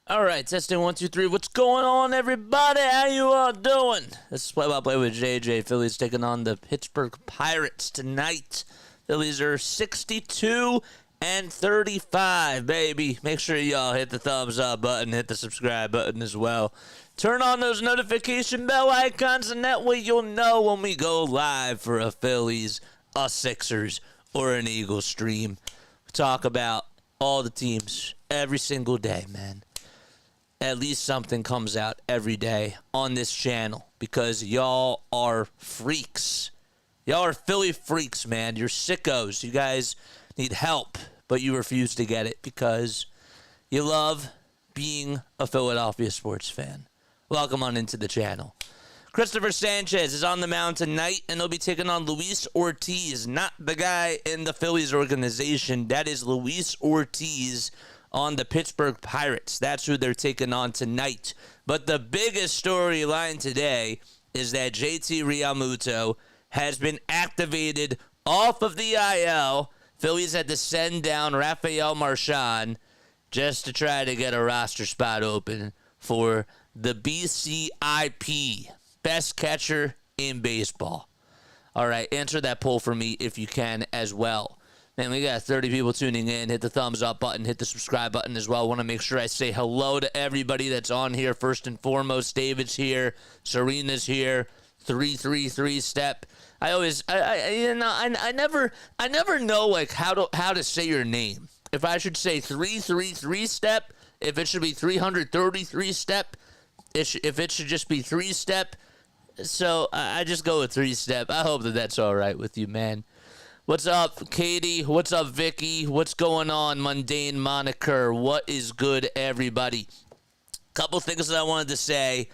All right, testing 1, 2, 3. What's going on, everybody? How you all doing? This is Play-by-Play with JJ. Phillies taking on the Pittsburgh Pirates tonight. Phillies are 62-35, baby. Make sure y'all hit the thumbs up button, hit the subscribe button as well. Turn on those notification bell icons, and that way you'll know when we go live for a Phillies, a Sixers, or an Eagles stream. We talk about all the teams every single day, man. At least something comes out every day on this channel because y'all are freaks. Y'all are Philly freaks, man. You're sickos. You guys need help, but you refuse to get it because you love being a Philadelphia sports fan. Welcome on into the channel. Christopher Sanchez is on the mound tonight, and they'll be taking on Luis Ortiz, not the guy in the Phillies organization. That is Luis Ortiz on the Pittsburgh Pirates. That's who they're taking on tonight. But the biggest storyline today is that JT Realmuto has been activated off of the IL. Phillies had to send down Rafael Marchand just to try to get a roster spot open for the BCIP, best catcher in baseball. All right, answer that poll for me if you can as well. Man, we got 30 people tuning in. Hit the thumbs up button. Hit the subscribe button as well. I want to make sure I say hello to everybody that's on here. First and foremost, David's here. Serena's here. 333 step. I never know like how to say your name. If I should say 333 step, if it should be 333 step, if it should just be 3 step. So I just go with 3 step. I hope that that's all right with you, man. What's up, Katie? What's up, Vicky? What's going on, Mundane Moniker? What is good, everybody? Couple things that I wanted to say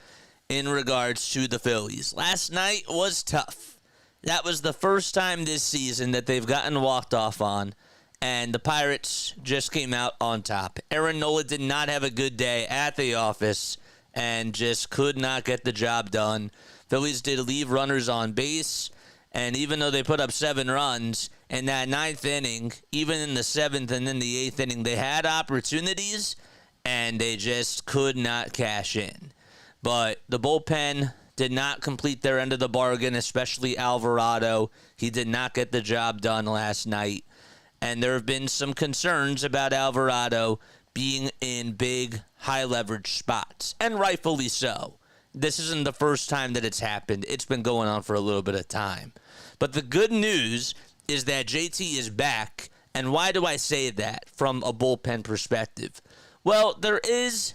in regards to the Phillies. Last night was tough. That was the first time this season that they've gotten walked off on, and the Pirates just came out on top. Aaron Nola did not have a good day at the office and just could not get the job done. Phillies did leave runners on base. And even though they put up 7 runs in that 9th inning, even in the 7th and in the 8th inning, they had opportunities, and they just could not cash in. But the bullpen did not complete their end of the bargain, especially Alvarado. He did not get the job done last night. And there have been some concerns about Alvarado being in big, high-leverage spots, and rightfully so. This isn't the first time that it's happened. It's been going on for a little bit of time. But the good news is that JT is back. And why do I say that from a bullpen perspective? Well, there is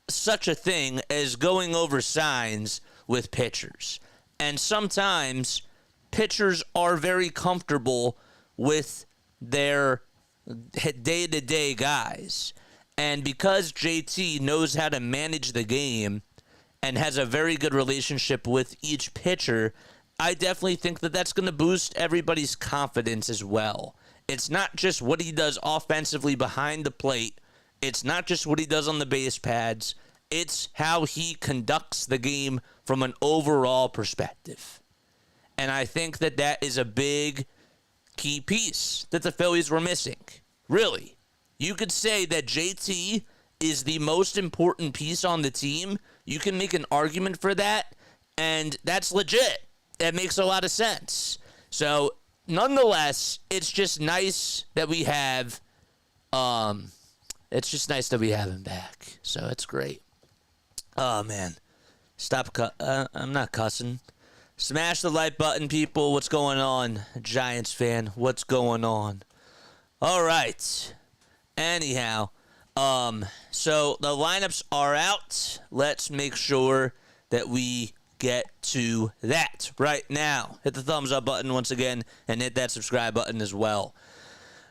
such a thing as going over signs with pitchers. And sometimes pitchers are very comfortable with their day-to-day guys. And because JT knows how to manage the game and has a very good relationship with each pitcher, I definitely think that that's going to boost everybody's confidence as well. It's not just what he does offensively behind the plate. It's not just what he does on the base pads. It's how he conducts the game from an overall perspective. And I think that that is a big key piece that the Phillies were missing. Really. You could say that JT is the most important piece on the team. You can make an argument for that, and that's legit. It makes a lot of sense. So, nonetheless, it's just nice that we have, him back. So, it's great. Oh, man. I'm not cussing. Smash the like button, people. What's going on? Giants fan, what's going on? All right. Anyhow, so the lineups are out. Let's make sure that we get to that right now. Hit the thumbs up button once again and hit that subscribe button as well.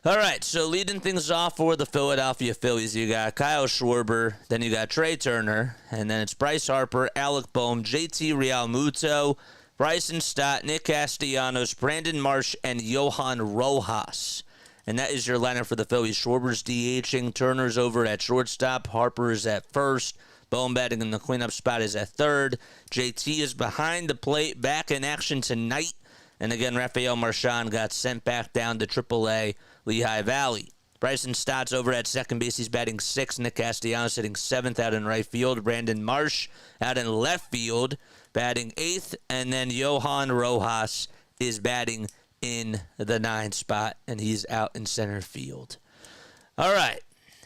All right, so leading things off for the Philadelphia Phillies, you got Kyle Schwarber, then you got Trey Turner, and then it's Bryce Harper, Alec Bohm, JT Realmuto, Bryson Stott, Nick Castellanos, Brandon Marsh, and Johan Rojas. And that is your lineup for the Phillies. Schwarber's DHing, Turner's over at shortstop, Harper is at first, Bohm batting in the cleanup spot is at third, JT is behind the plate, back in action tonight, and again, Rafael Marchand got sent back down to AAA Lehigh Valley. Bryson Stott's over at second base. He's batting 6th. Nick Castellanos hitting 7th out in right field. Brandon Marsh out in left field, batting 8th. And then Johan Rojas is batting in the 9th spot, and he's out in center field. All right.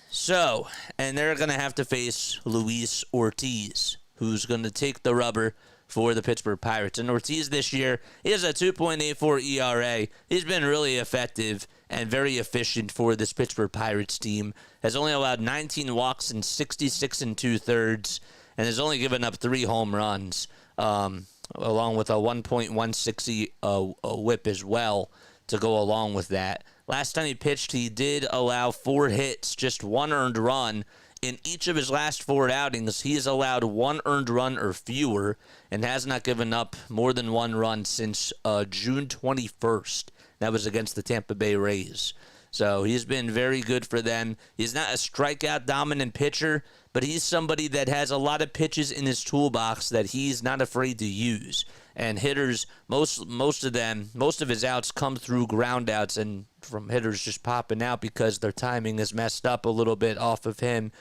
So, and they're going to have to face Luis Ortiz, who's going to take the rubber for the Pittsburgh Pirates. And Ortiz this year, he has a 2.84 ERA. He's been really effective and very efficient for this Pittsburgh Pirates team. Has only allowed 19 walks in 66 2/3, and has only given up 3 home runs, along with a 1.16 whip as well to go along with that. Last time he pitched, he did allow 4 hits, just 1 earned run. In each of his last 4 outings, he has allowed 1 earned run or fewer and has not given up more than 1 run since June 21st. That was against the Tampa Bay Rays. So he's been very good for them. He's not a strikeout-dominant pitcher, but he's somebody that has a lot of pitches in his toolbox that he's not afraid to use. And hitters, most of his outs come through ground outs and from hitters just popping out because their timing is messed up a little bit off of him.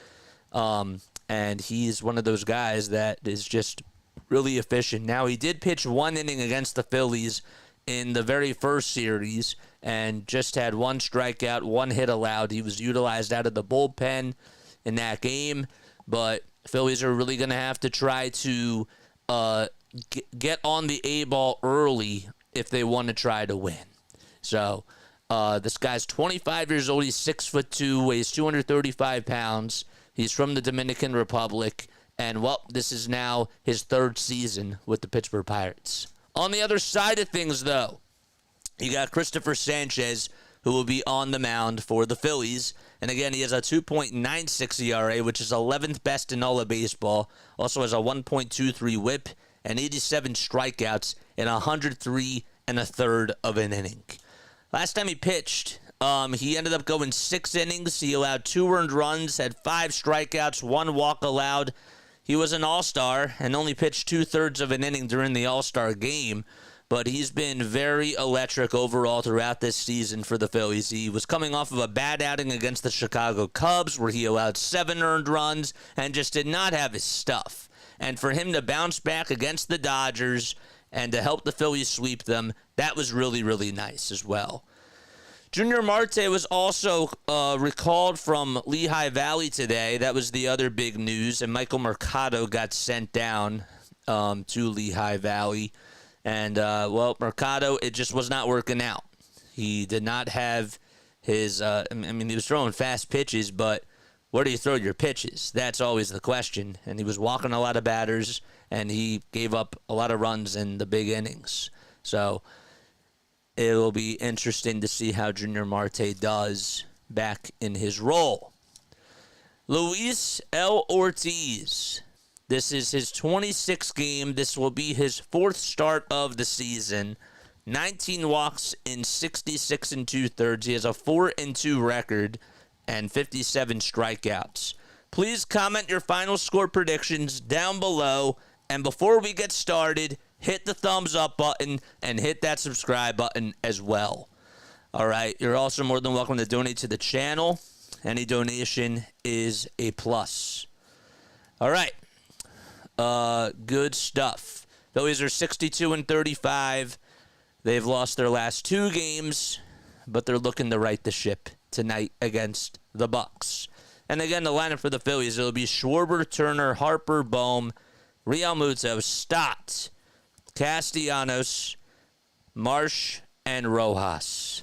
And he's one of those guys that is just really efficient. Now, he did pitch 1 inning against the Phillies in the very first series and just had 1 strikeout, 1 hit allowed. He was utilized out of the bullpen in that game, but Phillies are really going to have to try to get on the A ball early if they want to try to win. So this guy's 25 years old. He's 6'2", weighs 235 pounds. He's from the Dominican Republic, and well, this is now his 3rd season with the Pittsburgh Pirates. On the other side of things, though, you got Christopher Sanchez, who will be on the mound for the Phillies. And again, he has a 2.96 ERA, which is 11th best in all of baseball. Also has a 1.23 whip and 87 strikeouts in 103 1/3 of an inning. Last time he pitched, he ended up going 6 innings. He allowed 2 earned runs, had 5 strikeouts, 1 walk allowed. He was an all-star and only pitched 2/3 of an inning during the all-star game, but he's been very electric overall throughout this season for the Phillies. He was coming off of a bad outing against the Chicago Cubs where he allowed 7 earned runs and just did not have his stuff. And for him to bounce back against the Dodgers and to help the Phillies sweep them, that was really, really nice as well. Junior Marte was also recalled from Lehigh Valley today. That was the other big news. And Michael Mercado got sent down to Lehigh Valley. And, Mercado, it just was not working out. He did not have his, he was throwing fast pitches, but where do you throw your pitches? That's always the question. And he was walking a lot of batters, and he gave up a lot of runs in the big innings. So it will be interesting to see how Junior Marte does back in his role. Luis L. Ortiz. This is his 26th game. This will be his 4th start of the season. 19 walks in 66 2/3. He has a 4-2 record and 57 strikeouts. Please comment your final score predictions down below. And before we get started, hit the thumbs up button and hit that subscribe button as well. All right, you're also more than welcome to donate to the channel. Any donation is a plus. All right, good stuff. Phillies are 62 35. They've lost their last 2 games, but they're looking to right the ship tonight against the Bucks. And again, the lineup for the Phillies, it'll be Schwarber, Turner, Harper, Bohm, Realmuto, Stott, Castellanos, Marsh, and Rojas.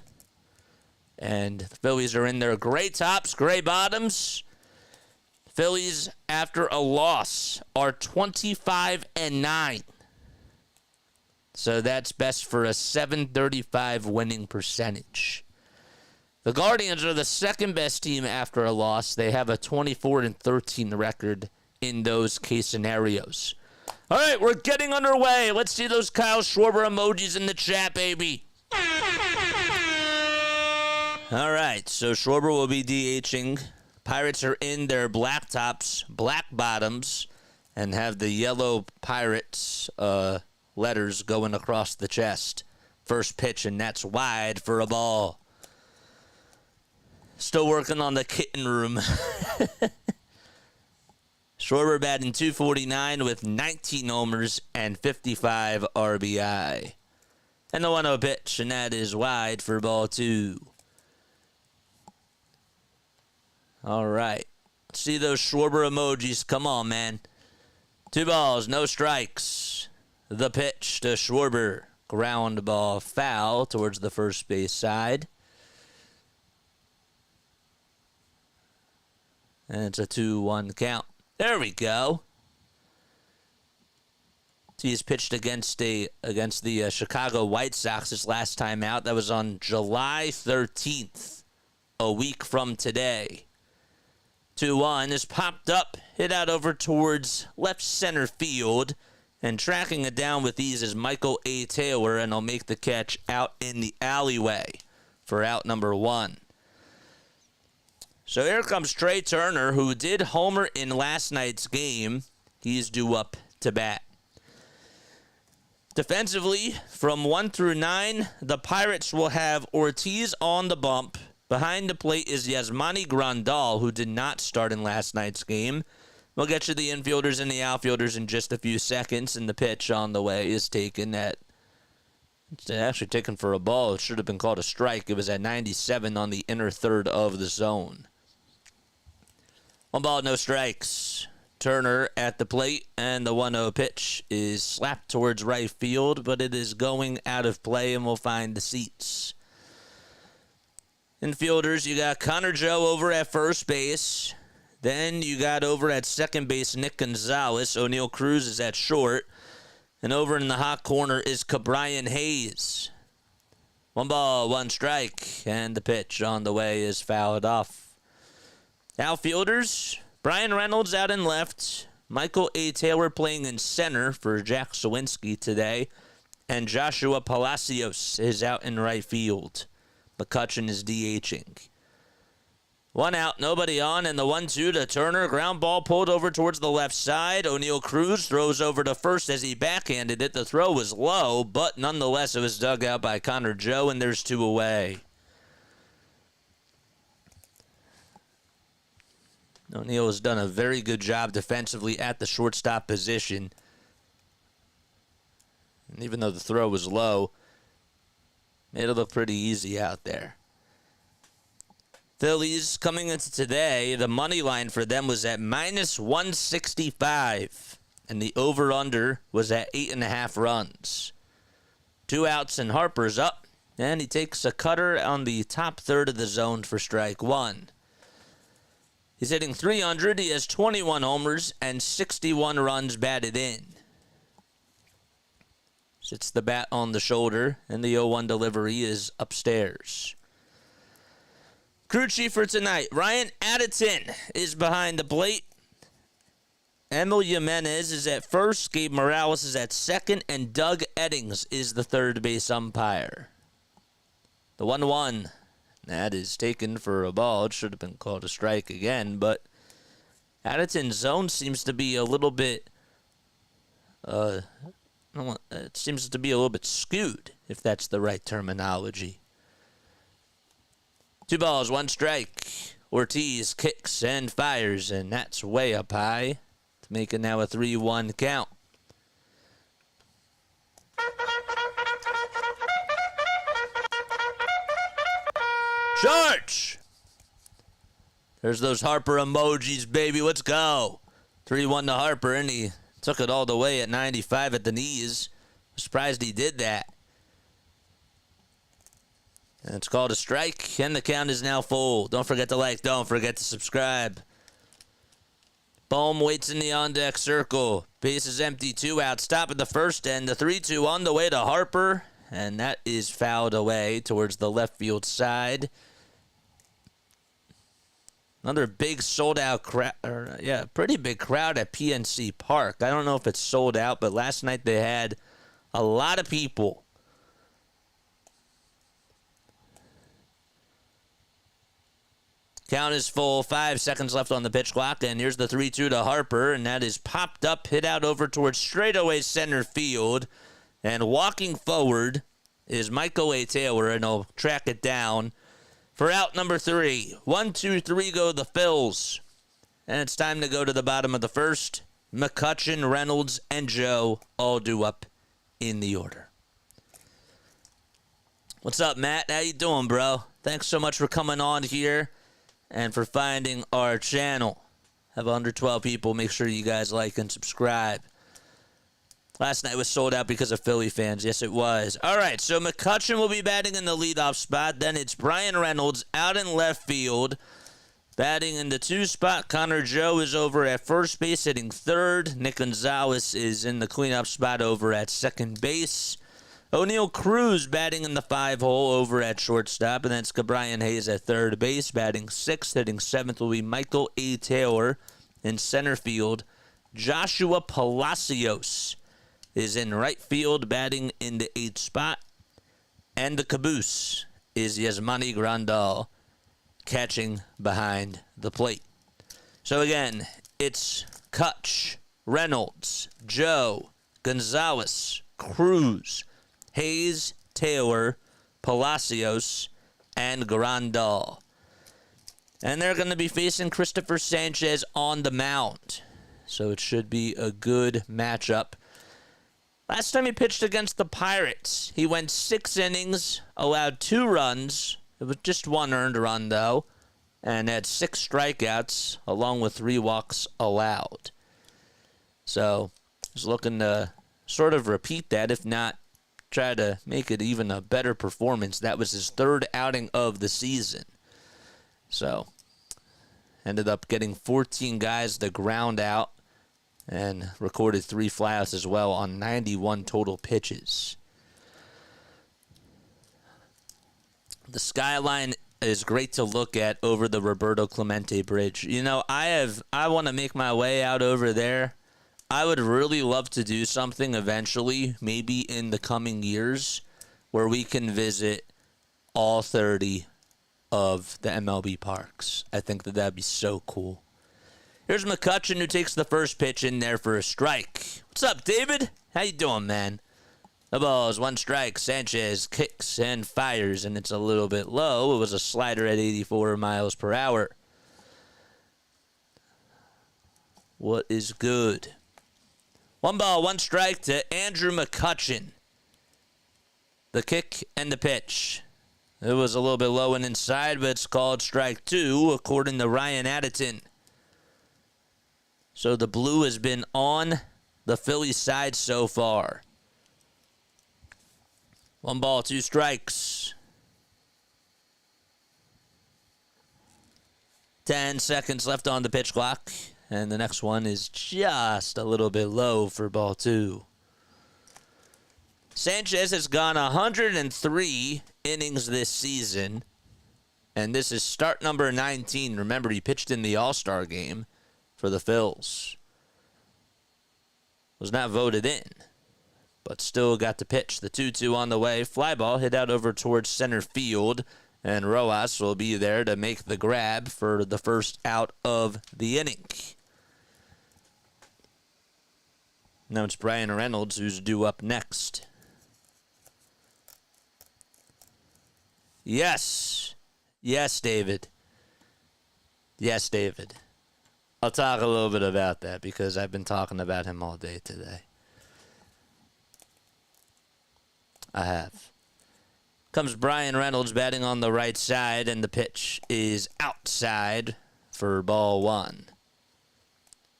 And the Phillies are in their gray tops, gray bottoms. Phillies, after a loss, are 25-9. So that's best for a .735 winning percentage. The Guardians are the 2nd best team after a loss. They have a 24-13 record in those case scenarios. All right, we're getting underway. Let's see those Kyle Schwarber emojis in the chat, baby. All right, so Schwarber will be DHing. Pirates are in their black tops, black bottoms, and have the yellow Pirates letters going across the chest. First pitch, and that's wide for a ball. Still working on the kitten room. Schwarber batting .249 with 19 homers and 55 RBI. And the 1-0 pitch, and that is wide for ball 2. All right. Let's see those Schwarber emojis. Come on, man. 2 balls, no strikes. The pitch to Schwarber. Ground ball foul towards the first base side. And it's a 2-1 count. There we go. He's pitched against the Chicago White Sox his last time out. That was on July 13th, a week from today. 2-1 is popped up, hit out over towards left center field, and tracking it down with ease is Michael A. Taylor, and he'll make the catch out in the alleyway for out number 1. So here comes Trey Turner, who did homer in last night's game. He's due up to bat. Defensively, from 1 through 9, the Pirates will have Ortiz on the bump. Behind the plate is Yasmani Grandal, who did not start in last night's game. We'll get you the infielders and the outfielders in just a few seconds, and the pitch on the way is taken at... It's actually taken for a ball. It should have been called a strike. It was at 97 on the inner third of the zone. 1 ball, no strikes. Turner at the plate, and the 1-0 pitch is slapped towards right field, but it is going out of play, and we'll find the seats. Infielders, you got Connor Joe over at first base. Then you got over at second base Nick Gonzalez. O'Neal Cruz is at short. And over in the hot corner is Cabrian Hayes. 1 ball, 1 strike, and the pitch on the way is fouled off. Outfielders, Brian Reynolds out in left, Michael A. Taylor playing in center for Jack Sawinski today, and Joshua Palacios is out in right field. McCutchen is DHing. 1 out, nobody on, and the 1-2 to Turner. Ground ball pulled over towards the left side. O'Neal Cruz throws over to first as he backhanded it. The throw was low, but nonetheless it was dug out by Connor Joe, and there's 2 away. O'Neal has done a very good job defensively at the shortstop position. And even though the throw was low, made it look pretty easy out there. Phillies coming into today, the money line for them was at -165, and the over-under was at 8.5 runs. 2 outs and Harper's up, and he takes a cutter on the top third of the zone for strike 1. He's hitting .300. He has 21 homers and 61 runs batted in. Sits the bat on the shoulder, and the 0-1 delivery is upstairs. Crew chief for tonight, Ryan Addison is behind the plate. Emil Jimenez is at first, Gabe Morales is at second, and Doug Eddings is the third base umpire. The 1-1, that is taken for a ball. It should have been called a strike again, but Addison's zone seems to be a little bit, it seems to be a little bit skewed, if that's the right terminology. 2 balls, 1 strike. Ortiz kicks and fires, and that's way up high to make it now a 3-1 count. Charge! There's those Harper emojis, baby. Let's go. 3-1 to Harper, and he took it all the way at 95 at the knees. I'm surprised he did that. And it's called a strike, and the count is now full. Don't forget to like. Don't forget to subscribe. Bohm waits in the on-deck circle. Base is empty. 2 out. Stop at the first, and the 3-2 on the way to Harper. And that is fouled away towards the left field side. Another big sold-out crowd. Pretty big crowd at PNC Park. I don't know if it's sold out, but last night they had a lot of people. Count is full. 5 seconds left on the pitch clock, and here's the 3-2 to Harper, and that is popped up, hit out over towards straightaway center field, and walking forward is Michael A. Taylor, and he'll track it down For out number 3, 1, 2, 3 go the Phils. And it's time to go to the bottom of the first. McCutchen, Reynolds, and Joe all due up in the order. What's up, Matt? How you doing, bro? Thanks so much for coming on here and for finding our channel. Have under 12 people. Make sure you guys like and subscribe. Last night was sold out because of Philly fans. Yes, it was. All right, so McCutchen will be batting in the leadoff spot. Then it's Brian Reynolds out in left field. Batting in the 2 spot, Connor Joe is over at first base, hitting third. Nick Gonzalez is in the cleanup spot over at second base. O'Neal Cruz batting in the 5 hole over at shortstop. And then it's Brian Hayes at third base, batting 6th. Hitting 7th will be Michael A. Taylor in center field. Joshua Palacios is in right field, batting in the 8th spot. And the caboose is Yasmani Grandal, catching behind the plate. So again, it's Kutch, Reynolds, Joe, Gonzalez, Cruz, Hayes, Taylor, Palacios, and Grandal. And they're going to be facing Christopher Sanchez on the mound. So it should be a good matchup. Last time he pitched against the Pirates, he went 6 innings, allowed 2 runs. It was just 1 earned run, though, and had 6 strikeouts, along with 3 walks allowed. So he's looking to sort of repeat that, if not try to make it even a better performance. That was his 3rd outing of the season. So ended up getting 14 guys to ground out and recorded 3 flyouts as well on 91 total pitches. The skyline is great to look at over the Roberto Clemente Bridge. You know, I want to make my way out over there. I would really love to do something eventually, maybe in the coming years, where we can visit all 30 of the MLB parks. I think that that'd be so cool. Here's McCutchen, who takes the first pitch in there for a strike. What's up, David? How you doing, man? The ball is 1 strike. Sanchez kicks and fires, and it's a little bit low. It was a slider at 84 miles per hour. What is good? 1 ball, 1 strike to Andrew McCutchen. The kick and the pitch. It was a little bit low and inside, but it's called strike 2, according to Ryan Addington. So the blue has been on the Phillies side so far. 1 ball, 2 strikes. 10 seconds left on the pitch clock. And the next one is just a little bit low for ball 2. Sanchez has gone 103 innings this season. And this is start number 19. Remember, he pitched in the All-Star game for the Phils. Was not voted in, but still got to pitch. The 2-2 on the way. Fly ball hit out over towards center field, and Rojas will be there to make the grab for the first out of the inning. Now it's Brian Reynolds who's due up next. Yes. Yes, David. Yes, David. I'll talk a little bit about that because I've been talking about him all day today. I have. Comes Brian Reynolds batting on the right side, and the pitch is outside for ball 1.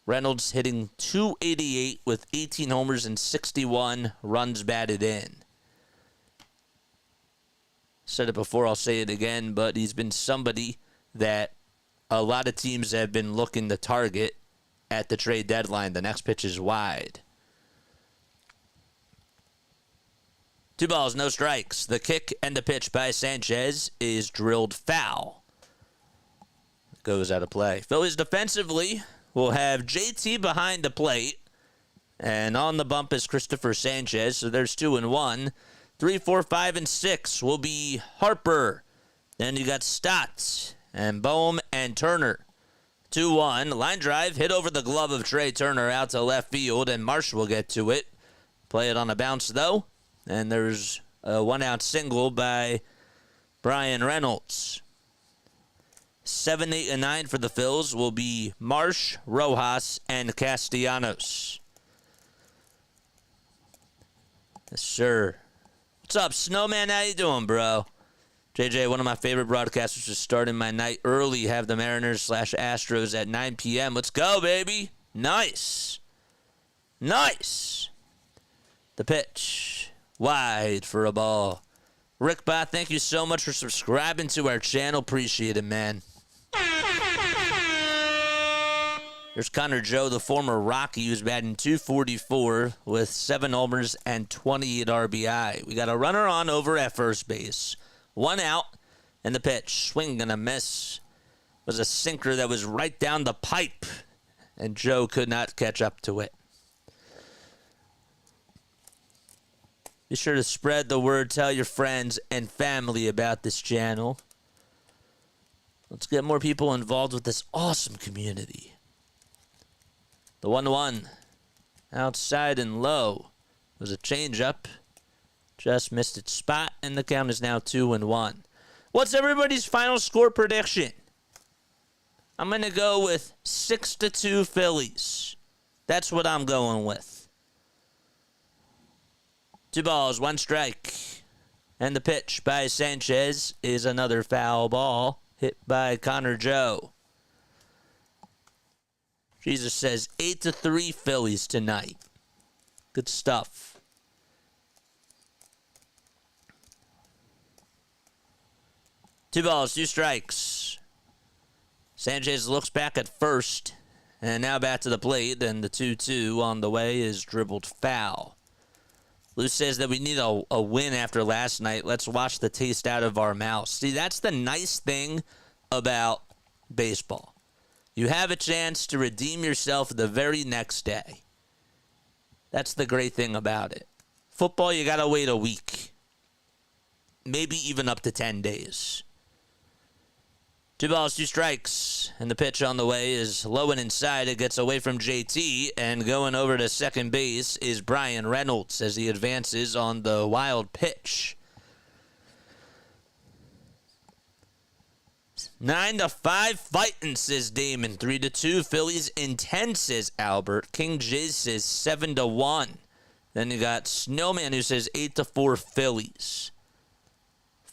Reynolds hitting .288 with 18 homers and 61 runs batted in. Said it before, I'll say it again, but he's been somebody that a lot of teams have been looking to target at the trade deadline. The next pitch is wide. 2 balls, no strikes. The kick and the pitch by Sanchez is drilled foul. Goes out of play. Phillies defensively will have JT behind the plate. And on the bump is Christopher Sanchez. So there's 2 and 1. 3, 4, 5, and 6 will be Harper. Then you got Stott and Bohm and Turner. 2-1. Line drive hit over the glove of Trey Turner out to left field, and Marsh will get to it. Play it on a bounce, though. And there's a 1-out single by Brian Reynolds. 7, 8, and 9 for the Phils will be Marsh, Rojas, and Castellanos. Yes, sir. What's up, Snowman? How you doing, bro? JJ, one of my favorite broadcasters, is starting my night early. Have the Mariners/Astros at 9 p.m. Let's go, baby. Nice. Nice. The pitch. Wide for a ball. Rick Bot, thank you so much for subscribing to our channel. Appreciate it, man. There's Connor Joe, the former Rocky, who's batting .244 with 7 homers and 28 RBI. We got a runner on over at first base. 1 out, and the pitch. Swing and a miss. Was a sinker that was right down the pipe, and Joe could not catch up to it. Be sure to spread the word. Tell your friends and family about this channel. Let's get more people involved with this awesome community. The 1-1. Outside and low. It was a changeup. Just missed its spot, and the count is now 2-1. What's everybody's final score prediction? I'm going to go with 6-2 Phillies. That's what I'm going with. 2 balls, 1 strike. And the pitch by Sanchez is another foul ball hit by Connor Joe. Jesus says 8-3 Phillies tonight. Good stuff. Two balls, 2 strikes. Sanchez looks back at first, and now back to the plate, and the 2-2 on the way is dribbled foul. Lou says that we need a win after last night. Let's wash the taste out of our mouths. See, that's the nice thing about baseball. You have a chance to redeem yourself the very next day. That's the great thing about it. Football, you got to wait a week. Maybe even up to 10 days. 2 balls, 2 strikes, and the pitch on the way is low and inside. It gets away from JT, and going over to second base is Brian Reynolds as he advances on the wild pitch. 9-5 fighting, says Damon. 3-2 Phillies in 10, says Albert. King Jizz says 7-1. Then you got Snowman who says 8-4 Phillies.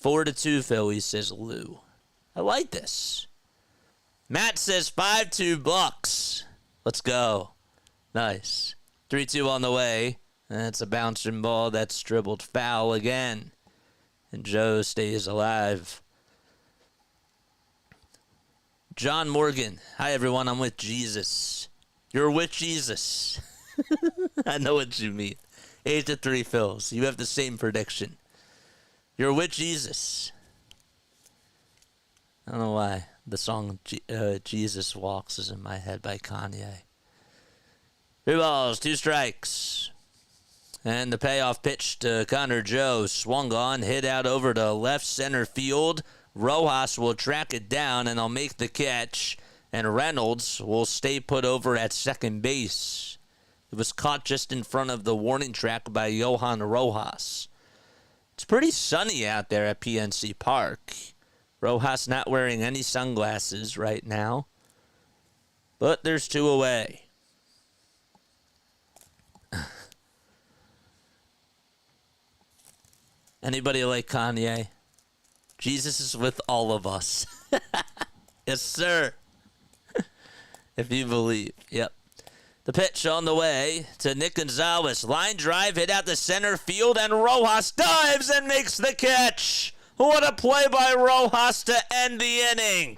4-2 Phillies, says Lou. I like this. Matt says 5-2 Bucks. Let's go. Nice. 3-2 on the way. That's a bouncing ball that's dribbled foul again. And Joe stays alive. John Morgan. Hi, everyone. I'm with Jesus. You're with Jesus. I know what you mean. 8-3 Phils. You have the same prediction. You're with Jesus. I don't know why the song Jesus Walks is in my head by Kanye. 3 balls, 2 strikes. And the payoff pitch to Connor Joe. Swung on, hit out over to left center field. Rojas will track it down, and I'll make the catch. And Reynolds will stay put over at second base. It was caught just in front of the warning track by Johan Rojas. It's pretty sunny out there at PNC Park. Rojas not wearing any sunglasses right now. But there's 2 away. Anybody like Kanye? Jesus is with all of us. Yes, sir. If you believe. Yep. The pitch on the way to Nick Gonzalez. Line drive, hit out to center field, and Rojas dives and makes the catch. What a play by Rojas to end the inning.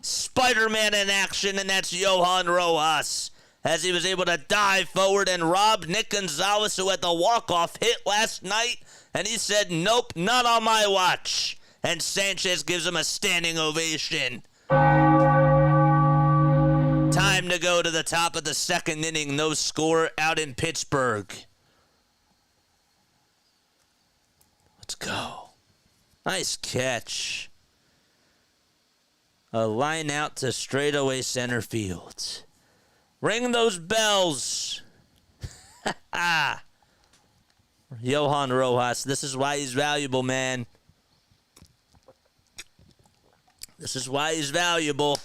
Spider-Man in action, and that's Johan Rojas, as he was able to dive forward and rob Nick Gonzalez, who had the walk-off hit last night, and he said, nope, not on my watch. And Sanchez gives him a standing ovation. Time to go to the top of the second inning. No score out in Pittsburgh. Let's go. Nice catch. A line out to straightaway center field. Ring those bells. Johan Rojas. This is why he's valuable, man. This is why he's valuable.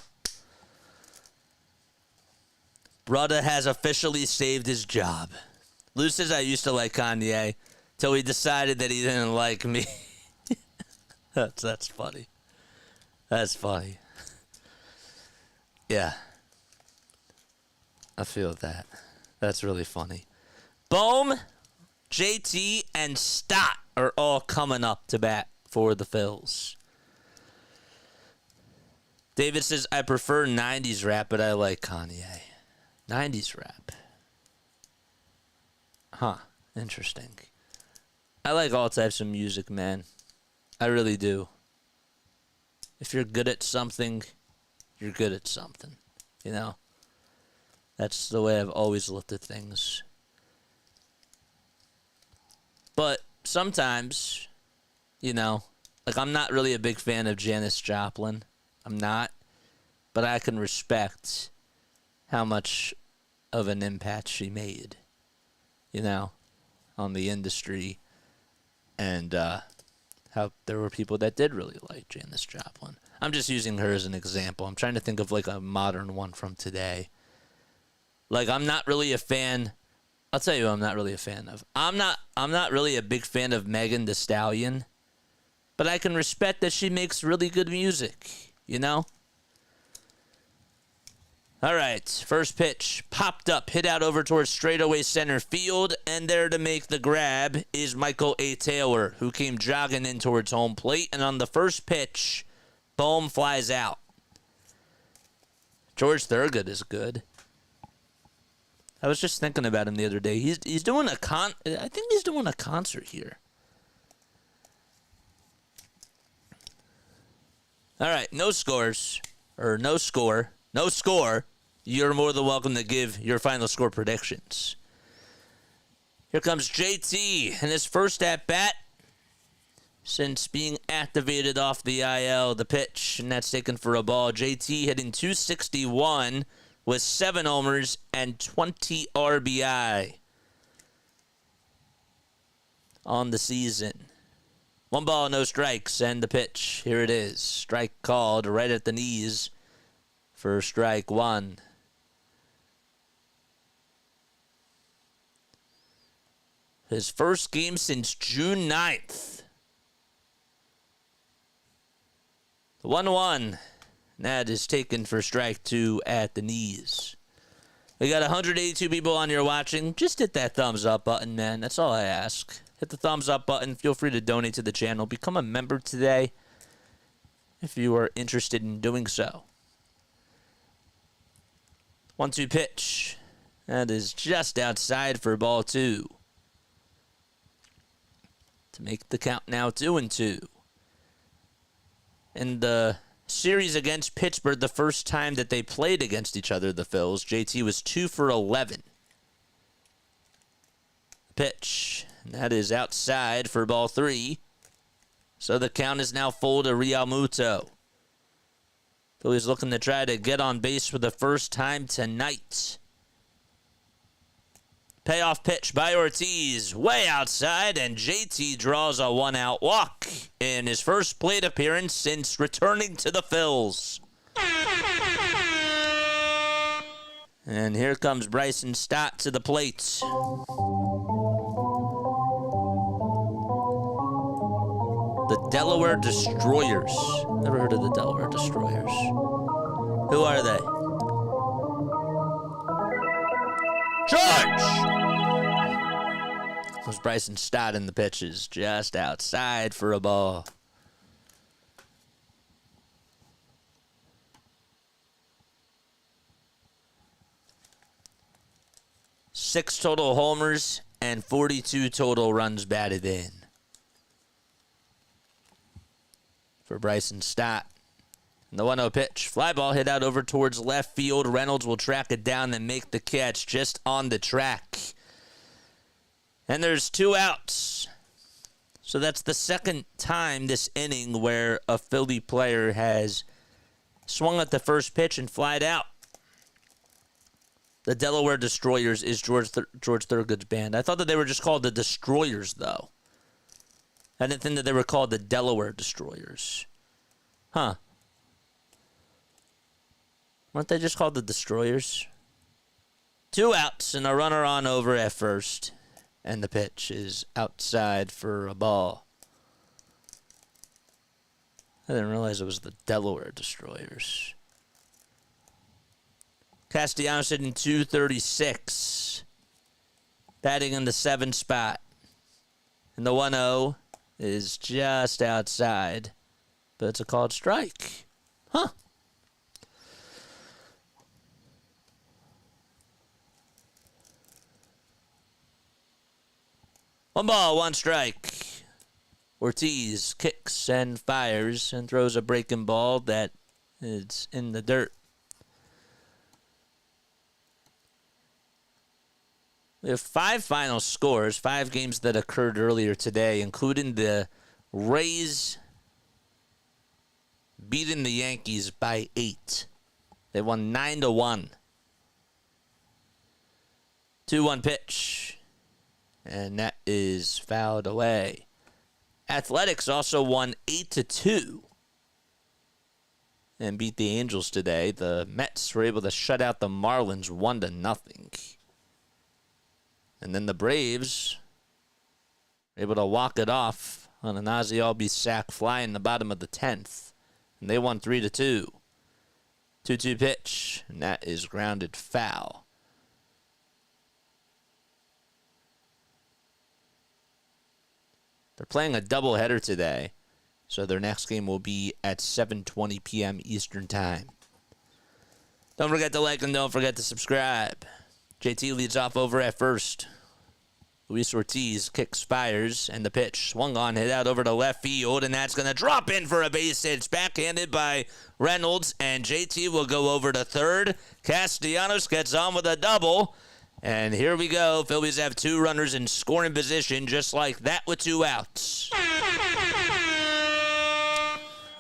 Brother has officially saved his job. Lou says I used to like Kanye till he decided that he didn't like me. That's funny. That's funny. Yeah. I feel that. That's really funny. Bohm, JT, and Stott are all coming up to bat for the Phils. David says, I prefer 90s rap, but I like Kanye. 90s rap. Huh. Interesting. I like all types of music, man. I really do. If you're good at something, you're good at something. You know? That's the way I've always looked at things. But sometimes, you know, like I'm not really a big fan of Janis Joplin. I'm not. But I can respect how much of an impact she made, you know, on the industry. And how there were people that did really like Janis Joplin. I'm just using her as an example. I'm trying to think of like a modern one from today. Like I'm not really a fan. I'll tell you who I'm not really a fan of. I'm not really a big fan of Megan Thee Stallion, but I can respect that she makes really good music, you know? All right, first pitch popped up, hit out over towards straightaway center field, and there to make the grab is Michael A. Taylor, who came jogging in towards home plate, and on the first pitch, Bohm flies out. George Thorogood is good. I was just thinking about him the other day. He's doing I think he's doing a concert here. All right, no score. You're more than welcome to give your final score predictions. Here comes JT in his first at-bat since being activated off the IL. The pitch, and that's taken for a ball. JT hitting .261 with 7 homers and 20 RBI on the season. 1 ball, no strikes, and the pitch. Here it is. Strike called right at the knees for strike 1. His first game since June 9th. The 1-1. That is taken for strike 2 at the knees. We got 182 people on here watching. Just hit that thumbs up button, man. That's all I ask. Hit the thumbs up button. Feel free to donate to the channel. Become a member today if you are interested in doing so. 1-2 pitch. That is just outside for ball 2. To make the count now 2-2. In the series against Pittsburgh, the first time that they played against each other, the Phils, JT was 2 for 11. Pitch. And that is outside for ball 3. So the count is now full to realmuto. Phillies looking to try to get on base for the first time tonight. Payoff pitch by Ortiz, way outside, and JT draws a 1-out walk in his first plate appearance since returning to the Phils. And here comes Bryson Stott to the plate. The Delaware Destroyers. Never heard of the Delaware Destroyers. Who are they? George! Was Bryson Stott in the pitches just outside for a ball. Six total homers and 42 total runs batted in for Bryson Stott. And the 1-0 pitch. Fly ball hit out over towards left field. Reynolds will track it down and make the catch just on the track. And there's 2 outs. So that's the second time this inning where a Philly player has swung at the first pitch and flied out. The Delaware Destroyers is George Thorogood's band. I thought that they were just called the Destroyers, though. I didn't think that they were called the Delaware Destroyers. Huh. Weren't they just called the Destroyers? 2 outs and a runner on over at first. And the pitch is outside for a ball. I didn't realize it was the Delaware Destroyers. Castellanos hitting .236. Batting in the 7th spot. And the 1-0 is just outside. But it's a called strike. Huh. One ball, one strike. Ortiz kicks and fires and throws a breaking ball that is in the dirt. We have 5 final scores, 5 games that occurred earlier today, including the Rays beating the Yankees by 8. They won 9-1. 2-1 pitch. And that is fouled away. Athletics also won 8-2 and beat the Angels today. The Mets were able to shut out the Marlins 1-0. And then the Braves were able to walk it off on an Ozzie Albies sac fly in the bottom of the 10th. And they won 3-2. 2-2 pitch, and that is grounded foul. They're playing a doubleheader today, so their next game will be at 7:20 p.m. Eastern Time. Don't forget to like and don't forget to subscribe. JT leads off over at first. Luis Ortiz kicks, fires, and the pitch swung on, hit out over to left field, and that's going to drop in for a base hit. It's backhanded by Reynolds, and JT will go over to third. Castellanos gets on with a double. And here we go. Phillies have 2 runners in scoring position, just like that with 2 outs.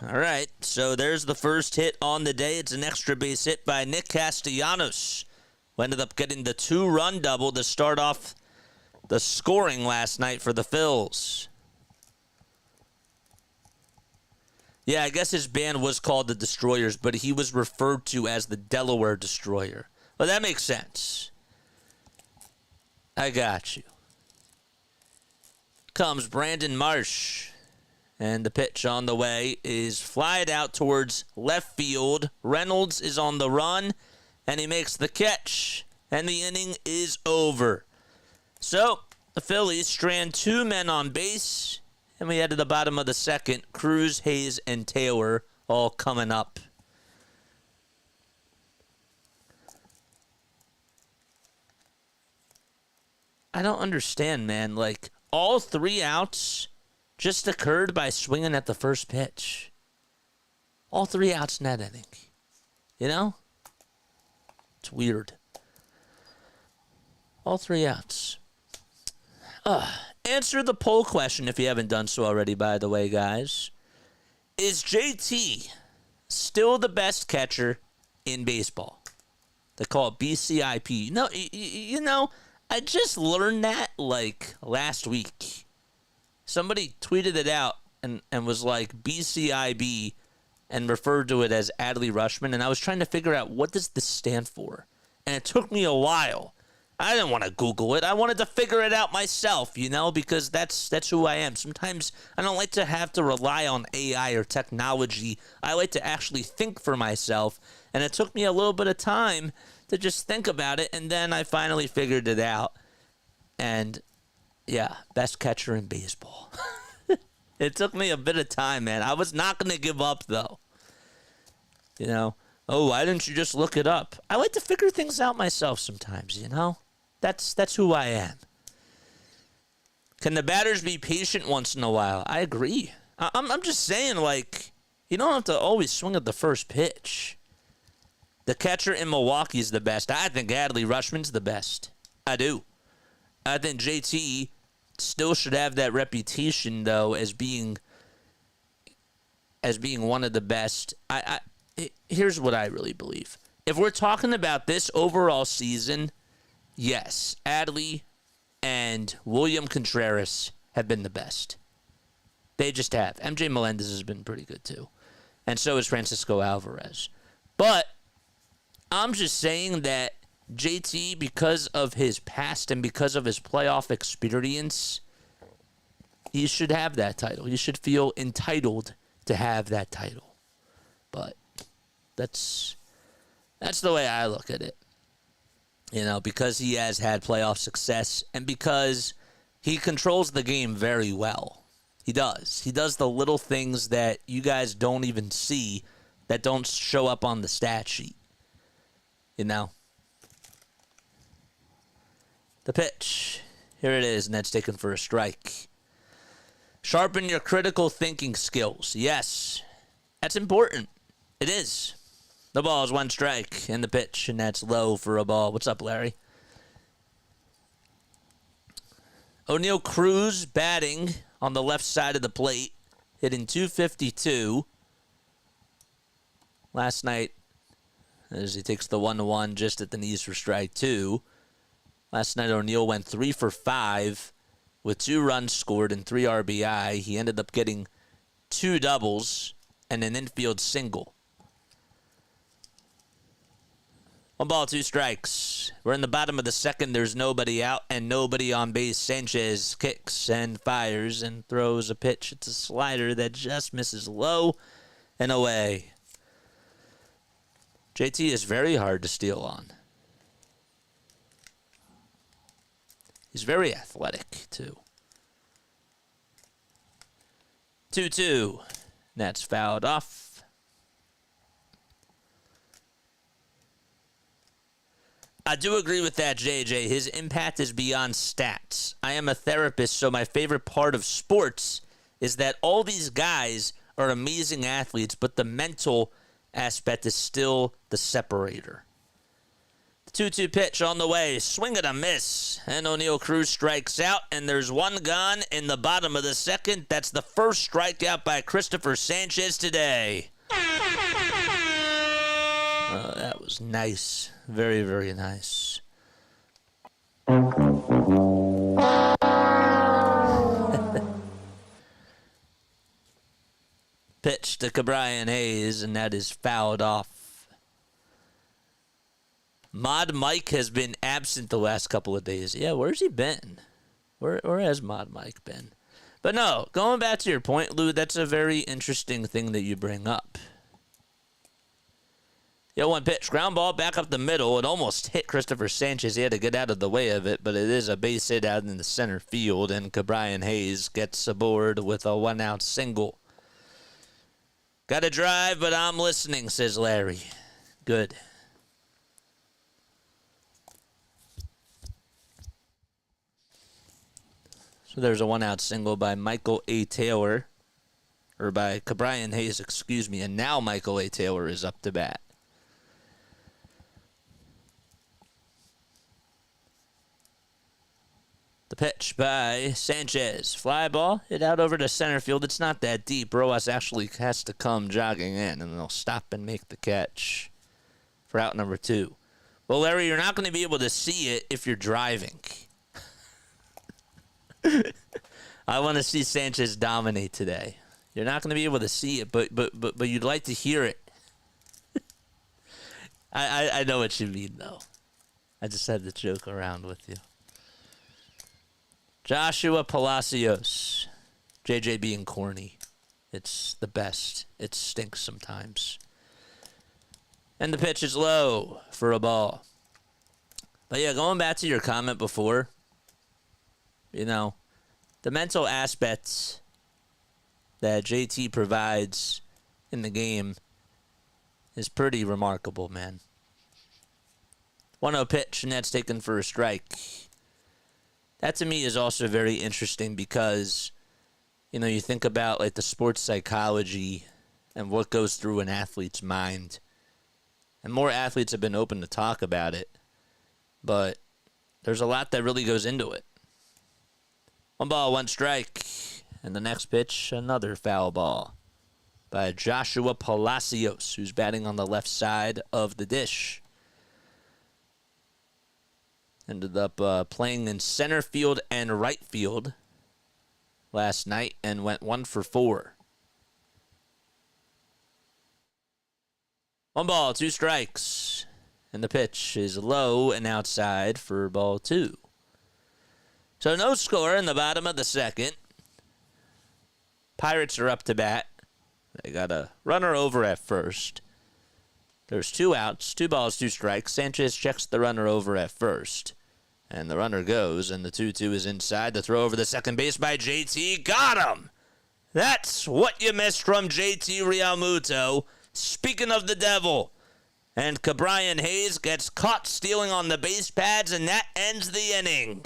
All right, so there's the first hit on the day. It's an extra base hit by Nick Castellanos, who ended up getting the 2-run double to start off the scoring last night for the Phils. Yeah, I guess his band was called the Destroyers, but he was referred to as the Delaware Destroyer. Well, that makes sense. I got you. Comes Brandon Marsh. And the pitch on the way is flied out towards left field. Reynolds is on the run. And he makes the catch. And the inning is over. So, the Phillies strand 2 men on base. And we head to the bottom of the second. Cruz, Hayes, and Taylor all coming up. I don't understand, man. Like, all 3 outs just occurred by swinging at the first pitch. All 3 outs in that inning. You know? It's weird. All 3 outs. Answer the poll question if you haven't done so already, by the way, guys. Is JT still the best catcher in baseball? They call it BCIP. No, you know, I just learned that, like, last week. Somebody tweeted it out and was like BCIB and referred to it as Adley Rutschman, and I was trying to figure out what does this stand for. And it took me a while. I didn't want to Google it. I wanted to figure it out myself, you know, because that's who I am. Sometimes I don't like to have to rely on AI or technology. I like to actually think for myself, and it took me a little bit of time to just think about it, and then I finally figured it out. And, yeah, best catcher in baseball. It took me a bit of time, man. I was not going to give up, though. You know, oh, why didn't you just look it up? I like to figure things out myself sometimes, you know? That's who I am. Can the batters be patient once in a while? I agree. I'm just saying, like, you don't have to always swing at the first pitch. The catcher in Milwaukee is the best. I think Adley Rutschman's the best. I do. I think JT still should have that reputation, though, as being one of the best. Here's what I really believe. If we're talking about this overall season, yes, Adley and William Contreras have been the best. They just have. MJ Melendez has been pretty good, too. And so is Francisco Alvarez. But I'm just saying that JT, because of his past and because of his playoff experience, he should have that title. He should feel entitled to have that title. But that's the way I look at it. You know, because he has had playoff success and because he controls the game very well. He does. He does the little things that you guys don't even see, that don't show up on the stat sheet. You know? The pitch. Here it is, and that's taken for a strike. Sharpen your critical thinking skills. Yes, that's important. It is. The ball is 1 strike in the pitch, and that's low for a ball. What's up, Larry? O'Neal Cruz batting on the left side of the plate, hitting .252. Last night, as he takes the 1-1 just at the knees for strike 2. Last night, O'Neal went 3 for 5 with 2 runs scored and 3 RBI. He ended up getting 2 doubles and an infield single. 1 ball, 2 strikes. We're in the bottom of the second. There's nobody out and nobody on base. Sanchez kicks and fires and throws a pitch. It's a slider that just misses low and away. JT is very hard to steal on. He's very athletic, too. 2-2. That's fouled off. I do agree with that, JJ. His impact is beyond stats. I am a therapist, so my favorite part of sports is that all these guys are amazing athletes, but the mental aspect is still the separator. The 2-2 pitch on the way. Swing and a miss. And O'Neal Cruz strikes out, and there's 1 gone in the bottom of the second. That's the first strikeout by Christopher Sanchez today. That was nice. Very, very nice. Pitch to Cabrian Hayes, and that is fouled off. Mod Mike has been absent the last couple of days. Yeah, where's he been? Where has Mod Mike been? But no, going back to your point, Lou, that's a very interesting thing that you bring up. 1 pitch, ground ball back up the middle. It almost hit Christopher Sanchez. He had to get out of the way of it, but it is a base hit out in the center field, and Cabrian Hayes gets aboard with a 1-out single. Got to drive, but I'm listening, says Larry. Good. So there's a 1-out single by Michael A. Taylor, or by Cabrian Hayes, excuse me, and now Michael A. Taylor is up to bat. The pitch by Sanchez. Fly ball, hit out over to center field. It's not that deep. Rojas actually has to come jogging in, and they'll stop and make the catch for out number 2. Well, Larry, you're not going to be able to see it if you're driving. I want to see Sanchez dominate today. You're not going to be able to see it, but you'd like to hear it. I know what you mean, though. I just had to joke around with you. Joshua Palacios. JJ being corny. It's the best. It stinks sometimes. And the pitch is low for a ball. But yeah, going back to your comment before, you know, the mental aspects that JT provides in the game is pretty remarkable, man. 1-0 pitch, and that's taken for a strike. That to me is also very interesting because, you know, you think about like the sports psychology and what goes through an athlete's mind. And more athletes have been open to talk about it. But there's a lot that really goes into it. 1 ball, 1 strike. And the next pitch, another foul ball by Joshua Palacios, who's batting on the left side of the dish. Ended up playing in center field and right field last night and went 1 for 4. 1 ball, 2 strikes. And the pitch is low and outside for ball 2. So no score in the bottom of the second. Pirates are up to bat. They got a runner over at first. There's 2 outs, 2 balls, 2 strikes. Sanchez checks the runner over at first. And the runner goes, and the 2-2 is inside. The throw over the second base by JT. Got him! That's what you missed from JT Realmuto. Speaking of the devil. And Cabrian Hayes gets caught stealing on the base pads, and that ends the inning.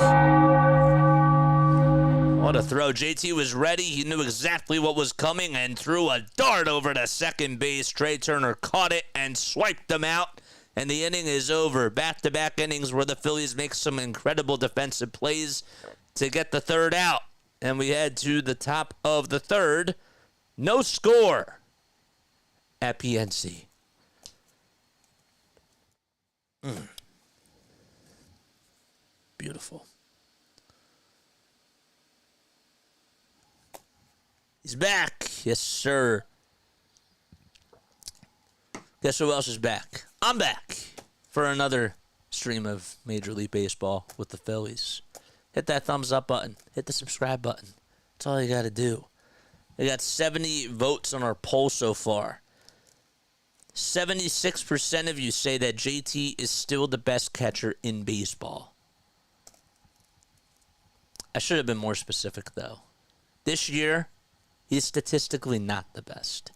What a throw. JT was ready. He knew exactly what was coming and threw a dart over to second base. Trey Turner caught it and swiped them out. And the inning is over. Back-to-back innings where the Phillies make some incredible defensive plays to get the third out. And we head to the top of the third. No score at PNC. Beautiful. He's back. Yes, sir. Guess who else is back? I'm back for another stream of Major League Baseball with the Phillies. Hit that thumbs up button. Hit the subscribe button. That's all you got to do. We got 70 votes on our poll so far. 76% of you say that JT is still the best catcher in baseball. I should have been more specific, though. This year, he's statistically not the best.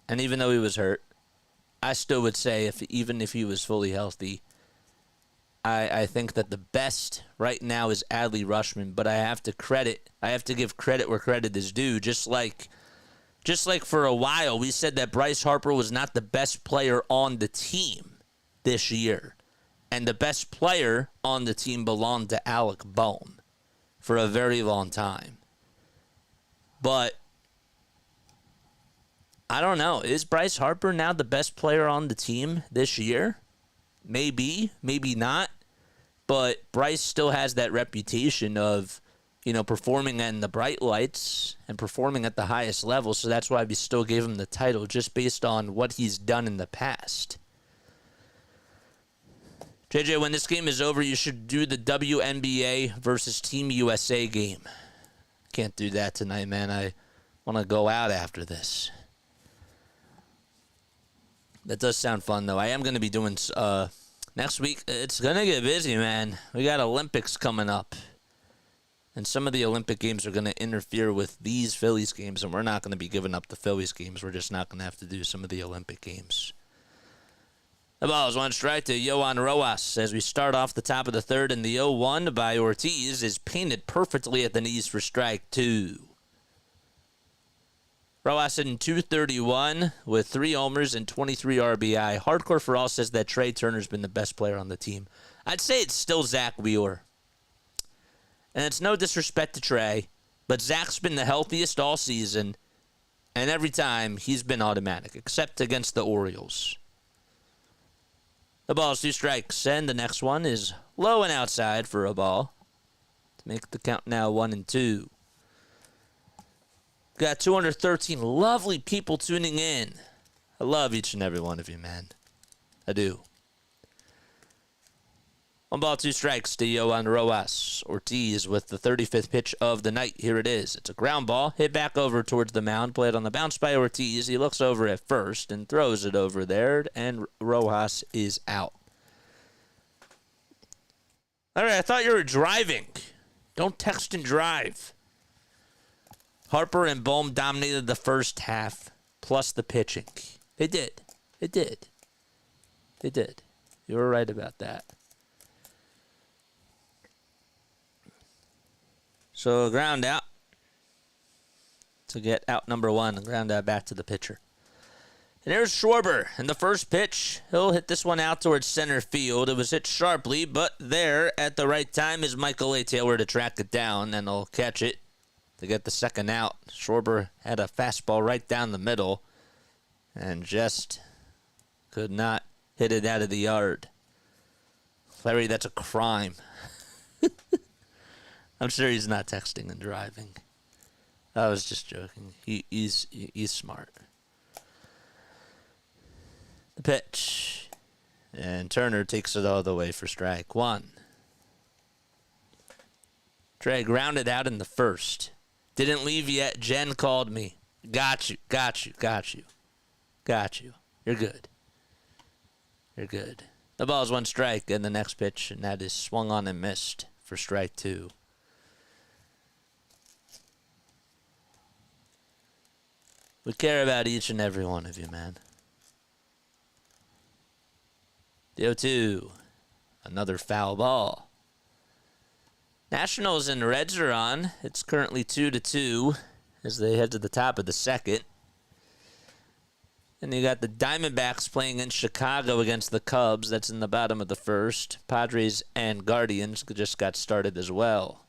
And even though he was hurt, I still would say even if he was fully healthy, I think that the best right now is Adley Rutschman, but I have to give credit where credit is due. Just like for a while, we said that Bryce Harper was not the best player on the team this year. And the best player on the team belonged to Alec Bohm for a very long time. But I don't know. Is Bryce Harper now the best player on the team this year? Maybe, maybe not. But Bryce still has that reputation of, performing in the bright lights and performing at the highest level. So that's why we still gave him the title, just based on what he's done in the past. JJ, when this game is over, you should do the WNBA versus Team USA game. Can't do that tonight, man. I want to go out after this. That does sound fun, though. I am going to be doing next week. It's going to get busy, man. We got Olympics coming up. And some of the Olympic games are going to interfere with these Phillies games, and we're not going to be giving up the Phillies games. We're just not going to have to do some of the Olympic games. The ball is 1 strike to Yohan Rojas as we start off the top of the third, and the 0-1 by Ortiz is painted perfectly at the knees for strike 2. Rojas in 231 with 3 homers and 23 RBI. Hardcore for All says that Trey Turner's been the best player on the team. I'd say it's still Zach Wheeler. And it's no disrespect to Trey, but Zach's been the healthiest all season, and every time he's been automatic, except against the Orioles. The ball is 2 strikes, and the next one is low and outside for a ball to make the count now 1-2. Got 213 lovely people tuning in. I love each and every one of you, man. I do. 1 ball, 2 strikes to Yohan Rojas. Ortiz with the 35th pitch of the night. Here it is. It's a ground ball. Hit back over towards the mound. Played on the bounce by Ortiz. He looks over at first and throws it over there. And Rojas is out. All right, I thought you were driving. Don't text and drive. Harper and Bohm dominated the first half, plus the pitching. They did. They did. They did. You were right about that. So ground out to get out number 1. Ground out back to the pitcher. And here's Schwarber. In the first pitch, he'll hit this one out towards center field. It was hit sharply, but there at the right time is Michael A. Taylor to track it down, and he'll catch it to get the second out. Schwarber had a fastball right down the middle and just could not hit it out of the yard. Larry, that's a crime. I'm sure he's not texting and driving. I was just joking. He's smart. The pitch And Turner takes it all the way for strike one. Trey grounded out in the first. Didn't leave yet. Jen called me. Got you. You're good. The ball's one strike and the next pitch, and that is swung on and missed for strike two. We care about each and every one of you, man. The 0-2. Another foul ball. Nationals and Reds are on. It's currently 2-2 as they head to the top of the second. And you got the Diamondbacks playing in Chicago against the Cubs. That's in the bottom of the first. Padres and Guardians just got started as well.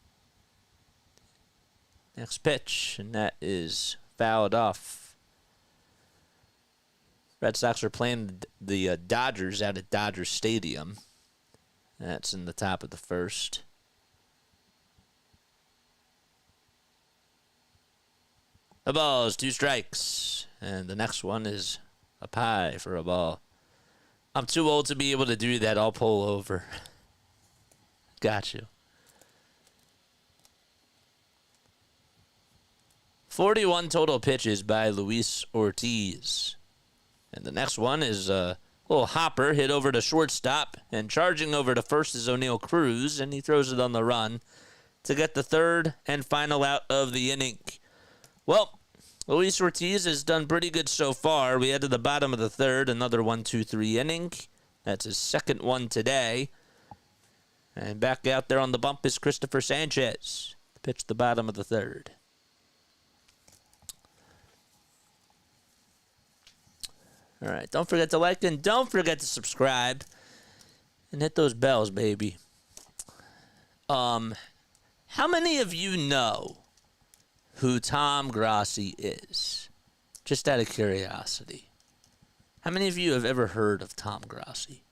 Next pitch, and that is fouled off. Red Sox are playing the Dodgers out at Dodger Stadium. That's in the top of the first. The ball is 2 strikes, and the next one is a pie for a ball. I'm too old to be able to do that. I'll pull over. Got you. 41 total pitches by Luis Ortiz. And the next one is a little hopper hit over to shortstop, and charging over to first is O'Neal Cruz, and he throws it on the run to get the third and final out of the inning. Well, Luis Ortiz has done pretty good so far. We head to the bottom of the third, another 1-2-3 inning. That's his second one today. And back out there on the bump is Christopher Sanchez. Pitch the bottom of the third. All right, don't forget to like and don't forget to subscribe. And hit those bells, baby. How many of you know who Tom Grassi is? Just out of curiosity. How many of you have ever heard of Tom Grassi?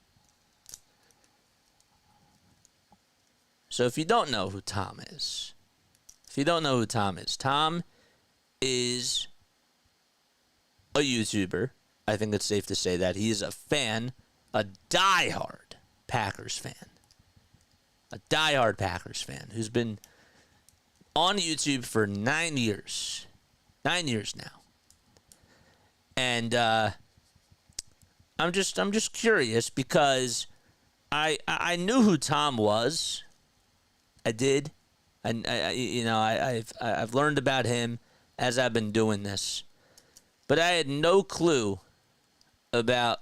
So if you don't know who Tom is, Tom is a YouTuber. I think it's safe to say that. He is a fan, a diehard Packers fan. A diehard Packers fan who's been on YouTube for 9 years. 9 years now. And I'm just curious because I knew who Tom was. I did. I've learned about him as I've been doing this. But I had no clue about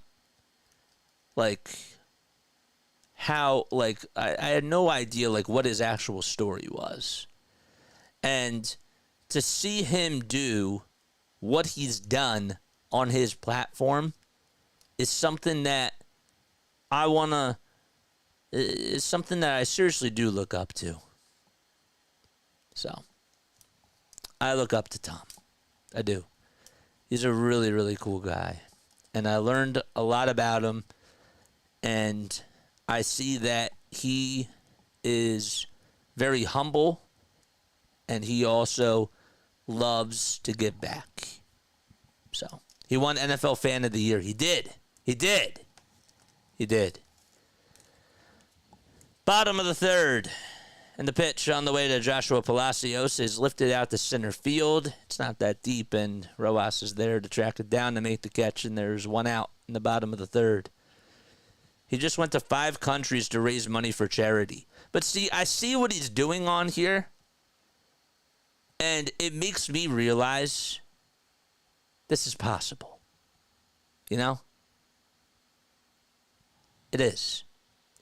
how I had no idea what his actual story was. And to see him do what he's done on his platform is something that is something that I seriously do look up to. So I look up to Tom. I do. He's a really, really cool guy. And I learned a lot about him. And I see that he is very humble. And he also loves to give back. So he won NFL Fan of the Year. He did. Bottom of the third. And the pitch on the way to Joshua Palacios is lifted out to center field. It's not that deep, and Rojas is there to track it down to make the catch, and there's one out in the bottom of the third. He just went to 5 countries to raise money for charity. But see, I see what he's doing on here, and it makes me realize this is possible. You know? It is.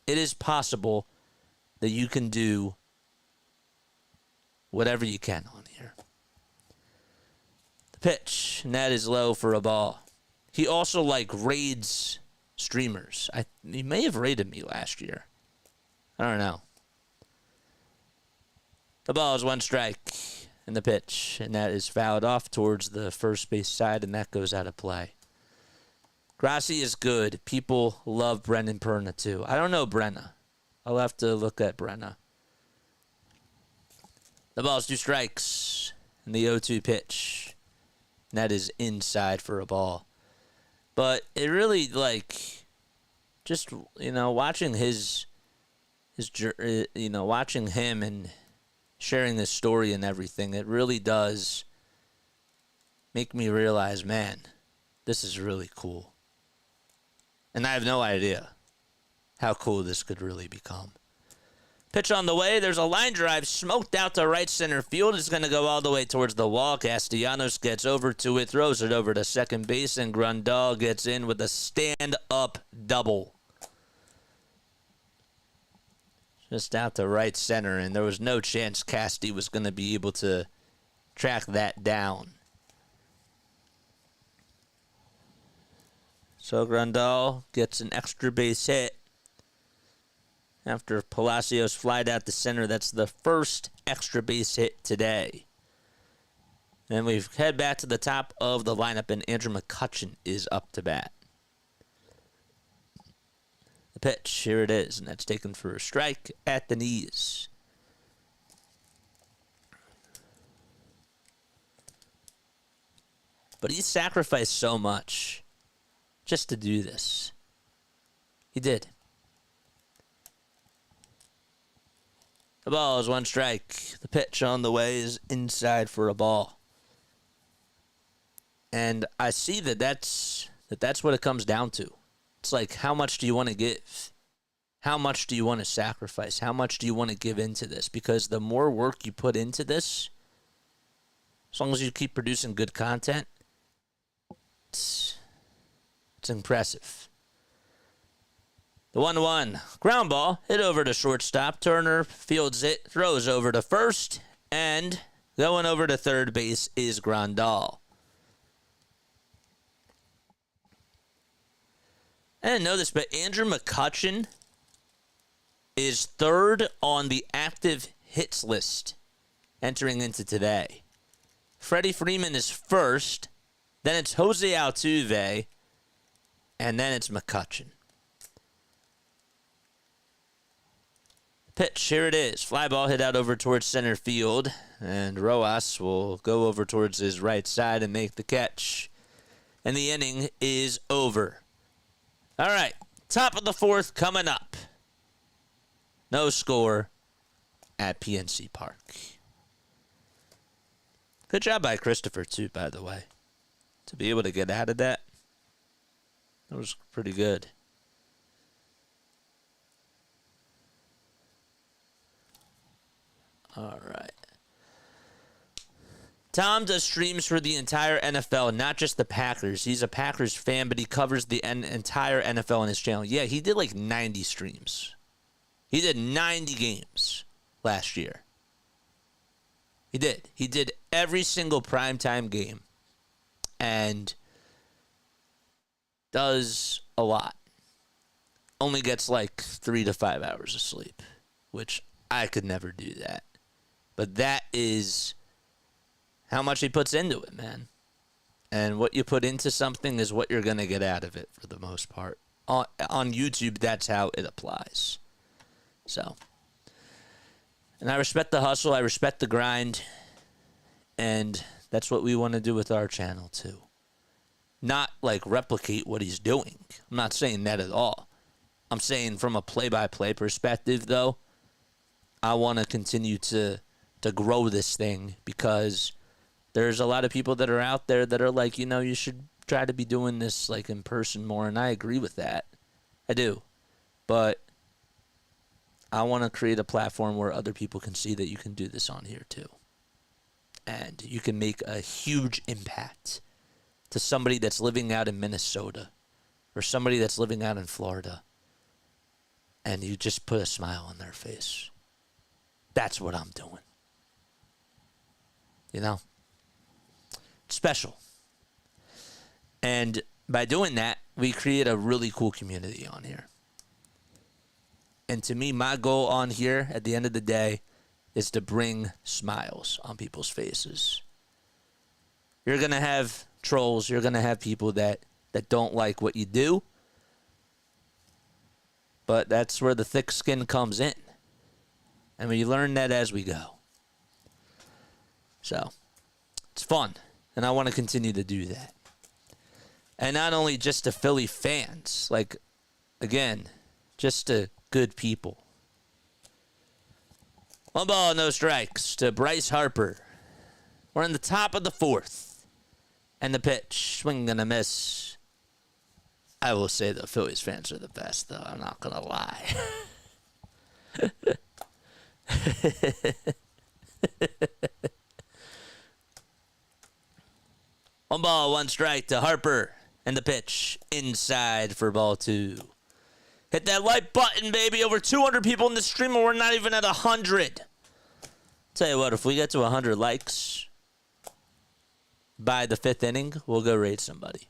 It is possible that you can do whatever you can on here. The pitch, and that is low for a ball. He also raids streamers. He may have raided me last year. I don't know. The ball is 1 strike in the pitch, and that is fouled off towards the first base side, and that goes out of play. Grassi is good. People love Brendan Perna too. I don't know Brenna. I'll have to look at Brenna. The ball's 2 strikes in the 0-2 pitch. And that is inside for a ball. But it really, just, watching watching him and sharing this story and everything, it really does make me realize, man, this is really cool. And I have no idea how cool this could really become. Pitch on the way. There's a line drive smoked out to right center field. It's going to go all the way towards the wall. Castellanos gets over to it, throws it over to second base, and Grandal gets in with a stand-up double. Just out to right center, and there was no chance Casty was going to be able to track that down. So Grandal gets an extra base hit. After Palacios flied out to center, that's the first extra base hit today. And we head back to the top of the lineup, and Andrew McCutchen is up to bat. The pitch, here it is, and that's taken for a strike at the knees. But he sacrificed so much just to do this. He did. The ball is one strike. The pitch on the way is inside for a ball. And I see that's what it comes down to. It's like, how much do you want to give? How much do you want to sacrifice? How much do you want to give into this? Because the more work you put into this, as long as you keep producing good content, it's impressive. The 1-1 ground ball hit over to shortstop. Turner fields it, throws over to first, and going over to third base is Grandal. I didn't know this, but Andrew McCutchen is third on the active hits list entering into today. Freddie Freeman is first, then it's Jose Altuve, and then it's McCutchen. Pitch, here it is. Fly ball hit out over towards center field, and Rojas will go over towards his right side and make the catch. And the inning is over. All right, top of the fourth coming up. No score at PNC Park. Good job by Christopher, too, by the way. To be able to get out of that, that was pretty good. All right. Tom does streams for the entire NFL, not just the Packers. He's a Packers fan, but he covers the entire NFL on his channel. Yeah, he did like 90 streams. He did 90 games last year. He did. He did every single primetime game and does a lot. Only gets like 3 to 5 hours of sleep, which I could never do that. But that is how much he puts into it, man. And what you put into something is what you're going to get out of it for the most part. On YouTube, that's how it applies. So, and I respect the hustle. I respect the grind. And that's what we want to do with our channel, too. Not, like, replicate what he's doing. I'm not saying that at all. I'm saying from a play-by-play perspective, though, I want to continue to grow this thing because there's a lot of people that are out there that are like, you should try to be doing this like in person more, and I agree with that. I do. But I want to create a platform where other people can see that you can do this on here too. And you can make a huge impact to somebody that's living out in Minnesota or somebody that's living out in Florida, and you just put a smile on their face. That's what I'm doing. It's special. And by doing that, we create a really cool community on here. And to me, my goal on here at the end of the day is to bring smiles on people's faces. You're going to have trolls. You're going to have people that don't like what you do. But that's where the thick skin comes in. And we learn that as we go. So, it's fun. And I want to continue to do that. And not only just to Philly fans. Like, Again, just good people. 1 ball, no strikes to Bryce Harper. We're in the top of the 4th. And the pitch, swing and a miss. I will say the Phillies fans are the best, though. I'm not going to lie. One ball, 1 strike to Harper. And the pitch inside for ball 2. Hit that like button, baby. Over 200 people in the stream, and we're not even at 100. Tell you what, if we get to 100 likes by the 5th inning, we'll go raid somebody.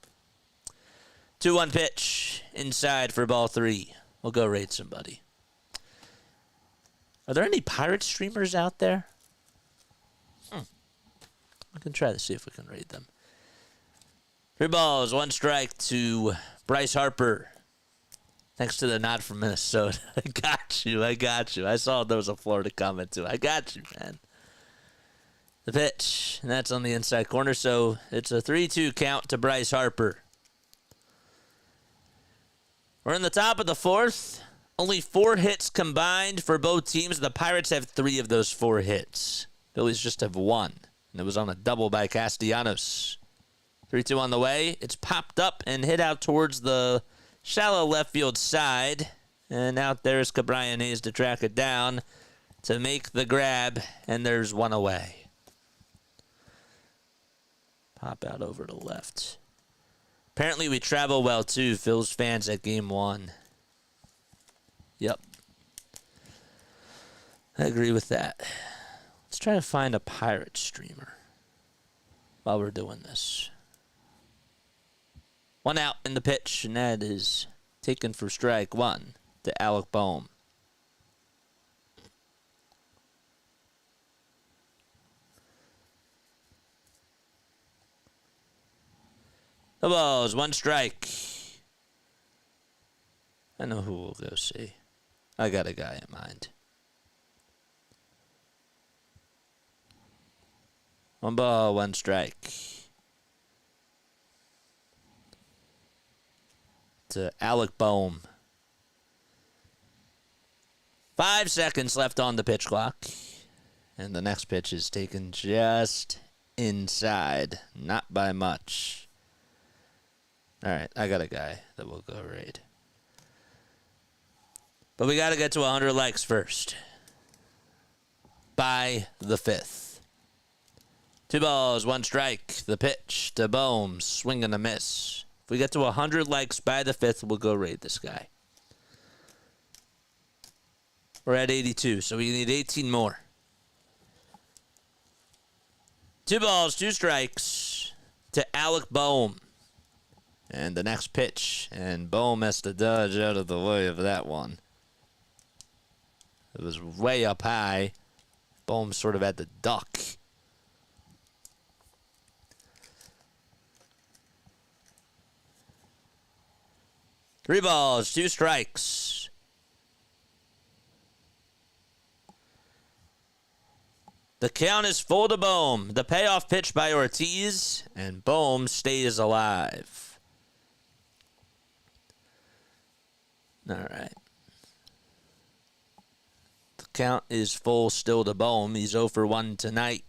2-1 pitch inside for ball 3. We'll go raid somebody. Are there any pirate streamers out there? We can try to see if we can raid them. 3 balls, 1 strike to Bryce Harper. Thanks to the nod from Minnesota. I got you. I saw there was a Florida comment, too. I got you, man. The pitch, and that's on the inside corner, so it's a 3-2 count to Bryce Harper. We're in the top of the 4th. Only 4 hits combined for both teams. The Pirates have 3 of those 4 hits. Phillies just have 1, and it was on a double by Castellanos. 3-2 on the way. It's popped up and hit out towards the shallow left field side. And out there's Cabrianes to track it down to make the grab. And there's 1 away. Pop out over to left. Apparently we travel well too, Phil's fans at game 1. Yep. I agree with that. Let's try to find a pirate streamer while we're doing this. 1 out in the pitch, and that is taken for strike 1 to Alec Bohm. The balls, 1 strike. I know who we'll go see. I got a guy in mind. 1 ball, 1 strike. To Alec Bohm. 5 seconds left on the pitch clock. And the next pitch is taken just inside. Not by much. All right, I got a guy that will go raid. But we got to get to 100 likes first. By the 5th. 2 balls, 1 strike. The pitch to Bohm. Swing and a miss. If we get to 100 likes by the 5th, we'll go raid this guy. We're at 82, so we need 18 more. 2 balls, 2 strikes to Alec Bohm. And the next pitch, and Bohm has to dodge out of the way of that one. It was way up high. Bohm sort of had to duck. Three balls, 2 strikes. The count is full to Bohm. The payoff pitch by Ortiz, and Bohm stays alive. All right. The count is full still to Bohm. He's 0 for 1 tonight.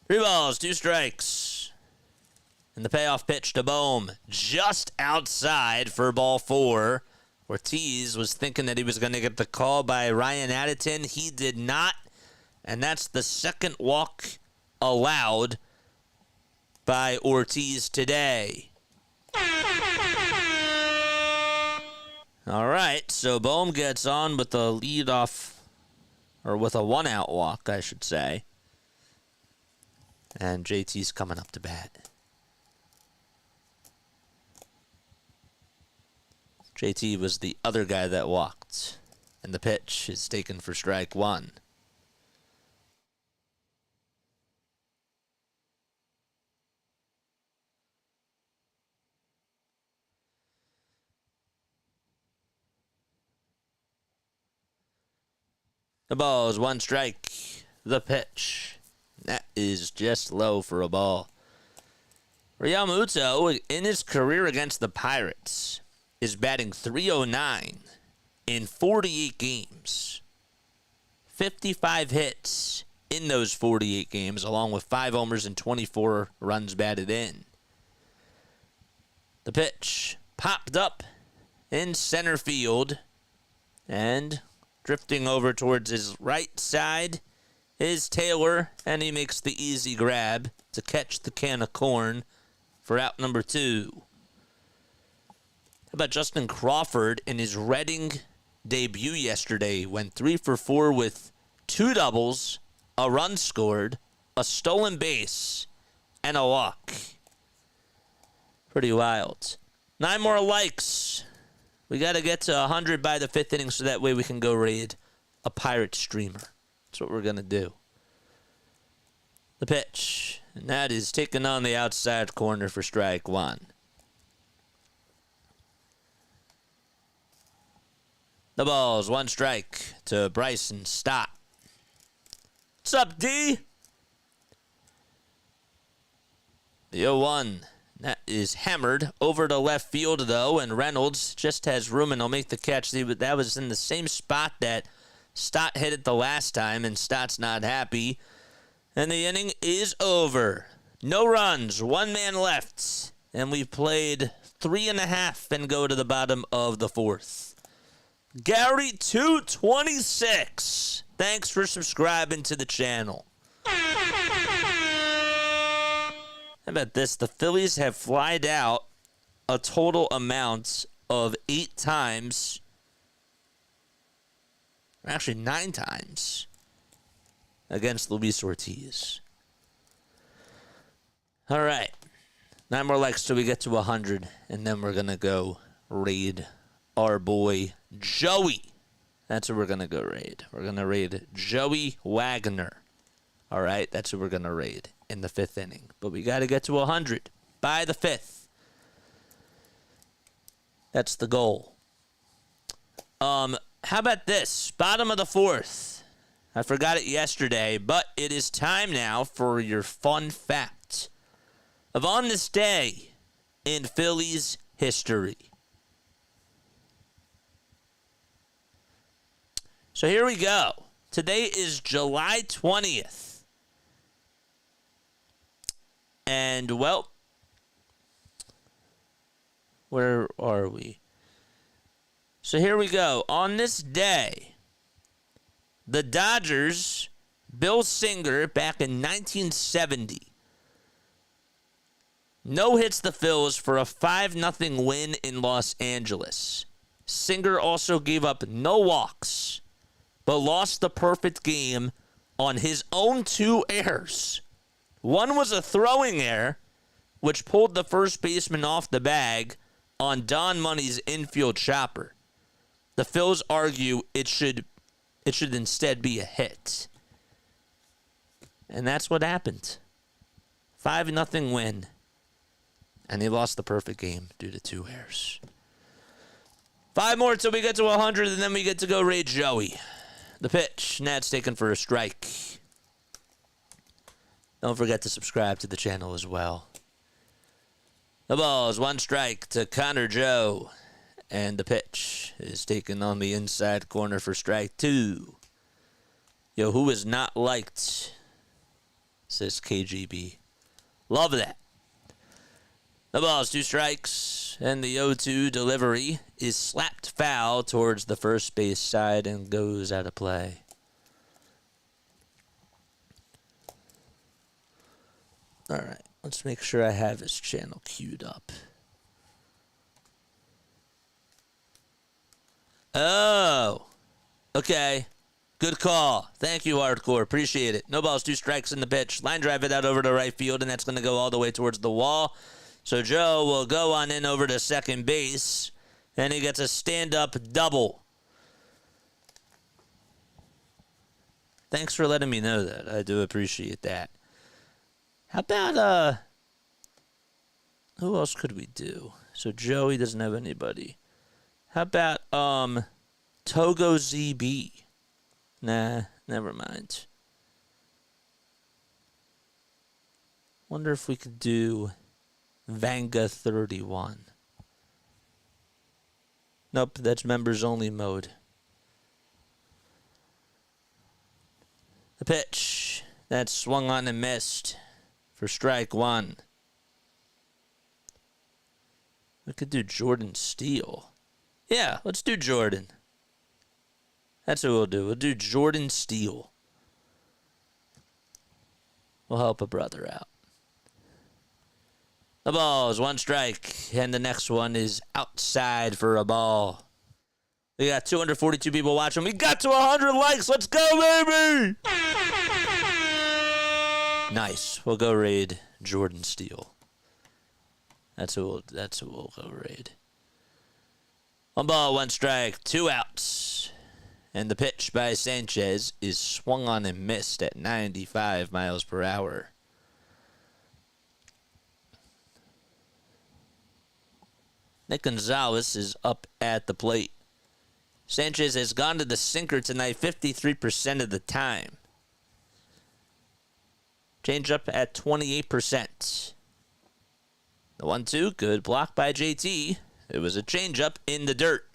Three balls, 2 strikes. And the payoff pitch to Bohm just outside for ball 4. Ortiz was thinking that he was going to get the call by Ryan Addington. He did not. And that's the 2nd walk allowed by Ortiz today. All right, so Bohm gets on with the leadoff, or with a 1-out walk, I should say. And JT's coming up to bat. JT was the other guy that walked. And the pitch is taken for strike 1. The ball is 1 strike. The pitch. That is just low for a ball. Realmuto, in his career against the Pirates, is batting .309 in 48 games. 55 hits in those 48 games, along with 5 homers and 24 runs batted in. The pitch popped up in center field, and drifting over towards his right side is Taylor, and he makes the easy grab to catch the can of corn for out number 2. How about Justin Crawford in his Reading debut yesterday? Went 3 for 4 with 2 doubles, a run scored, a stolen base, and a walk. Pretty wild. 9 more likes. We got to get to 100 by the 5th inning so that way we can go raid a Pirate streamer. That's what we're going to do. The pitch. And that is taken on the outside corner for strike 1. The ball's 1 strike to Bryson Stott. What's up, D? The 0-1. That is hammered over to left field, though, and Reynolds just has room and he'll make the catch. That was in the same spot that Stott hit it the last time, and Stott's not happy. And the inning is over. No runs, 1 man left, and we've played 3.5 and go to the bottom of the 4th. Gary 226. Thanks for subscribing to the channel. How about this? The Phillies have flied out a total amount of 8 times. Actually, 9 times against Luis Ortiz. All right. 9 more likes till we get to 100, and then we're going to go raid our boy Joey. That's who we're going to go raid. We're going to raid Joey Wagner. All right, that's who we're going to raid in the 5th inning. But we got to get to 100 by the 5th. That's the goal. How about this? Bottom of the 4th. I forgot it yesterday, but it is time now for your fun fact of on this day in Phillies history. So here we go. Today is July 20th. And, well, where are we? So here we go. On this day, the Dodgers, Bill Singer, back in 1970, no-hits the Phils for a 5-0 win in Los Angeles. Singer also gave up no walks, but lost the perfect game on his own 2 errors. One was a throwing error, which pulled the first baseman off the bag on Don Money's infield chopper. The Phils argue it should instead be a hit. And that's what happened. 5-0 win. And they lost the perfect game due to 2 errors. 5 more till we get to 100, and then we get to go raid Joey. The pitch. Nat's taken for a strike. Don't forget to subscribe to the channel as well. The ball is 1 strike to Connor Joe. And the pitch is taken on the inside corner for strike 2. Yo, who is not liked? Says KGB. Love that. The ball is 2 strikes. And the 0-2 delivery is slapped foul towards the first base side and goes out of play. All right, let's make sure I have his channel queued up. Oh, okay. Good call. Thank you, Hardcore. Appreciate it. No balls, 2 strikes in the pitch. Line drive it out over to right field, and that's going to go all the way towards the wall. So Joe will go on in over to second base, and he gets a stand-up double. Thanks for letting me know that. I do appreciate that. How about, who else could we do? So Joey doesn't have anybody. How about, Togo ZB? Nah, never mind. Wonder if we could do Vanga 31. Nope, that's members only mode. The pitch. That's swung on and missed for strike one. We could do Jordan Steele. Yeah, let's do Jordan. That's what we'll do. We'll do Jordan Steele. We'll help a brother out. The ball is one strike, and the next one is outside for a ball. We got 242 people watching. We got to 100 likes. Let's go, baby! Nice. We'll go raid Jordan Steele. That's who we'll go raid. One ball, one strike, two outs. And the pitch by Sanchez is swung on and missed at 95 miles per hour. Nick Gonzalez is up at the plate. Sanchez has gone to the sinker tonight 53% of the time. Changeup at 28%. The 1-2, good block by JT. It was a changeup in the dirt.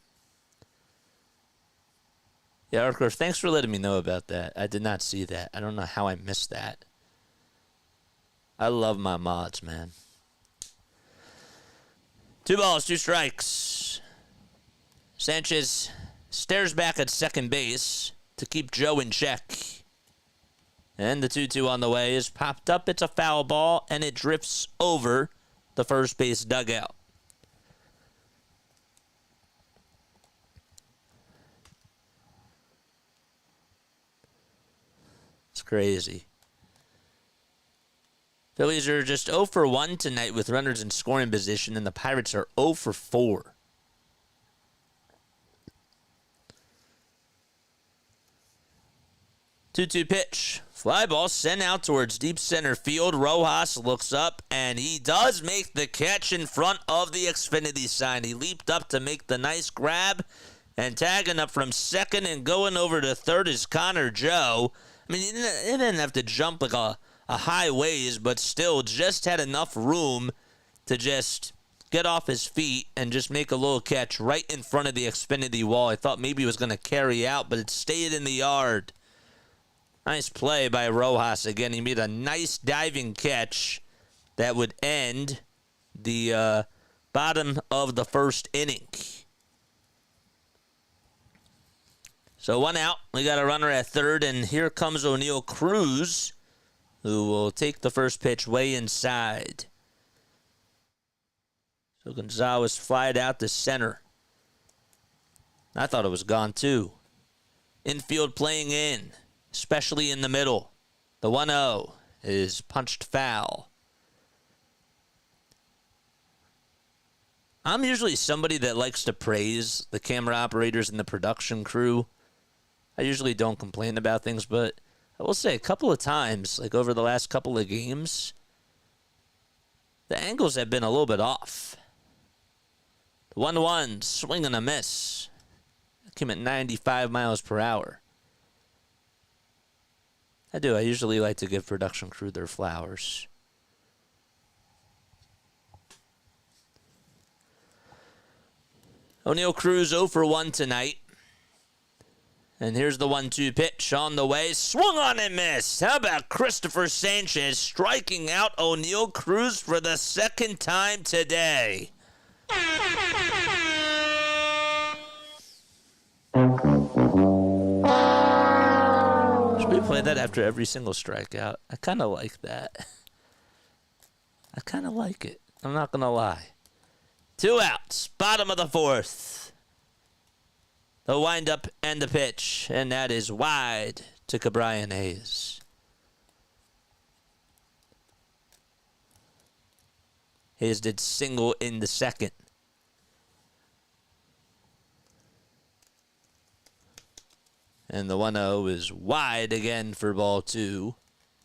Yeah, Arker, thanks for letting me know about that. I did not see that. I don't know how I missed that. I love my mods, man. 2 balls, 2 strikes. Sanchez stares back at second base to keep Joe in check. And the 2-2 on the way is popped up. It's a foul ball, and it drifts over the first base dugout. It's crazy. Phillies are just 0 for 1 tonight with runners in scoring position, and the Pirates are 0 for 4. Two-two pitch. Fly ball sent out towards deep center field. Rojas looks up, and he does make the catch in front of the Xfinity sign. He leaped up to make the nice grab, and tagging up from second and going over to third is Connor Joe. I mean, he didn't have to jump like a high ways, but still just had enough room to just get off his feet and just make a little catch right in front of the Xfinity wall. I thought maybe it was going to carry out, but it stayed in the yard. Nice play by Rojas. Again, he made a nice diving catch that would end the bottom of the first inning. So 1 out. We got a runner at third, and here comes O'Neal Cruz, who will take the first pitch way inside. So Gonzalez flied out to center. I thought it was gone too. Infield playing in, especially in the middle. The 1-0 is punched foul. I'm usually somebody that likes to praise the camera operators and the production crew. I usually don't complain about things, but I will say a couple of times, like over the last couple of games, the angles have been a little bit off. The 1-1, swing and a miss. That came at 95 miles per hour. I do. I usually like to give production crew their flowers. O'Neal Cruz 0 for 1 tonight. And here's the 1-2 pitch on the way. Swung on and missed. How about Christopher Sanchez striking out O'Neal Cruz for the second time today? Should we play that after every single strikeout? I kind of like that. I kind of like it. I'm not going to lie. 2 outs. Bottom of the fourth. The windup and the pitch, and that is wide to Cabrian Hayes. Hayes did single in the second. And the 1-0 is wide again for ball 2.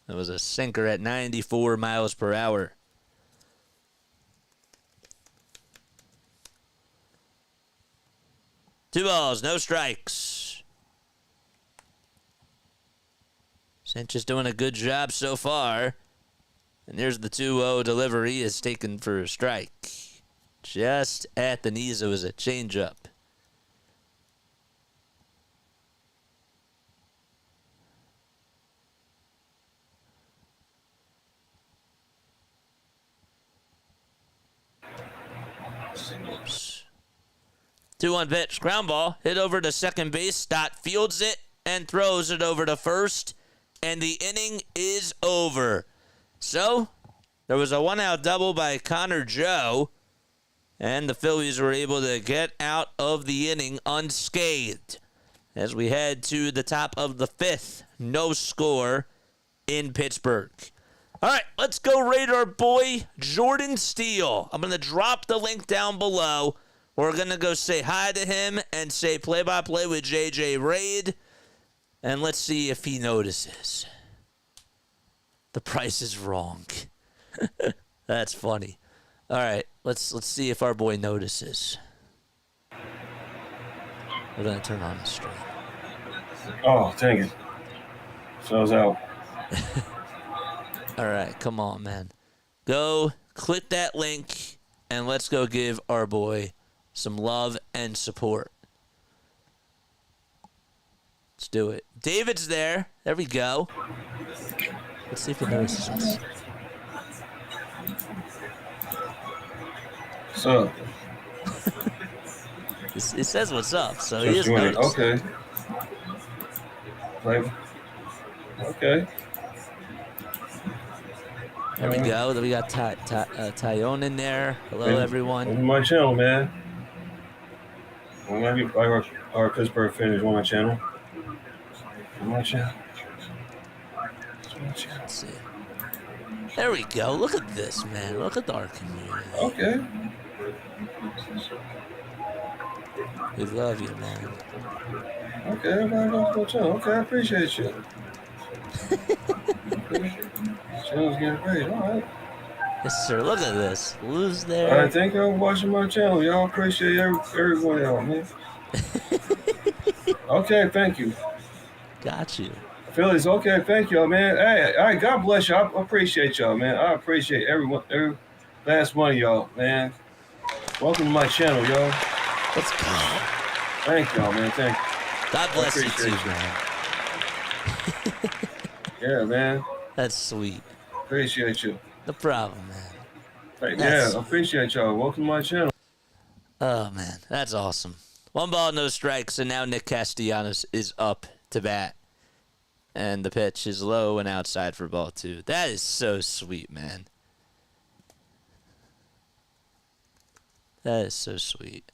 That was a sinker at 94 miles per hour. Two balls, no strikes. Sanchez doing a good job so far. And here's the 2-0 delivery is taken for a strike. Just at the knees, it was a changeup. Oops. 2-1 pitch, ground ball, hit over to second base. Stott fields it and throws it over to first, and the inning is over. So, there was a 1-out double by Connor Joe, and the Phillies were able to get out of the inning unscathed. As we head to the top of the 5th, no score in Pittsburgh. All right, let's go rate our boy Jordan Steele. I'm going to drop the link down below. We're going to go say hi to him and say play-by-play with JJ Raid. And let's see if he notices. The price is wrong. That's funny. All right, let's see if our boy notices. We're going to turn on the stream. Oh, dang it. So I was out. All right, come on, man. Go click that link, and let's go give our boy some love and support. Let's do it. David's there. There we go. Let's see if he notices us. What's up? It says what's up, so Just he is doing it. noticed. Okay. Okay. There we go. Then we got Tyone in there. Hello, everyone. Welcome to my channel, man. Our Pittsburgh fans on my channel. On my channel. Let's see. There we go. Look at this, man. Look at our community. Okay. We love you, man. Okay, everybody goes to my channel. Okay, I appreciate you. Channel's getting great. All right. Yes, sir. Look at this. Lou's All there. right, thank you for watching my channel. Y'all appreciate every one of y'all, man. Okay, thank you. Got you. Phillies, okay, thank y'all, man. Hey, all right, God bless you. I appreciate y'all, man. I appreciate every last one of y'all, man. Welcome to my channel, y'all. Let's go. Thank y'all, man. Thank you. God bless you too, you. man. Yeah, man. That's sweet. Appreciate you. No problem, man. Hey, yeah, I appreciate y'all. Welcome to my channel. Oh, man. That's awesome. 1 ball, no strikes, and now Nick Castellanos is up to bat. And the pitch is low and outside for ball 2. That is so sweet, man. That is so sweet.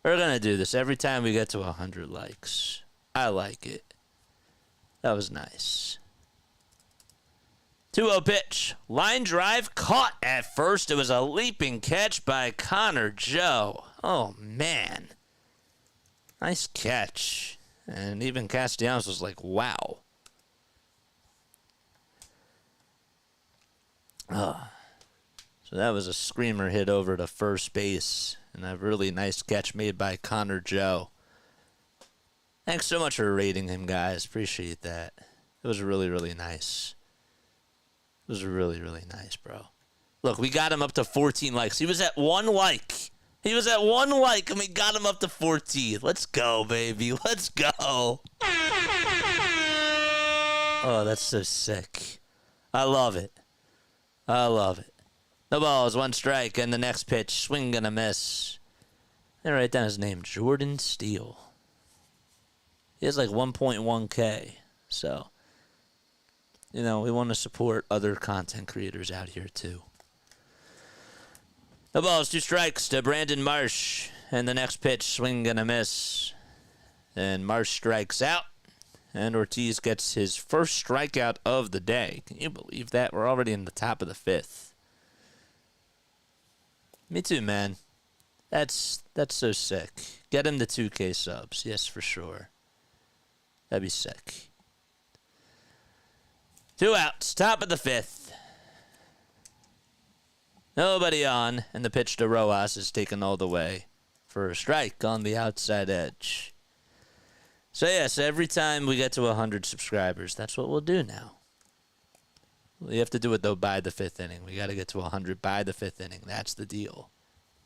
We're going to do this every time we get to 100 likes. I like it. That was nice. 2-0 pitch. Line drive caught at first. It was a leaping catch by Connor Joe. Oh, man. Nice catch. And even Castellanos was like, wow. So that was a screamer hit over to first base. And a really nice catch made by Connor Joe. Thanks so much for rating him, guys. Appreciate that. It was really, really nice. It was really, really nice, bro. Look, we got him up to 14 likes. He was at 1 like. He was at 1 like, and we got him up to 14. Let's go, baby. Let's go. Oh, that's so sick. I love it. I love it. No balls, 1 strike, and the next pitch, swing and a miss. And write down his name, Jordan Steele. He has like 1.1K, so, you know, we want to support other content creators out here, too. No balls, 2 strikes to Brandon Marsh, and the next pitch, swing and a miss. And Marsh strikes out, and Ortiz gets his first strikeout of the day. Can you believe that? We're already in the top of the 5th. Me too, man. That's so sick. Get him the 2K subs. Yes, for sure. That'd be sick. 2 outs. Top of the 5th. Nobody on. And the pitch to Rojas is taken all the way for a strike on the outside edge. So, yes, every time we get to 100 subscribers, that's what we'll do now. We have to do it, though, by the 5th inning. We got to get to 100 by the 5th inning. That's the deal.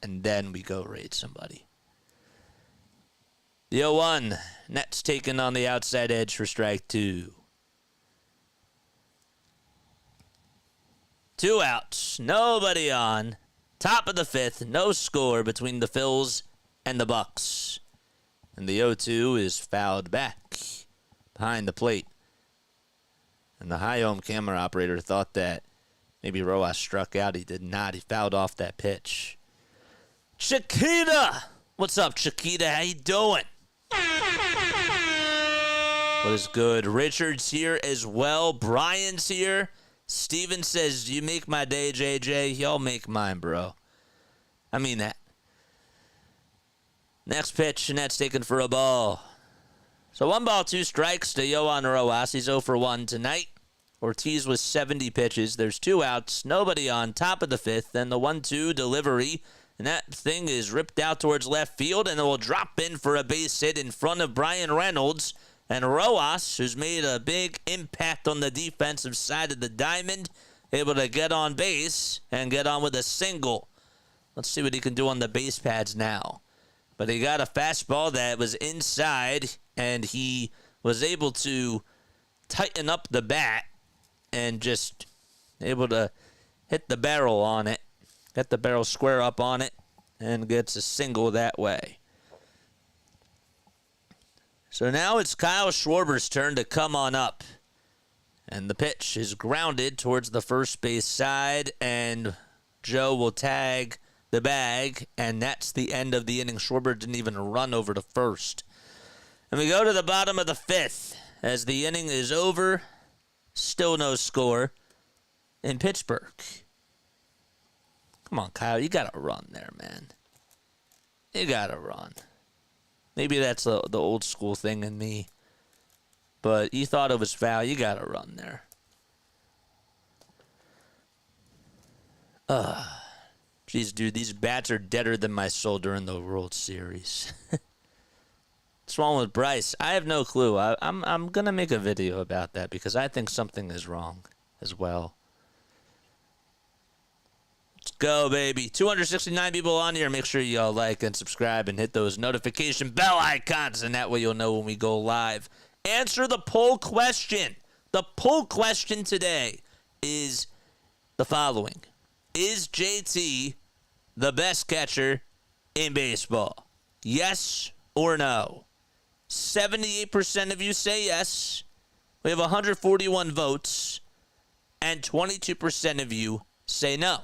And then we go raid somebody. The 0-1. Nets taken on the outside edge for strike 2. 2 outs. Nobody on. Top of the 5th. No score between the Phils and the Bucks. And the 0-2 is fouled back behind the plate. And the high-ohm camera operator thought that maybe Rojas struck out. He did not. He fouled off that pitch. Chiquita! What's up, Chiquita? How you doing? What is good? Richard's here as well. Brian's here. Steven says, you make my day, JJ. Y'all make mine, bro. I mean that. Next pitch, and that's taken for a ball. So 1 ball, 2 strikes to Yohan Rojas. He's 0 for 1 tonight. Ortiz was 70 pitches. There's 2 outs. Nobody on. Top of the 5th. Then the 1-2 delivery. And that thing is ripped out towards left field. And it will drop in for a base hit in front of Brian Reynolds. And Rojas, who's made a big impact on the defensive side of the diamond, able to get on base and get on with a single. Let's see what he can do on the base pads now. But he got a fastball that was inside, and he was able to tighten up the bat and just able to hit the barrel on it, get the barrel square up on it, and gets a single that way. So now it's Kyle Schwarber's turn to come on up. And the pitch is grounded towards the first base side, and Joe will tag the bag, and that's the end of the inning. Schwarber didn't even run over to first. And we go to the bottom of the 5th as the inning is over. Still no score in Pittsburgh. Come on, Kyle. You got to run there, man. You got to run. Maybe that's the old school thing in me. But you thought it was foul. You got to run there. Jeez, dude, these bats are deader than my soul during the World Series. What's wrong with Bryce? I have no clue. I'm going to make a video about that because I think something is wrong as well. Let's go, baby. 269 people on here. Make sure y'all like and subscribe and hit those notification bell icons, and that way you'll know when we go live. Answer the poll question. The poll question today is the following. Is JT the best catcher in baseball? Yes or no? 78% of you say yes. We have 141 votes, and 22% of you say no.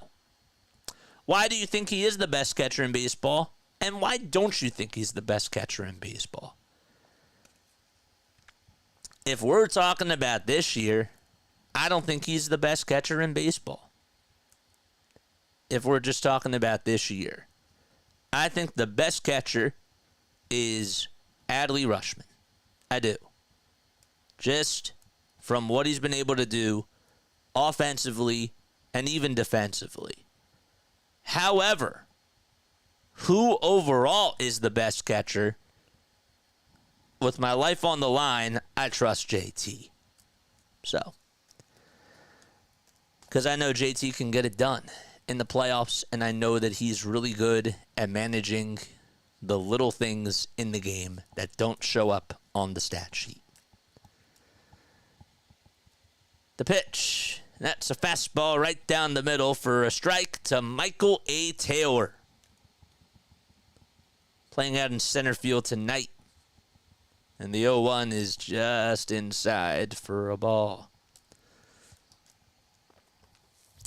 Why do you think he is the best catcher in baseball? And why don't you think he's the best catcher in baseball? If we're talking about this year, I don't think he's the best catcher in baseball. If we're just talking about this year, I think the best catcher is Adley Rutschman. I do. Just from what he's been able to do offensively and even defensively. However, who overall is the best catcher? With my life on the line, I trust JT. So, because I know JT can get it done in the playoffs, and I know that he's really good at managing the little things in the game that don't show up on the stat sheet. The pitch. That's a fastball right down the middle for a strike to Michael A. Taylor. Playing out in center field tonight. And the 0-1 is just inside for a ball.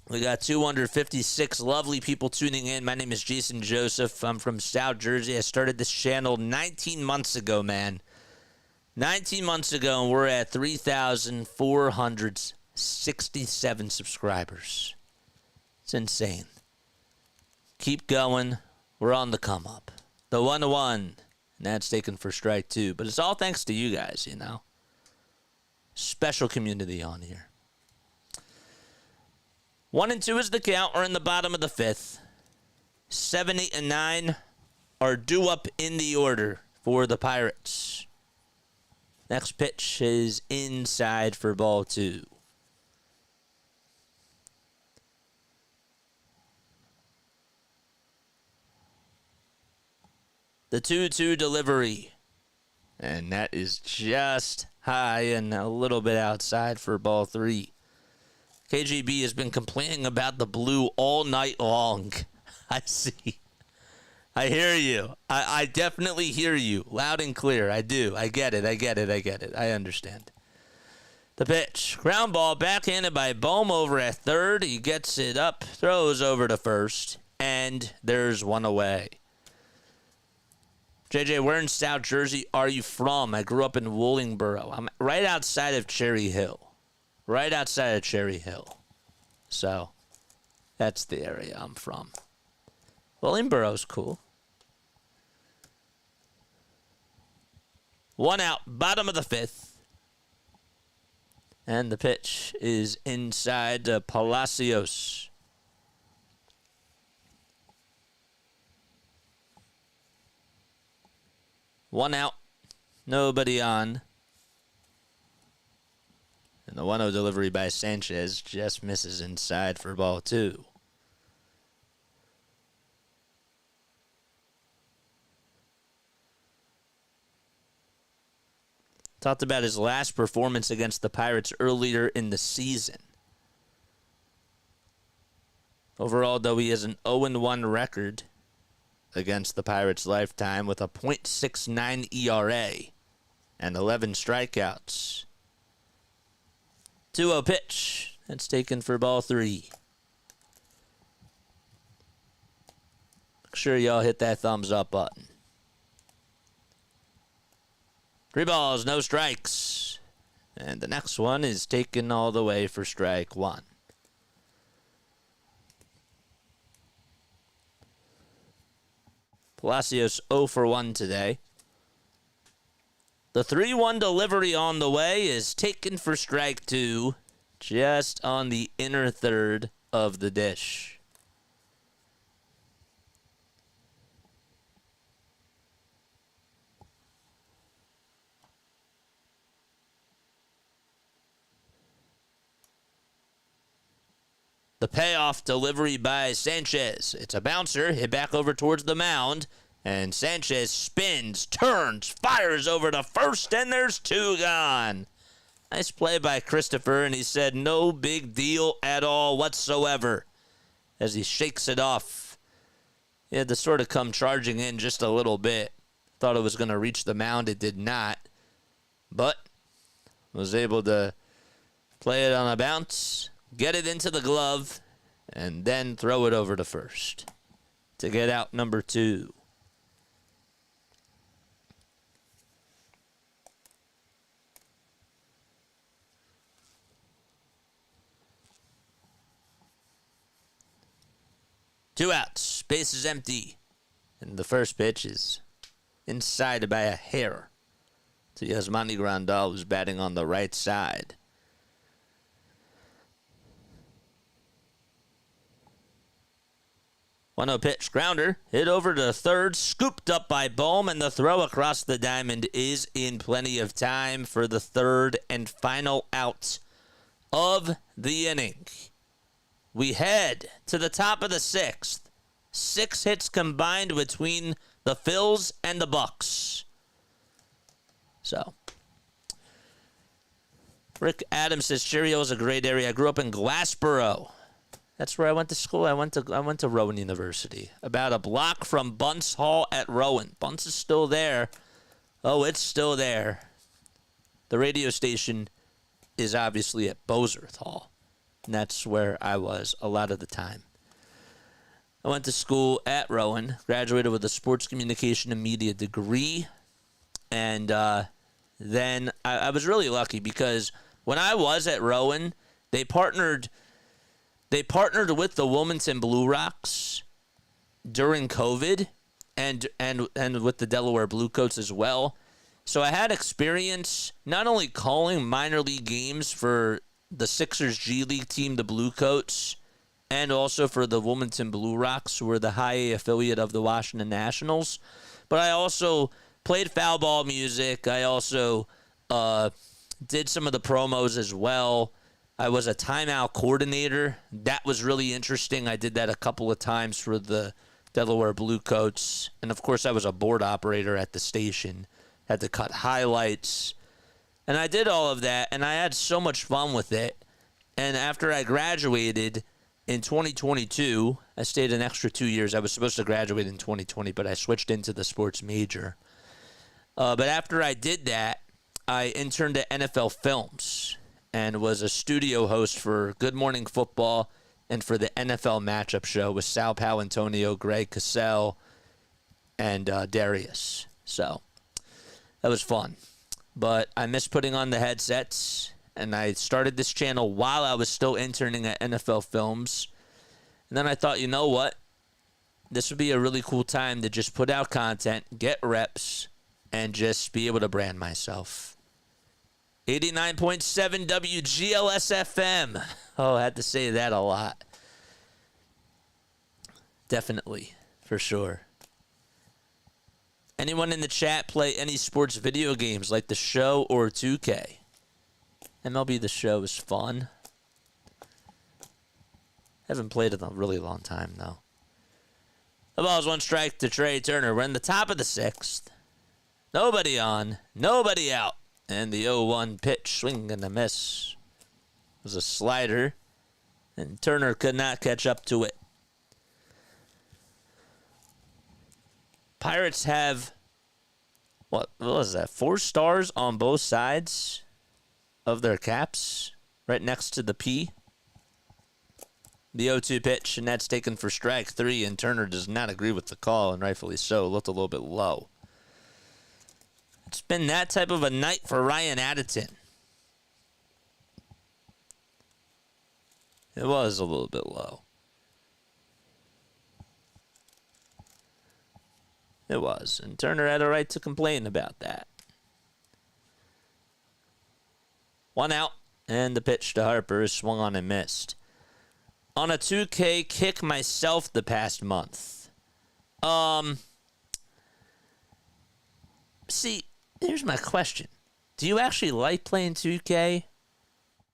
We got 256 lovely people tuning in. My name is Jason Joseph. I'm from South Jersey. I started this channel 19 months ago, man. 19 months ago, and we're at 3,467 subscribers. It's insane. Keep going. We're on the come up. The 1-1, and that's taken for strike 2. But it's all thanks to you guys, you know. Special community on here. 1-2 is the count. We're in the bottom of the 5th. 7, 8, and 9 are due up in the order for the Pirates. Next pitch is inside for ball 2. The 2-2 delivery. And that is just high and a little bit outside for ball 3. KGB has been complaining about the blue all night long. I see. I hear you. I definitely hear you. Loud and clear. I do. I get it. I understand. The pitch. Ground ball backhanded by Bohm over at third. He gets it up, throws over to first, and there's one away. JJ, where in South Jersey are you from? I grew up in Willingboro. I'm right outside of Cherry Hill. So, that's the area I'm from. Willingboro's cool. 1 out, bottom of the 5th. And the pitch is inside to Palacios. One out, nobody on. And the 1-0 delivery by Sanchez just misses inside for ball 2. Talked about his last performance against the Pirates earlier in the season. Overall, though, he has an 0-1 record against the Pirates' lifetime with a .69 ERA and 11 strikeouts. 2-0 pitch. That's taken for ball 3. Make sure y'all hit that thumbs up button. 3 balls, no strikes. And the next one is taken all the way for strike 1. Palacios 0 for 1 today. The 3-1 delivery on the way is taken for strike 2, just on the inner third of the dish. The payoff delivery by Sanchez. It's a bouncer, hit back over towards the mound. And Sanchez spins, turns, fires over to first, and there's 2 gone. Nice play by Christopher, and he said no big deal at all whatsoever as he shakes it off. He had to sort of come charging in just a little bit. Thought it was going to reach the mound. It did not. But was able to play it on a bounce, get it into the glove, and then throw it over to first to get out number 2. Two outs, base is empty, and the first pitch is inside by a hair to Yasmani Grandal, who's batting on the right side. 1-0 pitch, grounder, hit over to third, scooped up by Bohm, and the throw across the diamond is in plenty of time for the third and final out of the inning. We head to the top of the 6th. 6 hits combined between the Phils and the Bucks. So, Rick Adams says Cherry is a great area. I grew up in Glassboro. That's where I went to school. I went to Rowan University. About a block from Bunce Hall at Rowan. Bunce is still there. Oh, it's still there. The radio station is obviously at Bozarth Hall. And that's where I was a lot of the time. I went to school at Rowan, graduated with a sports communication and media degree. And then I was really lucky because when I was at Rowan, they partnered with the Wilmington Blue Rocks during COVID and with the Delaware Bluecoats as well. So I had experience not only calling minor league games for the Sixers G League team, the Bluecoats, and also for the Wilmington Blue Rocks, who were the high A affiliate of the Washington Nationals. But I also played foul ball music. I also did some of the promos as well. I was a timeout coordinator. That was really interesting. I did that a couple of times for the Delaware Bluecoats. And, of course, I was a board operator at the station. Had to cut highlights. And I did all of that, and I had so much fun with it. And after I graduated in 2022, I stayed an extra 2 years. I was supposed to graduate in 2020, but I switched into the sports major. But after I did that, I interned at NFL Films and was a studio host for Good Morning Football and for the NFL Matchup Show with Sal Paolantonio, Greg Cassell, and Darius. So that was fun. But I miss putting on the headsets, and I started this channel while I was still interning at NFL Films. And then I thought, you know what? This would be a really cool time to just put out content, get reps, and just be able to brand myself. 89.7 WGLS FM. Oh, I had to say that a lot. Definitely, for sure. Anyone in the chat play any sports video games like The Show or 2K? MLB The Show is fun. Haven't played it in a really long time, though. The ball's one strike to Trey Turner. We're in the top of the sixth. Nobody on, nobody out. And the 0-1 pitch, swing and a miss. It was a slider, and Turner could not catch up to it. Pirates have, what was that, 4 stars on both sides of their caps, right next to the P. The 0-2 pitch, and that's taken for strike 3, and Turner does not agree with the call, and rightfully so. Looked a little bit low. It's been that type of a night for Ryan Addison. It was a little bit low. It was. And Turner had a right to complain about that. 1 out. And the pitch to Harper is swung on and missed. On a 2K kick myself the past month. See, here's my question. Do you actually like playing 2K?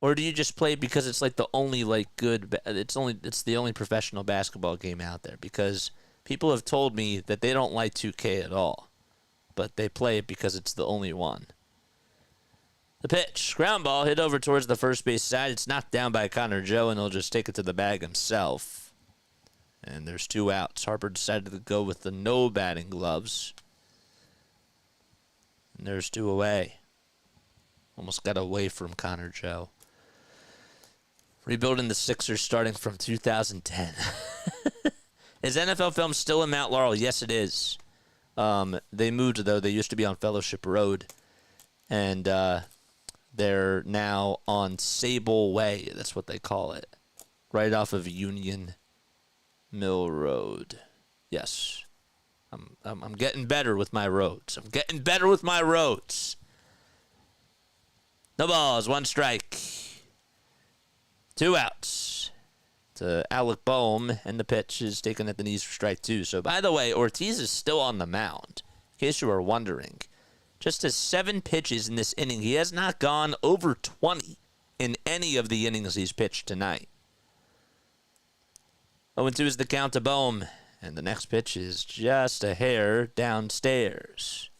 Or do you just play because it's like the only like good, it's the only professional basketball game out there? Because people have told me that they don't like 2K at all, but they play it because it's the only one. The pitch, ground ball, hit over towards the first base side. It's knocked down by Connor Joe, and he'll just take it to the bag himself. And there's 2 outs. Harper decided to go with the no batting gloves. And there's 2 away. Almost got away from Connor Joe. Rebuilding the Sixers starting from 2010. Is NFL Films still in Mount Laurel? Yes, it is. They moved, though. They used to be on Fellowship Road. And they're now on Sable Way. That's what they call it. Right off of Union Mill Road. Yes. I'm getting better with my roads. I'm getting better with my roads. No balls, 1 strike. 2 outs to Alec Bohm, and the pitch is taken at the knees for strike 2. So, by the way, Ortiz is still on the mound, in case you were wondering. Just has 7 pitches in this inning. He has not gone over 20 in any of the innings he's pitched tonight. 0-2 is the count to Bohm, and the next pitch is just a hair downstairs.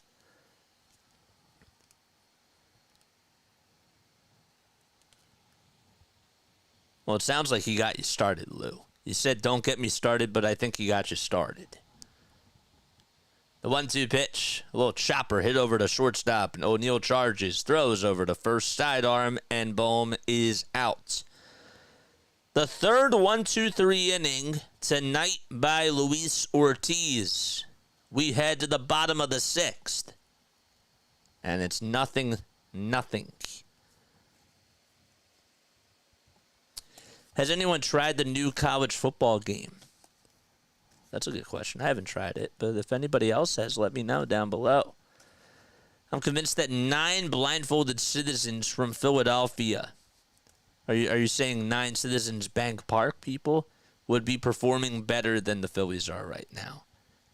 Well, it sounds like he got you started, Lou. You said don't get me started, but I think he got you started. The 1-2 pitch, a little chopper hit over to shortstop, and O'Neal charges, throws over to first sidearm, and Bohm is out. The third 1-2-3 inning tonight by Luis Ortiz. We head to the bottom of the 6th, and it's 0-0. Has anyone tried the new college football game? That's a good question. I haven't tried it, but if anybody else has, let me know down below. I'm convinced that 9 blindfolded citizens from Philadelphia, are you saying 9 Citizens Bank Park people, would be performing better than the Phillies are right now?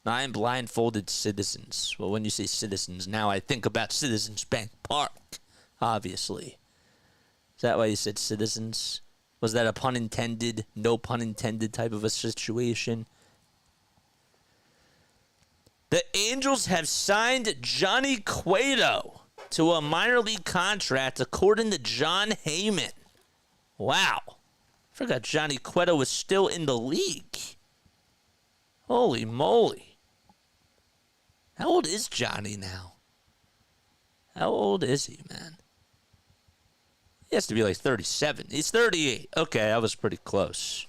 9 blindfolded citizens. Well, when you say citizens, now I think about Citizens Bank Park, obviously. Is that why you said citizens? Was that a pun intended, no pun intended type of a situation? The Angels have signed Johnny Cueto to a minor league contract, according to John Heyman. Wow. I forgot Johnny Cueto was still in the league. Holy moly. How old is Johnny now? How old is he, man? He has to be like 37. He's 38. Okay, I was pretty close.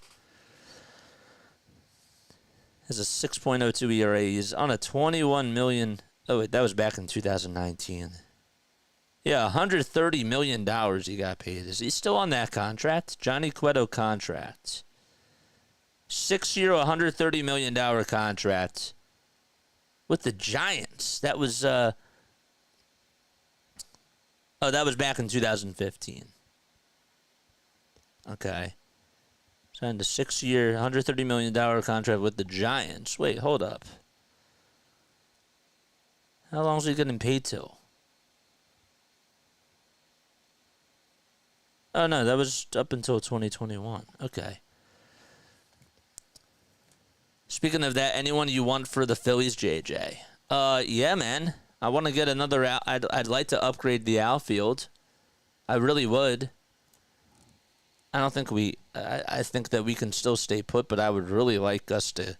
Has a 6.02 ERA. He's on a 21 million. Oh, wait, that was back in 2019. Yeah, $130 million he got paid. Is he still on that contract? Johnny Cueto contract. 6-year, $130 million contract with the Giants. That was, that was back in 2015. Okay. Signed a 6-year, $130 million contract with the Giants. Wait, hold up. How long is he getting paid till? Oh, no, that was up until 2021. Okay. Speaking of that, anyone you want for the Phillies, JJ? Yeah, man. I want to get another out. I'd like to upgrade the outfield. I really would. I don't think I think that we can still stay put, but I would really like us to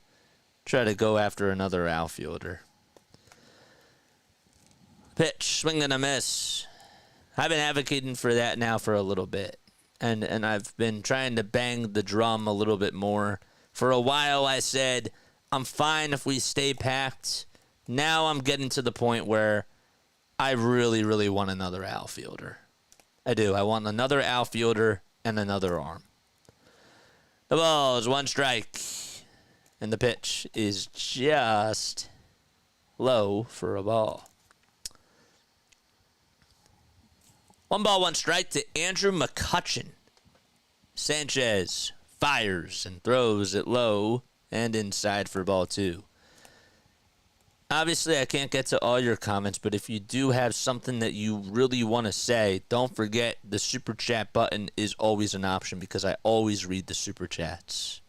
try to go after another outfielder. Pitch, swing and a miss. I've been advocating for that now for a little bit. And I've been trying to bang the drum a little bit more. For a while, I said, I'm fine if we stay packed. Now I'm getting to the point where I really, really want another outfielder. I do. I want another outfielder and another arm. The ball is one strike. And the pitch is just low for a ball. 1 ball, 1 strike to Andrew McCutchen. Sanchez fires and throws it low and inside for ball 2. Obviously, I can't get to all your comments, but if you do have something that you really want to say, don't forget the super chat button is always an option because I always read the super chats.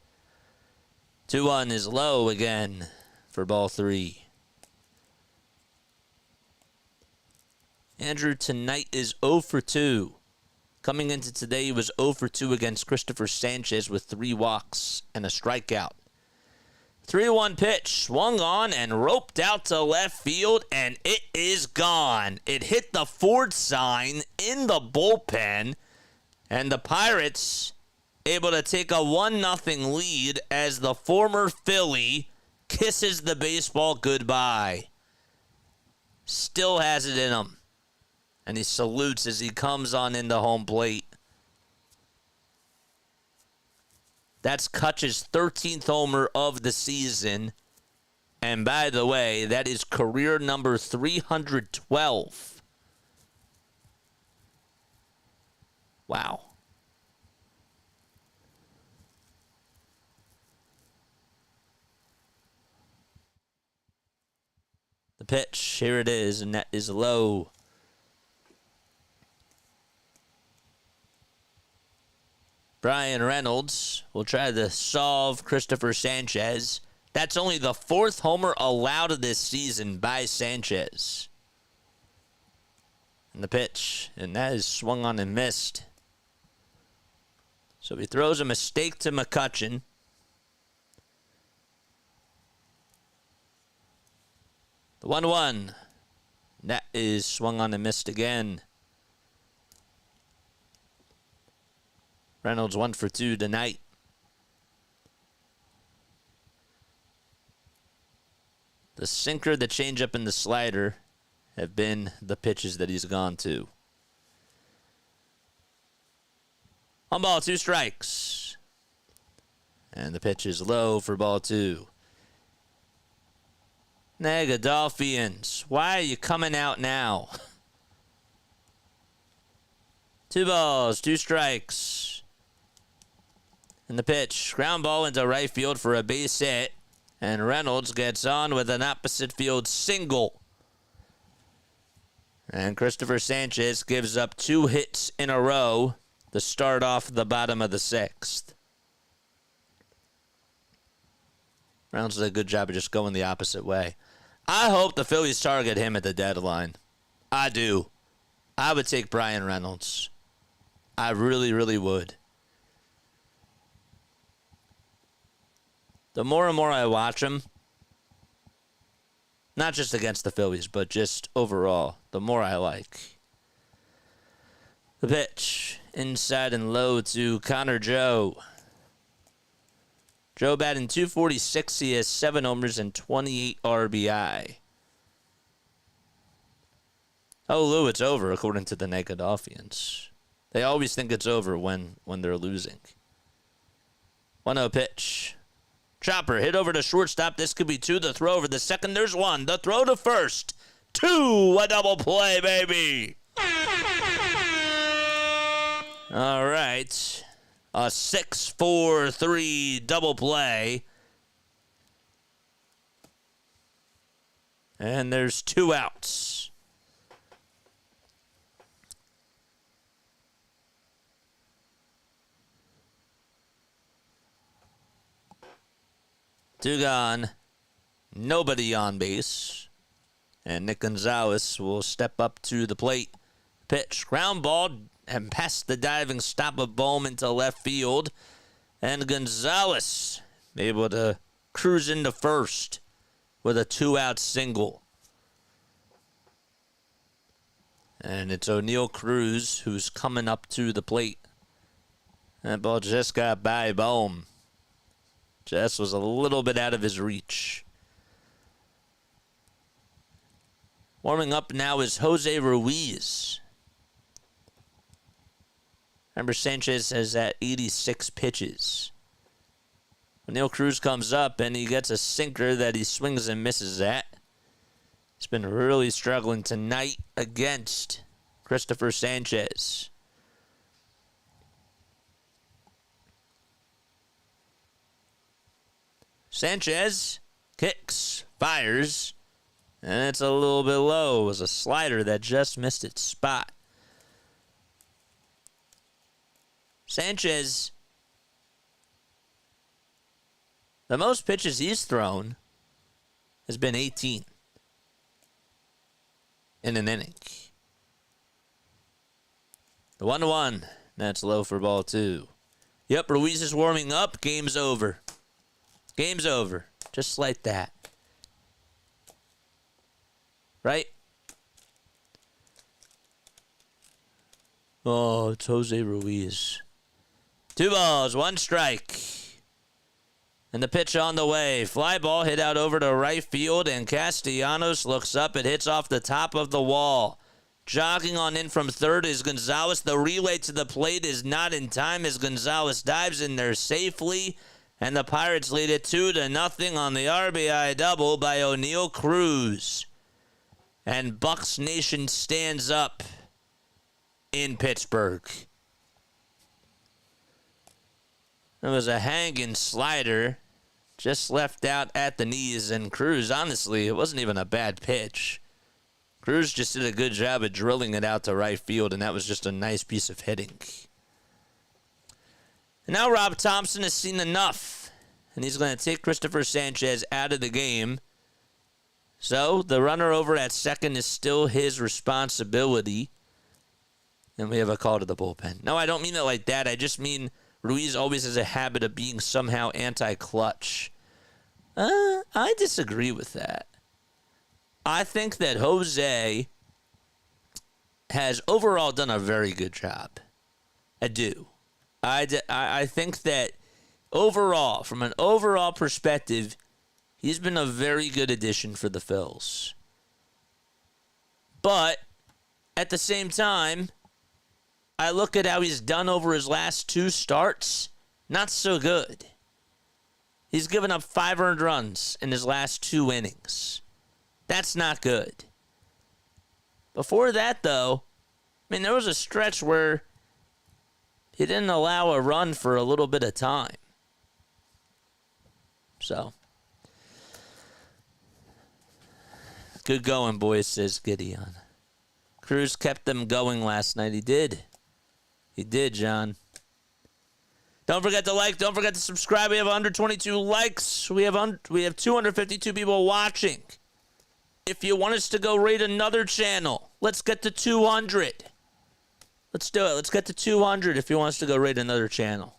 2-1 is low again for ball 3. Andrew tonight is 0 for 2. Coming into today, he was 0 for 2 against Christopher Sanchez with 3 walks and a strikeout. 3-1 pitch, swung on and roped out to left field, and it is gone. It hit the Ford sign in the bullpen, and the Pirates able to take a 1-0 lead as the former Philly kisses the baseball goodbye. Still has it in him. And he salutes as he comes on into home plate. That's Kutch's 13th homer of the season. And by the way, that is career number 312. Wow. The pitch, here it is, and that is low. Brian Reynolds will try to solve Christopher Sanchez. That's only the 4th homer allowed this season by Sanchez. And the pitch, and that is swung on and missed. So he throws a mistake to McCutchen. The 1-1. That is swung on and missed again. Reynolds 1 for 2 tonight. The sinker, the changeup, and the slider have been the pitches that he's gone to. 1 ball, 2 strikes. And the pitch is low for ball 2. Negadelphians, why are you coming out now? 2 balls, 2 strikes. And the pitch, ground ball into right field for a base hit. And Reynolds gets on with an opposite field single. And Christopher Sanchez gives up 2 hits in a row to start off the bottom of the 6th. Reynolds did a good job of just going the opposite way. I hope the Phillies target him at the deadline. I do. I would take Brian Reynolds. I really, really would. The more and more I watch him, not just against the Phillies, but just overall, the more I like. The pitch, inside and low to Connor Joe. Joe batting .246. He has 7 homers and 28 RBI. Oh, Lou, it's over, according to the Naked Dolphins. They always think it's over when they're losing. 1-0 pitch. Chopper hit over to shortstop. This could be 2. The throw over the second. There's 1. The throw to first. 2. A double play, baby. All right. A 6-4-3 double play. And there's 2 outs. Two gone. Nobody on base. And Nick Gonzalez will step up to the plate. Pitch. Ground ball. And past the diving stop of Bohm into left field. And Gonzalez able to cruise into first with a 2-out single. And it's O'Neal Cruz who's coming up to the plate. That ball just got by Bohm. Just was a little bit out of his reach. Warming up now is Jose Ruiz. Remember, Sanchez has at 86 pitches. O'Neal Cruz comes up, and he gets a sinker that he swings and misses at. He's been really struggling tonight against Christopher Sanchez. Sanchez kicks, fires, and it's a little bit low. It was a slider that just missed its spot. Sanchez, the most pitches he's thrown has been 18 in an inning. The 1-1, that's low for ball 2. Yep, Ruiz is warming up. Game's over. Game's over. Just like that. Right? Oh, it's Jose Ruiz. 2 balls, 1 strike. And the pitch on the way. Fly ball hit out over to right field, and Castellanos looks up. It hits off the top of the wall. Jogging on in from third is Gonzalez. The relay to the plate is not in time as Gonzalez dives in there safely. And the Pirates lead it 2-0 on the RBI double by O'Neal Cruz. And Bucks Nation stands up in Pittsburgh. It was a hanging slider, just left out at the knees. And Cruz, honestly, it wasn't even a bad pitch. Cruz just did a good job of drilling it out to right field, and that was just a nice piece of hitting. And now Rob Thompson has seen enough, and he's going to take Christopher Sanchez out of the game. So the runner over at second is still his responsibility. And we have a call to the bullpen. No, I don't mean it like that. I just mean Ruiz always has a habit of being somehow anti-clutch. I disagree with that. I think that Jose has overall done a very good job. I do. I think that overall, from an overall perspective, he's been a very good addition for the Phils. But at the same time, I look at how he's done over his last 2 starts, not so good. He's given up 5 earned runs in his last 2 innings. That's not good. Before that, though, I mean, there was a stretch where he didn't allow a run for a little bit of time. So, good going, boys, says Gideon. Cruz kept them going last night. He did. He did, John. Don't forget to like. Don't forget to subscribe. We have 122 likes. We have 252 people watching. if you want us to go raid another channel, let's get to 200. Let's do it. Let's get to 200 if you want us to go raid another channel.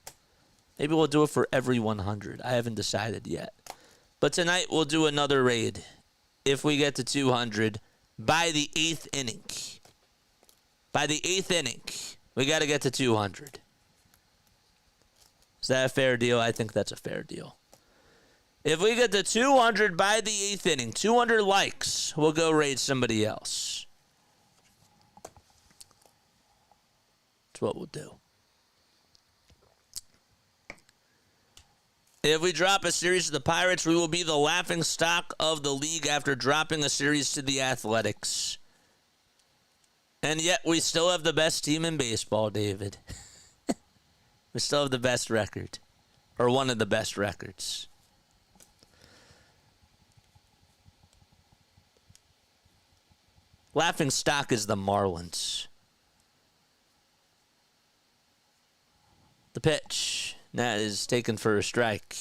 Maybe we'll do it for every 100. I haven't decided yet. But tonight we'll do another raid if we get to 200 by the 8th inning. By the 8th inning, we got to get to 200. Is that a fair deal? I think that's a fair deal. If we get to 200 by the 8th inning, 200 likes, we'll go raid somebody else. That's what we'll do. If we drop a series to the Pirates, we will be the laughing stock of the league after dropping a series to the Athletics. And yet we still have the best team in baseball, David. We still have the best record. Or one of the best records. Laughing stock is the Marlins. The pitch. That is taken for a strike.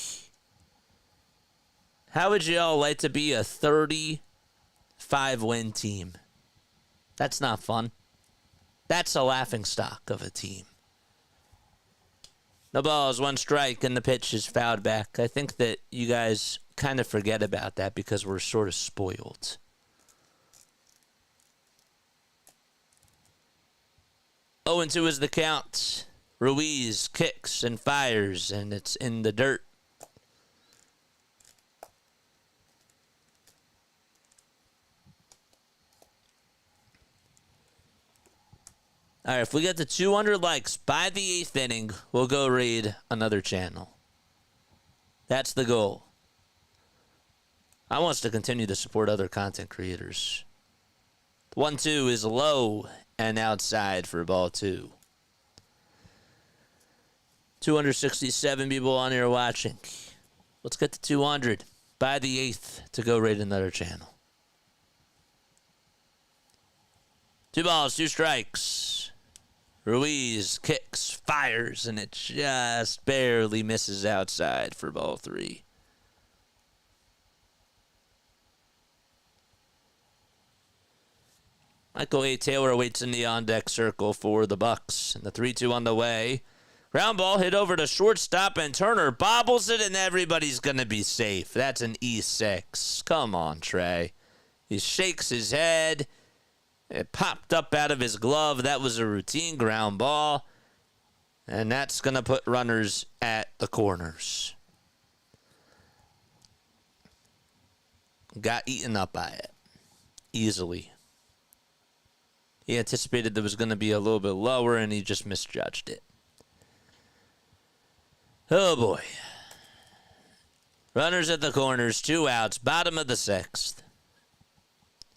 How would you all like to be a 35-win team? That's not fun. That's a laughing stock of a team. The ball is one strike and the pitch is fouled back. I think that you guys kind of forget about that because we're sort of spoiled. Oh, and 2 is the count. Ruiz kicks and fires, and it's in the dirt. All right, if we get to 200 likes by the 8th inning, we'll go raid another channel. That's the goal. I want us to continue to support other content creators. 1-2 is low and outside for ball 2. 267 people on here watching. Let's get to 200 by the 8th to go raid another channel. 2 balls, 2 strikes. Ruiz kicks, fires, and it just barely misses outside for ball 3. Michael A. Taylor waits in the on-deck circle for the Bucks. And the 3-2 on the way. Ground ball hit over to shortstop, and Turner bobbles it, and everybody's going to be safe. That's an E6. Come on, Trey. He shakes his head. It popped up out of his glove. That was a routine ground ball. And that's going to put runners at the corners. Got eaten up by it. Easily. He anticipated there was going to be a little bit lower, and he just misjudged it. Oh, boy. Runners at the corners, 2 outs, bottom of the 6th.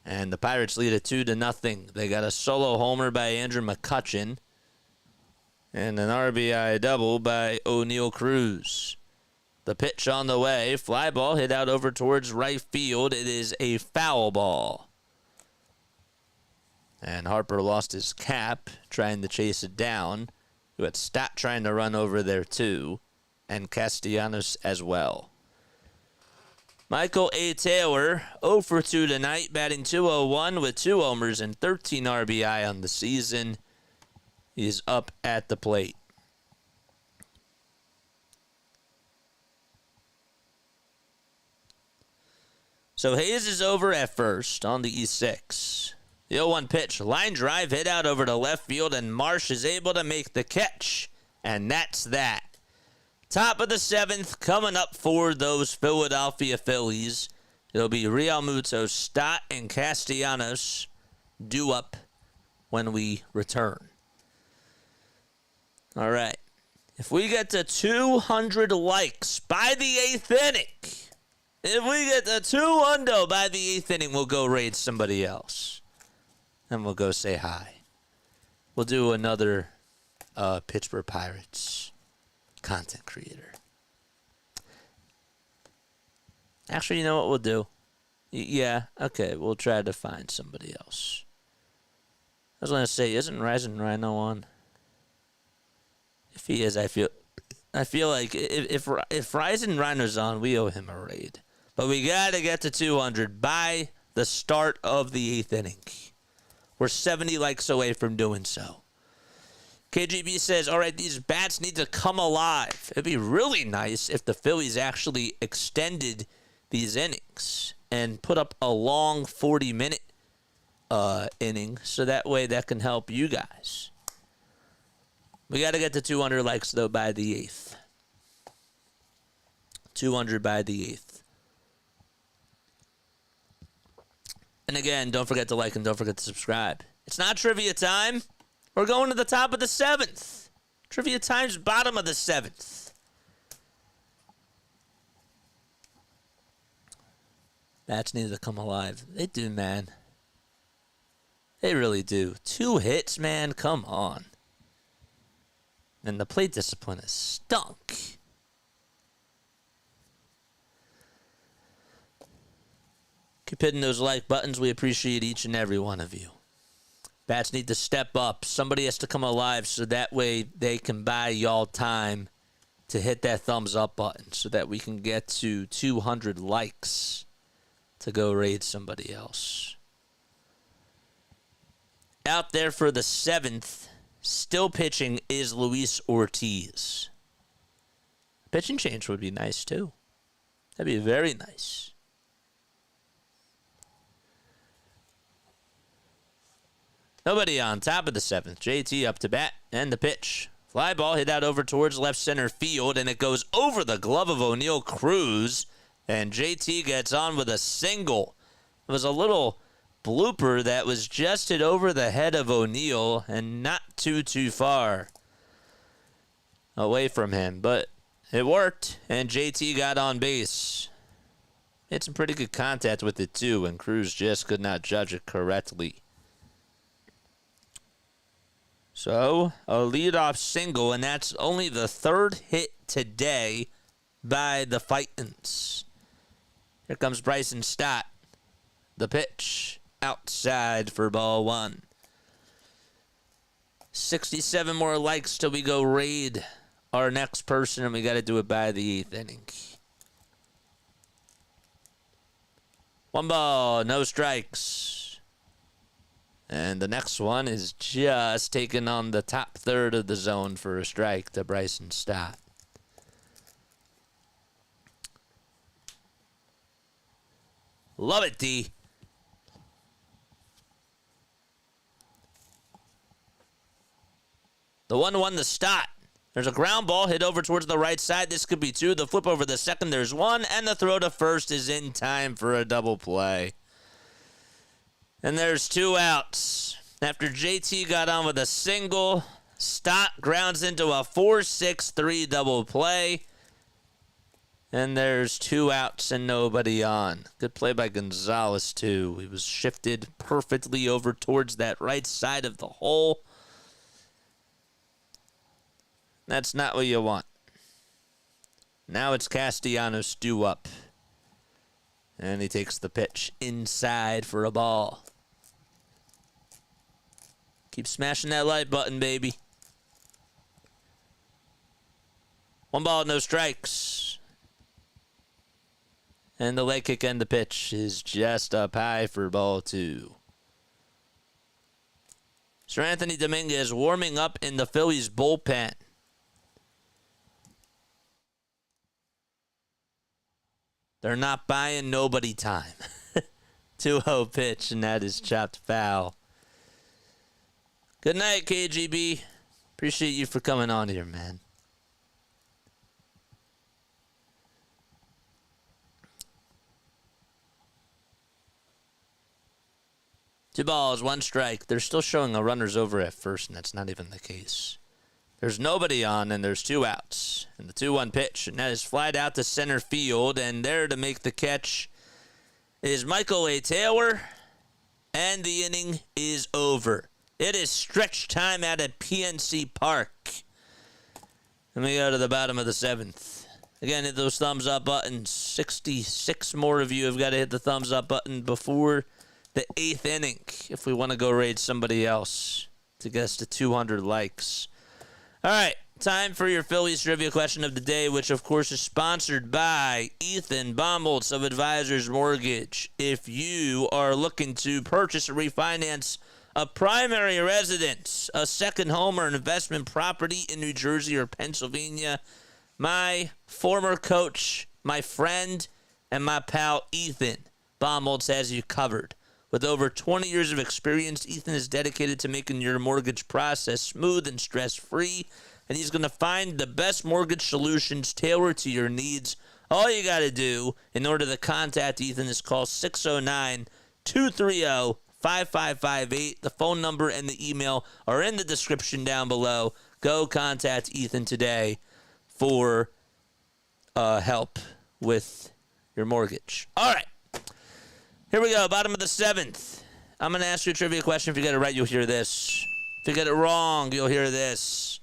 And the Pirates lead it 2-0. They got a solo homer by Andrew McCutchen. And an RBI double by O'Neal Cruz. The pitch on the way. Fly ball hit out over towards right field. It is a foul ball. And Harper lost his cap trying to chase it down. Who had Stott trying to run over there too. And Castellanos as well. Michael A. Taylor, 0 for 2 tonight, batting .201 with 2 homers and 13 RBI on the season. He's up at the plate. So Hayes is over at first on the E6. The 0-1 pitch, line drive hit out over to left field, and Marsh is able to make the catch. And that's that. Top of the 7th, coming up for those Philadelphia Phillies. It'll be Realmuto, Stott, and Castellanos due up when we return. All right. If we get to 200 likes by the 8th inning, if we get to 200 by the 8th inning, we'll go raid somebody else. And we'll go say hi. We'll do another Pittsburgh Pirates content creator. Actually, you know what we'll do? Yeah, okay, we'll try to find somebody else. I was going to say, isn't Rising Rhino on? If he is, I feel like if Rising Rhino's on, we owe him a raid. But we got to get to 200 by the start of the 8th inning. We're 70 likes away from doing so. KGB says, all right, these bats need to come alive. It'd be really nice if the Phillies actually extended these innings and put up a long 40-minute inning, so that way that can help you guys. We got to get to 200 likes, though, by the 8th. 200 by the 8th. And again, don't forget to like and don't forget to subscribe. It's not trivia time. We're going to the top of the 7th. Trivia time's bottom of the 7th. Bats need to come alive. They do, man. They really do. 2 hits, man. Come on. And the plate discipline is stunk. Keep hitting those like buttons. We appreciate each and every one of you. Bats need to step up. Somebody has to come alive so that way they can buy y'all time to hit that thumbs up button so that we can get to 200 likes to go raid somebody else. Out there for the 7th, still pitching, is Luis Ortiz. Pitching change would be nice, too. That'd be very nice. Nobody on top of the 7th. JT up to bat, and the pitch. Fly ball hit out over towards left center field, and it goes over the glove of O'Neal Cruz, and JT gets on with a single. It was a little blooper that was just hit over the head of O'Neal, and not too far away from him, but it worked, and JT got on base. Had some pretty good contact with it, too, and Cruz just could not judge it correctly. So, a leadoff single, and that's only the 3rd hit today by the Fightins. Here comes Bryson Stott. The pitch outside for ball 1. 67 more likes till we go raid our next person, and we got to do it by the 8th inning. 1 ball, no strikes. And the next one is just taking on the top 3rd of the zone for a strike to Bryson Stott. Love it, D. The 1-1 to Stott. There's a ground ball hit over towards the right side. This could be 2. The flip over the second, there's 1. And the throw to first is in time for a double play. And there's 2 outs. After JT got on with a single, Stott grounds into a 4-6-3 double play. And there's 2 outs and nobody on. Good play by Gonzalez, too. He was shifted perfectly over towards that right side of the hole. That's not what you want. Now it's Castellanos due up. And he takes the pitch inside for a ball. Keep smashing that like button, baby. 1 ball, no strikes. And the leg kick and the pitch is just up high for ball 2. Sir Anthony Dominguez warming up in the Phillies bullpen. They're not buying nobody time. 2-0 pitch, and that is chopped foul. Good night, KGB. Appreciate you for coming on here, man. Two balls, 1 strike. They're still showing a runner's over at first, and that's not even the case. There's nobody on, and there's 2 outs. And the 2-1 pitch, and that is flied out to center field, and there to make the catch is Michael A. Taylor, and the inning is over. It is stretch time out at PNC Park. And we go to the bottom of the 7th. Again, hit those thumbs up buttons. 66 more of you have got to hit the thumbs up button before the 8th inning if we want to go raid somebody else to get us to 200 likes. All right, Time for your Phillies trivia question of the day, which, of course, is sponsored by Ethan Baumholtz of Advisors Mortgage. If you are looking to purchase or refinance a primary residence, a second home, or an investment property in New Jersey or Pennsylvania, my former coach, my friend, and my pal Ethan Baumholtz has you covered. With over 20 years of experience, Ethan is dedicated to making your mortgage process smooth and stress-free, and he's going to find the best mortgage solutions tailored to your needs. All you got to do in order to contact Ethan is call 609-230-5558. The phone number and the email are in the description down below. Go contact Ethan today for help with your mortgage. All right. Here we go. Bottom of the 7th. I'm going to ask you a trivia question. If you get it right, you'll hear this. If you get it wrong, you'll hear this.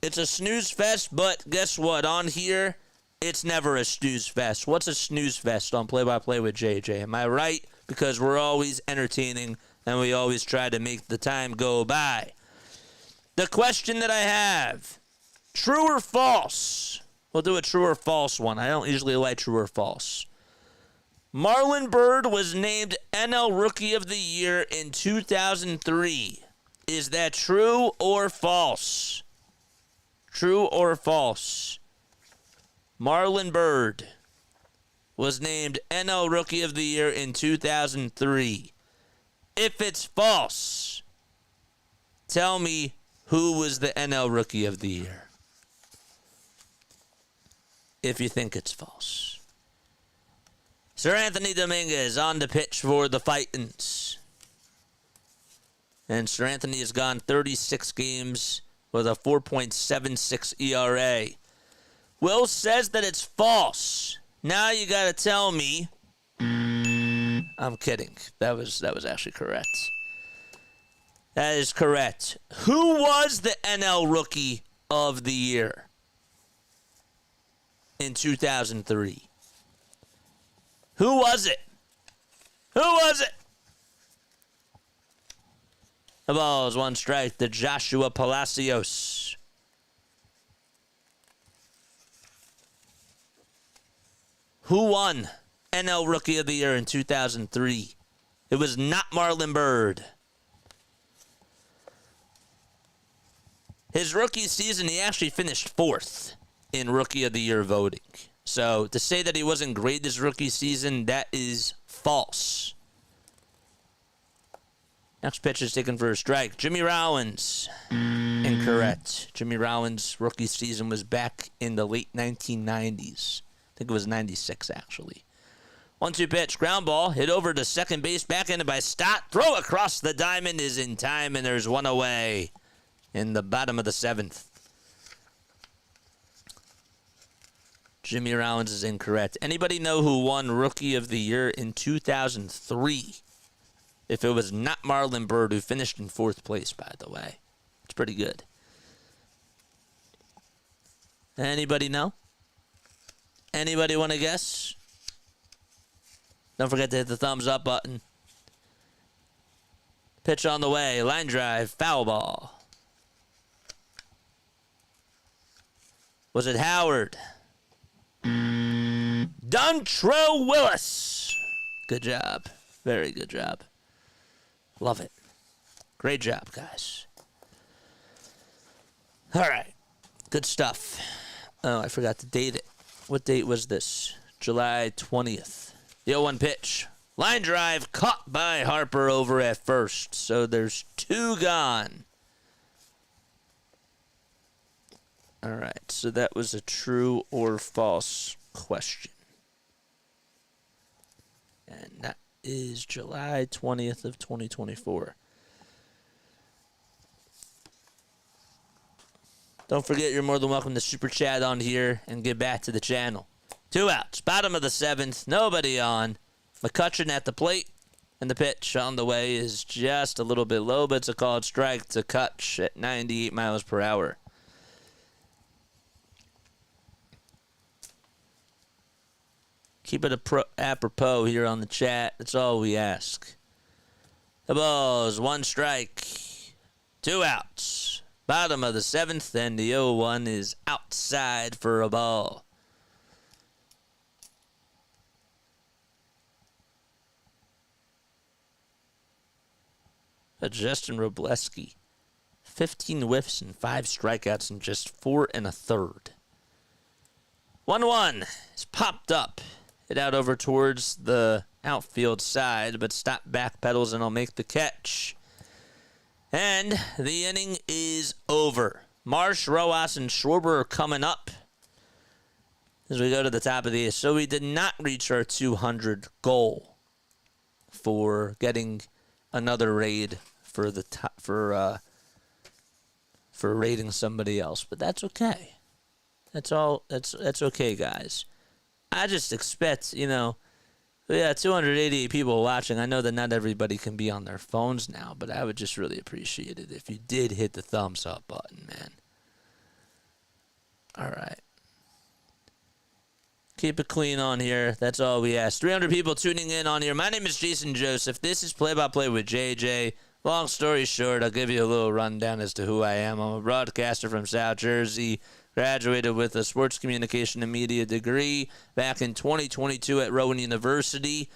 It's a snooze fest, but guess what? On here, it's never a snooze fest. What's a snooze fest on Play-by-Play with JJ? Am I right? Because we're always entertaining, and we always try to make the time go by. The question that I have, true or false? We'll do a true or false one. I don't usually like true or false. Marlon Byrd was named NL Rookie of the Year in 2003. Is that true or false? True or false? Marlon Byrd was named NL Rookie of the Year in 2003. If it's false, tell me who was the NL Rookie of the Year. If you think it's false. Sir Anthony Dominguez on the pitch for the Titans. And Sir Anthony has gone 36 games with a 4.76 ERA. Will says that it's false. Now you got to tell me. I'm kidding. That was actually correct. That is correct. Who was the NL Rookie of the Year in 2003? Who was it? Who was it? The ball is one strike to Joshua Palacios. Who won NL Rookie of the Year in 2003? It was not Marlon Byrd. His rookie season, he actually finished 4th in Rookie of the Year voting. So to say that he wasn't great this rookie season, that is false. Next pitch is taken for a strike. Jimmy Rollins. Incorrect. Jimmy Rollins' rookie season was back in the late 1990s. I think it was 96, actually. 1-2 pitch. Ground ball. Hit over to second base. Backhanded by Stott. Throw across the diamond is in time, and there's one away in the bottom of the 7th. Jimmy Rollins is incorrect. Anybody know who won Rookie of the Year in 2003? If it was not Marlon Byrd, who finished in 4th place, by the way. It's pretty good. Anybody know? Anybody want to guess? Don't forget to hit the thumbs up button. Pitch on the way. Line drive. Foul ball. Was it Howard? Dontrell Willis. Good job. Very good job. Love it. Great job, guys. All right. Good stuff. Oh, I forgot to date it. What date was this? July 20th. The 0-1 pitch. Line drive caught by Harper over at first. So there's 2 gone. All right. So that was a true or false question. And that is July 20th of 2024. Don't forget, you're more than welcome to super chat on here and get back to the channel. 2 outs. Bottom of the 7th. Nobody on. McCutchen at the plate. And the pitch on the way is just a little bit low, but it's a called strike to Kutch at 98 miles per hour. Keep it apropos here on the chat. That's all we ask. The ball is 1 strike. 2 outs. Bottom of the 7th, and the 0-1 is outside for a ball. Justin Robleski, 15 whiffs and 5 strikeouts in just 4 1/3. 1-1 is popped up. Hit out over towards the outfield side, but stop backpedals and I'll make the catch. And the inning is over. Marsh, Rojas, and Schwarber are coming up as we go to the top of the 8th. So we did not reach our 200 goal for getting another raid for the for raiding somebody else, but that's okay. That's all. That's okay, guys. I just expect, we got 288 people watching. I know that not everybody can be on their phones now, but I would just really appreciate it if you did hit the thumbs up button, man. All right. Keep it clean on here. That's all we ask. 300 people tuning in on here. My name is Jason Joseph. This is Play-by-Play with JJ. Long story short, I'll give you a little rundown as to who I am. I'm a broadcaster from South Jersey. Graduated with a sports communication and media degree back in 2022 at Rowan University.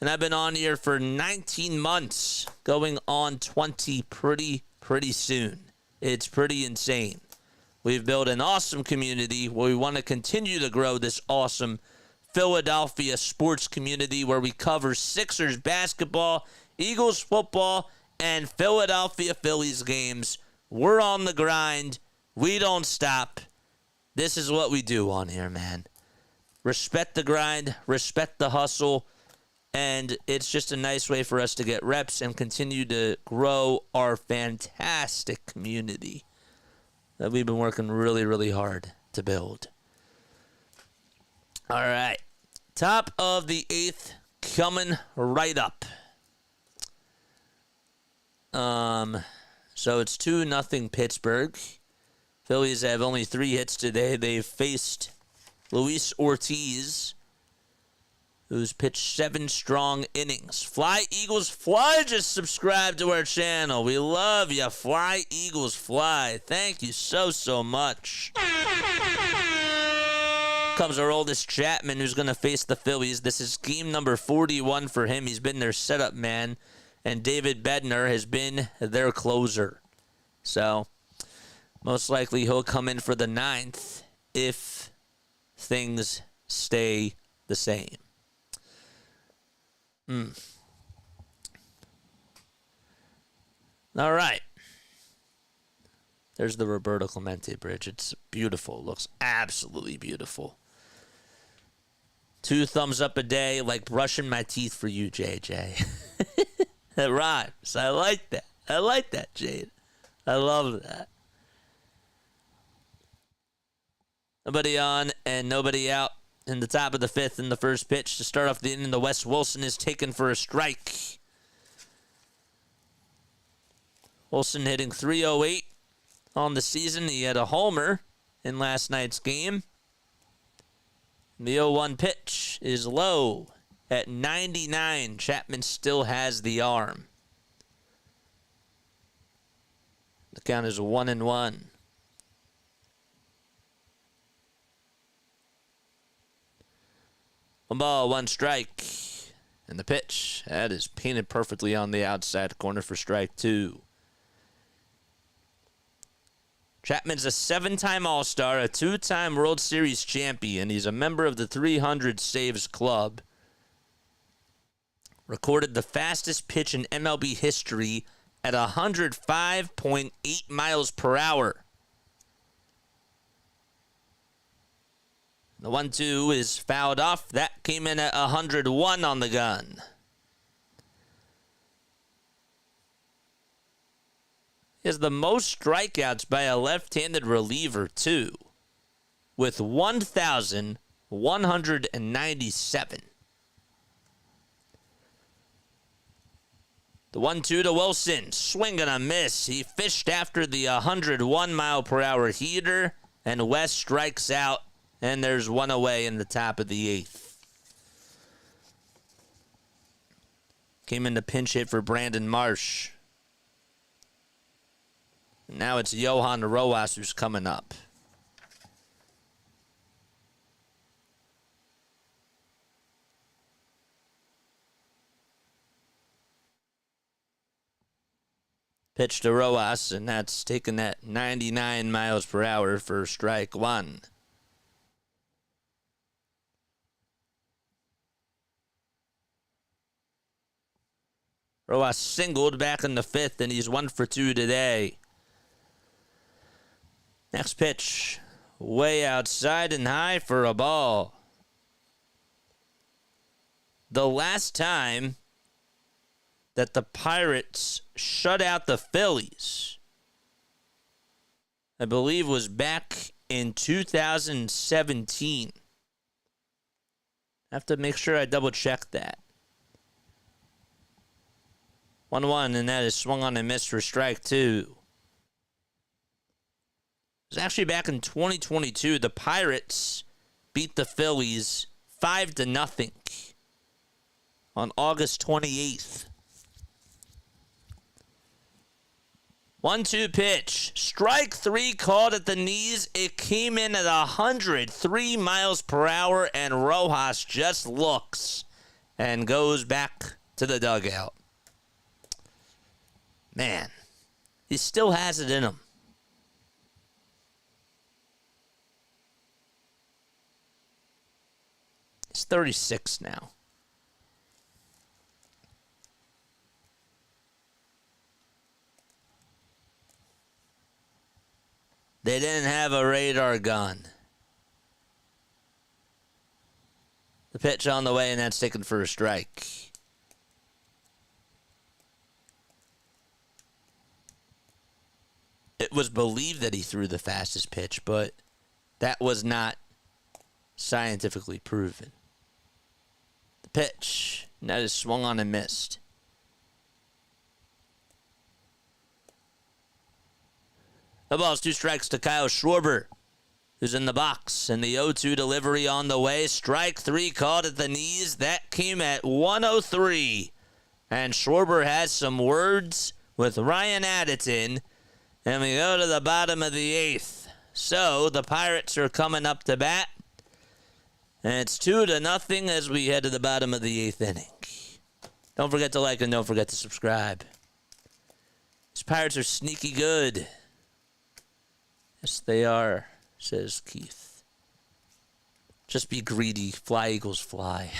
And I've been on here for 19 months, going on 20 pretty soon. It's pretty insane. We've built an awesome community where we want to continue to grow this awesome Philadelphia sports community where we cover Sixers basketball, Eagles football, and Philadelphia Phillies games. We're on the grind. We don't stop. This is what we do on here, man. Respect the grind, respect the hustle, and it's just a nice way for us to get reps and continue to grow our fantastic community that we've been working really hard to build. All right. Top of the 8th coming right up. So it's 2-0 Pittsburgh. Phillies have only 3 hits today. They've faced Luis Ortiz, who's pitched 7 strong innings. Fly Eagles Fly, just subscribe to our channel. We love you. Fly Eagles Fly. Thank you so much. Comes our oldest Chapman, who's going to face the Phillies. This is game number 41 for him. He's been their setup man, and David Bednar has been their closer. So most likely he'll come in for the 9th if things stay the same. All right. There's the Roberto Clemente bridge. It's beautiful. It looks absolutely beautiful. 2 thumbs up a day, like brushing my teeth for you, JJ. That rhymes. I like that. I like that, Jade. I love that. Nobody on and nobody out in the top of the 5th in the first pitch to start off the inning. The Wes Wilson is taken for a strike. Wilson hitting .308 on the season. He had a homer in last night's game. The 0-1 pitch is low at 99. Chapman still has the arm. The count is 1-1. One ball, 1 strike. And the pitch, that is painted perfectly on the outside corner for strike 2. Chapman's a 7-time All-Star, a 2-time World Series champion. He's a member of the 300 Saves Club. Recorded the fastest pitch in MLB history at 105.8 miles per hour. The 1-2 is fouled off. That came in at 101 on the gun. He has the most strikeouts by a left-handed reliever, too, with 1,197. The 1-2 to Wilson. Swing and a miss. He fished after the 101-mile-per-hour heater, and West strikes out, and there's one away in the top of the 8th. Came in to pinch hit for Brandon Marsh. Now it's Johan Rojas who's coming up. Pitch to Rojas, and that's taking that 99 miles per hour for strike one. Rojas singled back in the fifth, and he's 1 for 2 today. Next pitch, way outside and high for a ball. The last time that the Pirates shut out the Phillies, I believe, was back in 2017. I have to make sure I double check that. 1-1, and that is swung on and missed for strike two. It was actually back in 2022. The Pirates beat the Phillies 5-0 on August 28th. 1-2 pitch. Strike three called at the knees. It came in at 103 miles per hour, and Rojas just looks and goes back to the dugout. Man, he still has it in him. He's 36 now. They didn't have a radar gun. The pitch on the way, and that's taken for a strike. It was believed that he threw the fastest pitch, but that was not scientifically proven. The pitch, and that is swung on and missed. The ball's 2 strikes to Kyle Schwarber, who's in the box, and the 0-2 delivery on the way. Strike three called at the knees. That came at 103. And Schwarber has some words with Ryan Additon. And we go to the bottom of the 8th. So the Pirates are coming up to bat. And it's 2-0 as we head to the bottom of the 8th inning. Don't forget to like and don't forget to subscribe. These Pirates are sneaky good. Yes, they are, says Keith. Just be greedy. Fly, Eagles, fly.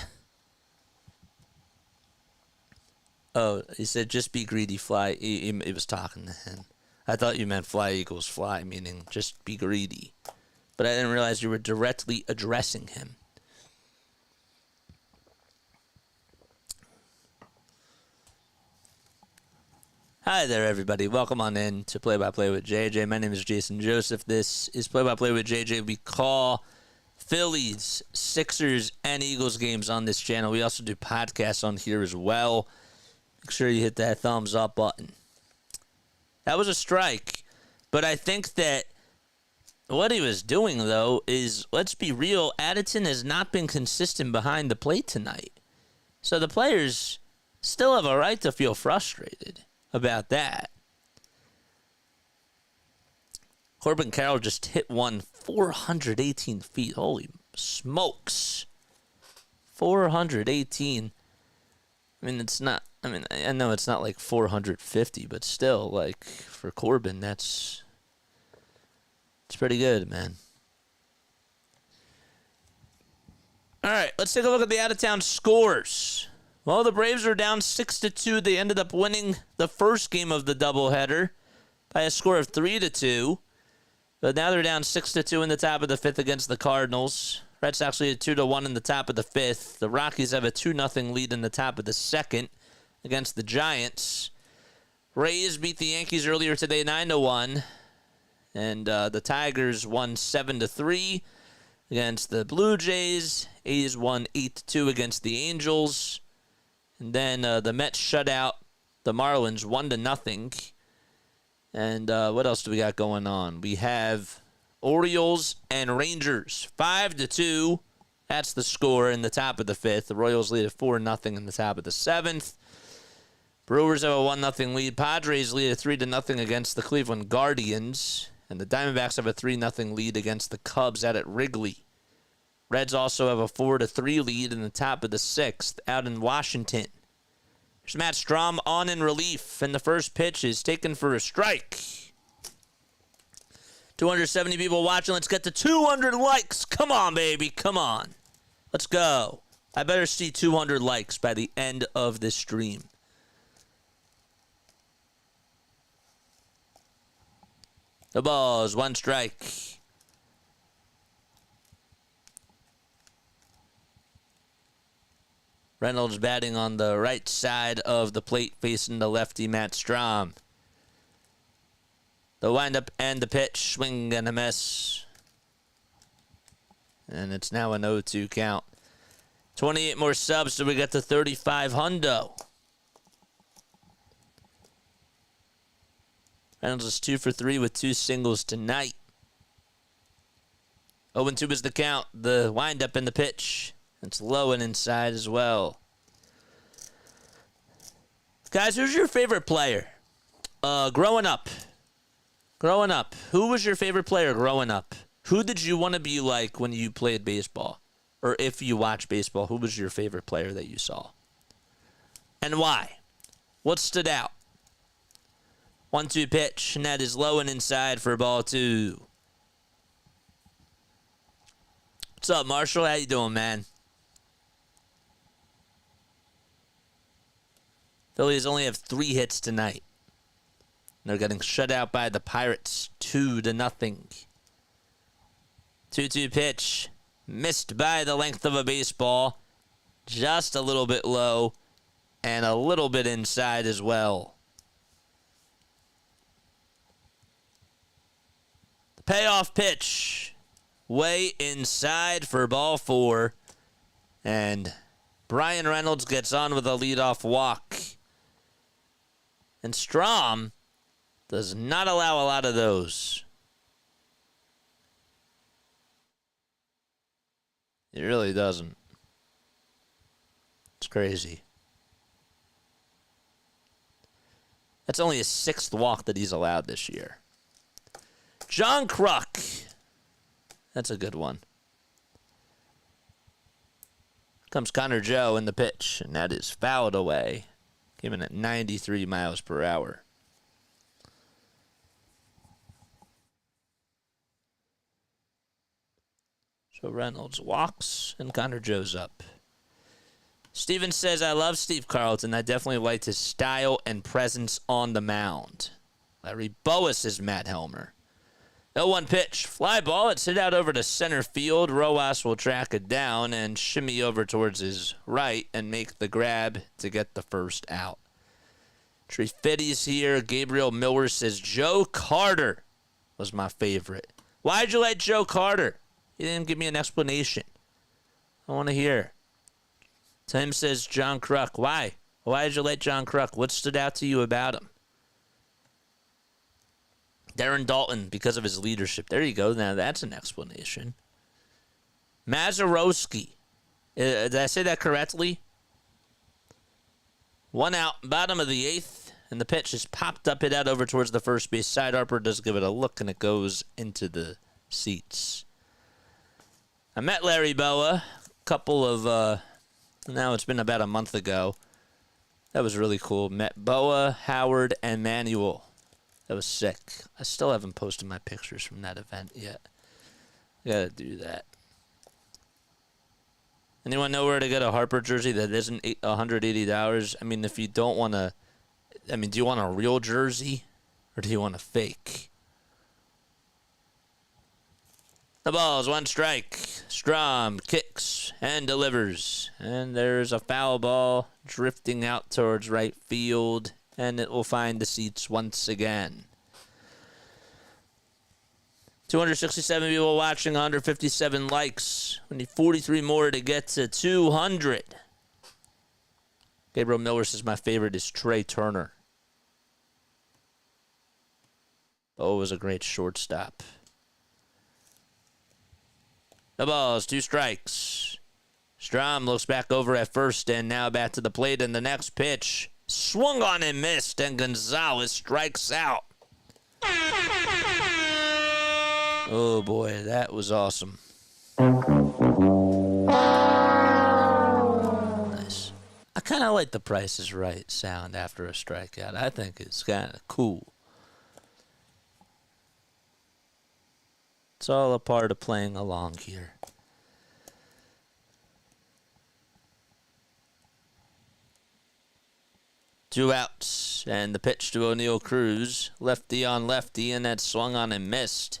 Oh, he said just be greedy, fly. He was talking to him. I thought you meant fly, Eagles, fly, meaning just be greedy. But I didn't realize you were directly addressing him. Hi there, everybody. Welcome on in to Play-by-Play with JJ. My name is Jason Joseph. This is Play-by-Play with JJ. We call Phillies, Sixers, and Eagles games on this channel. We also do podcasts on here as well. Make sure you hit that thumbs up button. That was a strike, but I think that what he was doing, though, is, let's be real, Additon has not been consistent behind the plate tonight. So the players still have a right to feel frustrated about that. Corbin Carroll just hit one 418 feet. Holy smokes. 418. I mean, it's not, I know it's not like 450, but still, like, for Corbin, it's pretty good, man. All right, let's take a look at the out-of-town scores. Well, the Braves are down 6-2. They ended up winning the first game of the doubleheader by a score of 3-2. But now they're down 6-2 in the top of the 5th against the Cardinals. Red Sox lead 2-1 in the top of the 5th. The Rockies have a 2-0 lead in the top of the 2nd against the Giants. Rays beat the Yankees earlier today 9-1. And the Tigers won 7-3 against the Blue Jays. A's won 8-2 against the Angels. And then the Mets shut out the Marlins 1-0. And what else do we got going on? We have Orioles and Rangers 5-2. That's the score in the top of the 5th. The Royals lead at 4-0 in the top of the 7th. Brewers have a 1-0 lead. Padres lead a 3-0 against the Cleveland Guardians. And the Diamondbacks have a 3-0 lead against the Cubs out at Wrigley. Reds also have a 4-3 lead in the top of the 6th out in Washington. There's Matt Strahm on in relief, and the first pitch is taken for a strike. 270 people watching. Let's get to 200 likes. Come on, baby. Come on. Let's go. I better see 200 likes by the end of this stream. The ball is 1 strike. Reynolds batting on the right side of the plate facing the lefty Matt Strahm. The windup and the pitch, swing and a miss. And it's now an 0-2 count. 28 more subs, so we get to 35 hundo. Reynolds is 2 for 3 with 2 singles tonight. 0-2 is the count. The windup and the pitch. It's low and inside as well. Guys, who's your favorite player? Growing up. Who was your favorite player growing up? Who did you want to be like when you played baseball? Or if you watched baseball, who was your favorite player that you saw? And why? What stood out? 1-2 pitch, and that is low and inside for ball 2. What's up, Marshall? How you doing, man? Phillies only have 3 hits tonight. They're getting shut out by the Pirates 2-0. 2-2 pitch. Missed by the length of a baseball. Just a little bit low. And a little bit inside as well. The payoff pitch. Way inside for ball 4. And Brian Reynolds gets on with a leadoff walk. And Strahm does not allow a lot of those. He really doesn't. It's crazy. That's only his 6th walk that he's allowed this year. John Kruk. That's a good one. Comes Connor Joe in the pitch, and that is fouled away. Came in at 93 miles per hour. So Reynolds walks, and Connor Joe's up. Steven says, I love Steve Carlton. I definitely liked his style and presence on the mound. Larry Boas is Matt Helmer. 0-1 pitch. Fly ball. It's hit out over to center field. Rojas will track it down and shimmy over towards his right and make the grab to get the first out. Trifitti's here. Gabriel Miller says, Joe Carter was my favorite. Why'd you like Joe Carter? You didn't give me an explanation. I want to hear. Tim says, John Kruk. Why? Why did you like John Kruk? What stood out to you about him? Darren Dalton, because of his leadership. There you go. Now that's an explanation. Mazeroski. Did I say that correctly? 1 out, bottom of the 8th, and the pitch is popped up, hit out over towards the first base side. Harper does give it a look, and it goes into the seats. I met Larry Boa a couple of, now it's been about a month ago. That was really cool. Met Boa, Howard, and Manuel. That was sick. I still haven't posted my pictures from that event yet. I gotta do that. Anyone know where to get a Harper jersey that isn't $180? I mean, if you don't want to... I mean, do you want a real jersey? Or do you want a fake? The ball is 1 strike. Strahm kicks and delivers. And there's a foul ball drifting out towards right field. And it will find the seats once again. 267 people watching, 157 likes. We need 43 more to get to 200. Gabriel Miller says my favorite is Trey Turner. Oh, it was a great shortstop. The ball is 2 strikes. Strahm looks back over at first and now back to the plate. And the next pitch Swung on and missed, and Gonzalez strikes out. Oh, boy, that was awesome. Nice. I kind of like the Price is Right sound after a strikeout. I think it's kind of cool. It's all a part of playing along here. Two outs, and the pitch to O'Neal Cruz. Lefty on lefty, and that swung on and missed.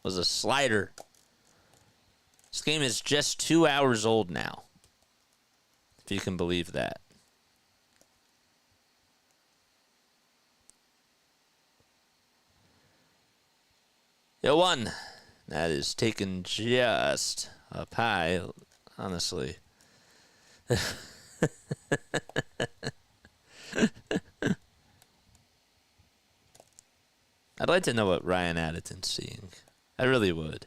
Was a slider. This game is just 2 hours old now, if you can believe that. Yo, one. That is taken just up high, honestly. I'd like to know what Ryan Addison's seeing. I really would.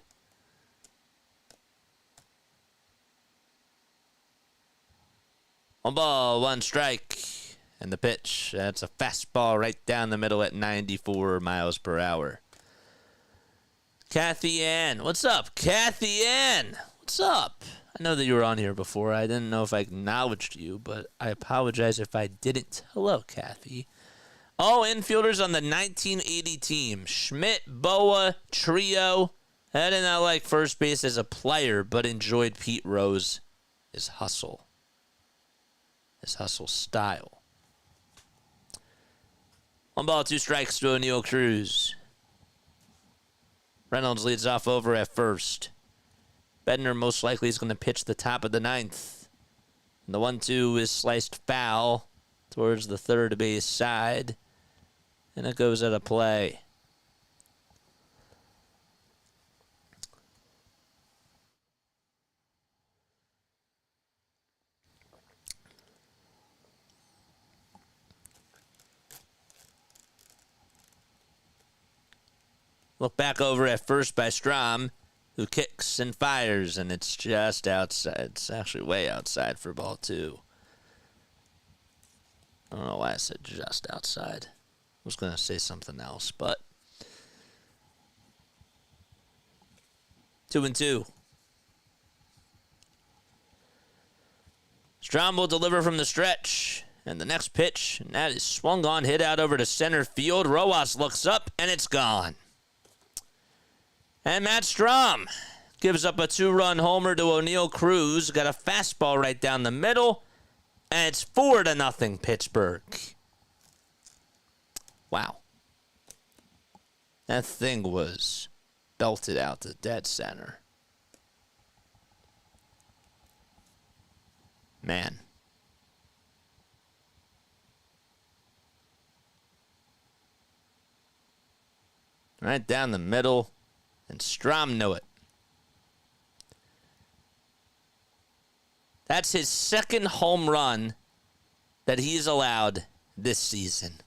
One ball, one strike. And the pitch. That's a fastball right down the middle at 94 miles per hour. Kathy Ann. What's up, Kathy Ann? What's up? I know that you were on here before. I didn't know if I acknowledged you, but I apologize if I didn't. Hello, Kathy. All infielders on the 1980 team. Schmidt, Boa, Trio. I did not like first base as a player, but enjoyed Pete Rose. His hustle. His hustle style. One ball, two strikes to O'Neal Cruz. Reynolds leads off over at first. Bednar most likely is going to pitch the top of the ninth. And the 1-2 is sliced foul towards the third base side. And it goes out of play. Look back over at first by Strom, who kicks and fires, and it's just outside. It's actually way outside for ball two. I don't know why I said just outside. I was going to say something else, but 2-2. Strom will deliver from the stretch. And the next pitch, and that is swung on, hit out over to center field. Rojas looks up, and it's gone. And Matt Strom gives up a two-run homer to O'Neal Cruz. Got a fastball right down the middle. And it's 4-0 Pittsburgh. Wow. That thing was belted out to dead center. Man. Right down the middle. And Strom knew it. That's his second home run that he's allowed this season.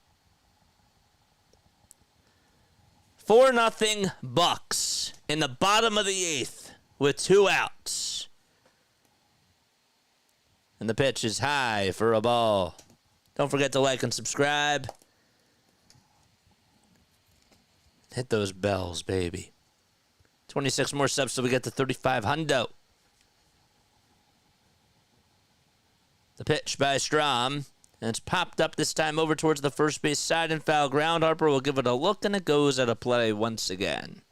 4-0 Bucks in the bottom of the eighth with two outs. And the pitch is high for a ball. Don't forget to like and subscribe. Hit those bells, baby. 26 more subs till we get to 35 hundo. The pitch by Strom. And it's popped up this time over towards the first base side and foul ground. Harper will give it a look, and it goes out of play once again.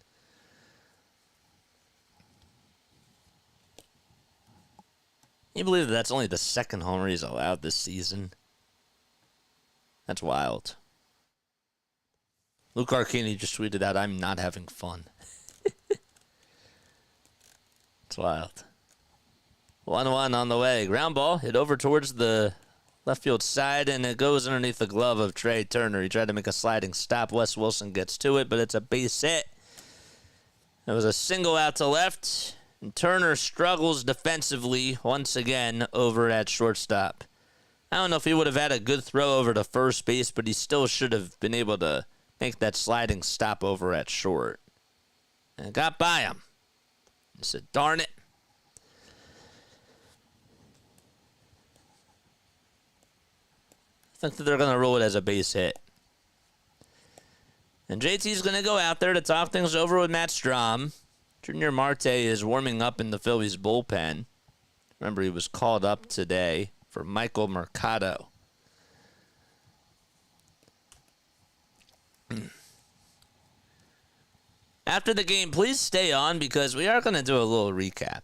Can you believe that's only the second homer he's allowed this season? That's wild. Luke Arcini just tweeted out, "I'm not having fun." It's wild. 1-1 on the way. Ground ball hit over towards the left field side, and it goes underneath the glove of Trey Turner. He tried to make a sliding stop. Wes Wilson gets to it, but it's a base hit. It was a single out to left, and Turner struggles defensively once again over at shortstop. I don't know if he would have had a good throw over to first base, but he still should have been able to make that sliding stop over at short. And it got by him. He said, darn it. think that they're going to rule it as a base hit. And JT's going to go out there to talk things over with Matt Strom. Junior Marte is warming up in the Phillies bullpen. Remember, he was called up today for Michael Mercado. After the game, please stay on because we are going to do a little recap.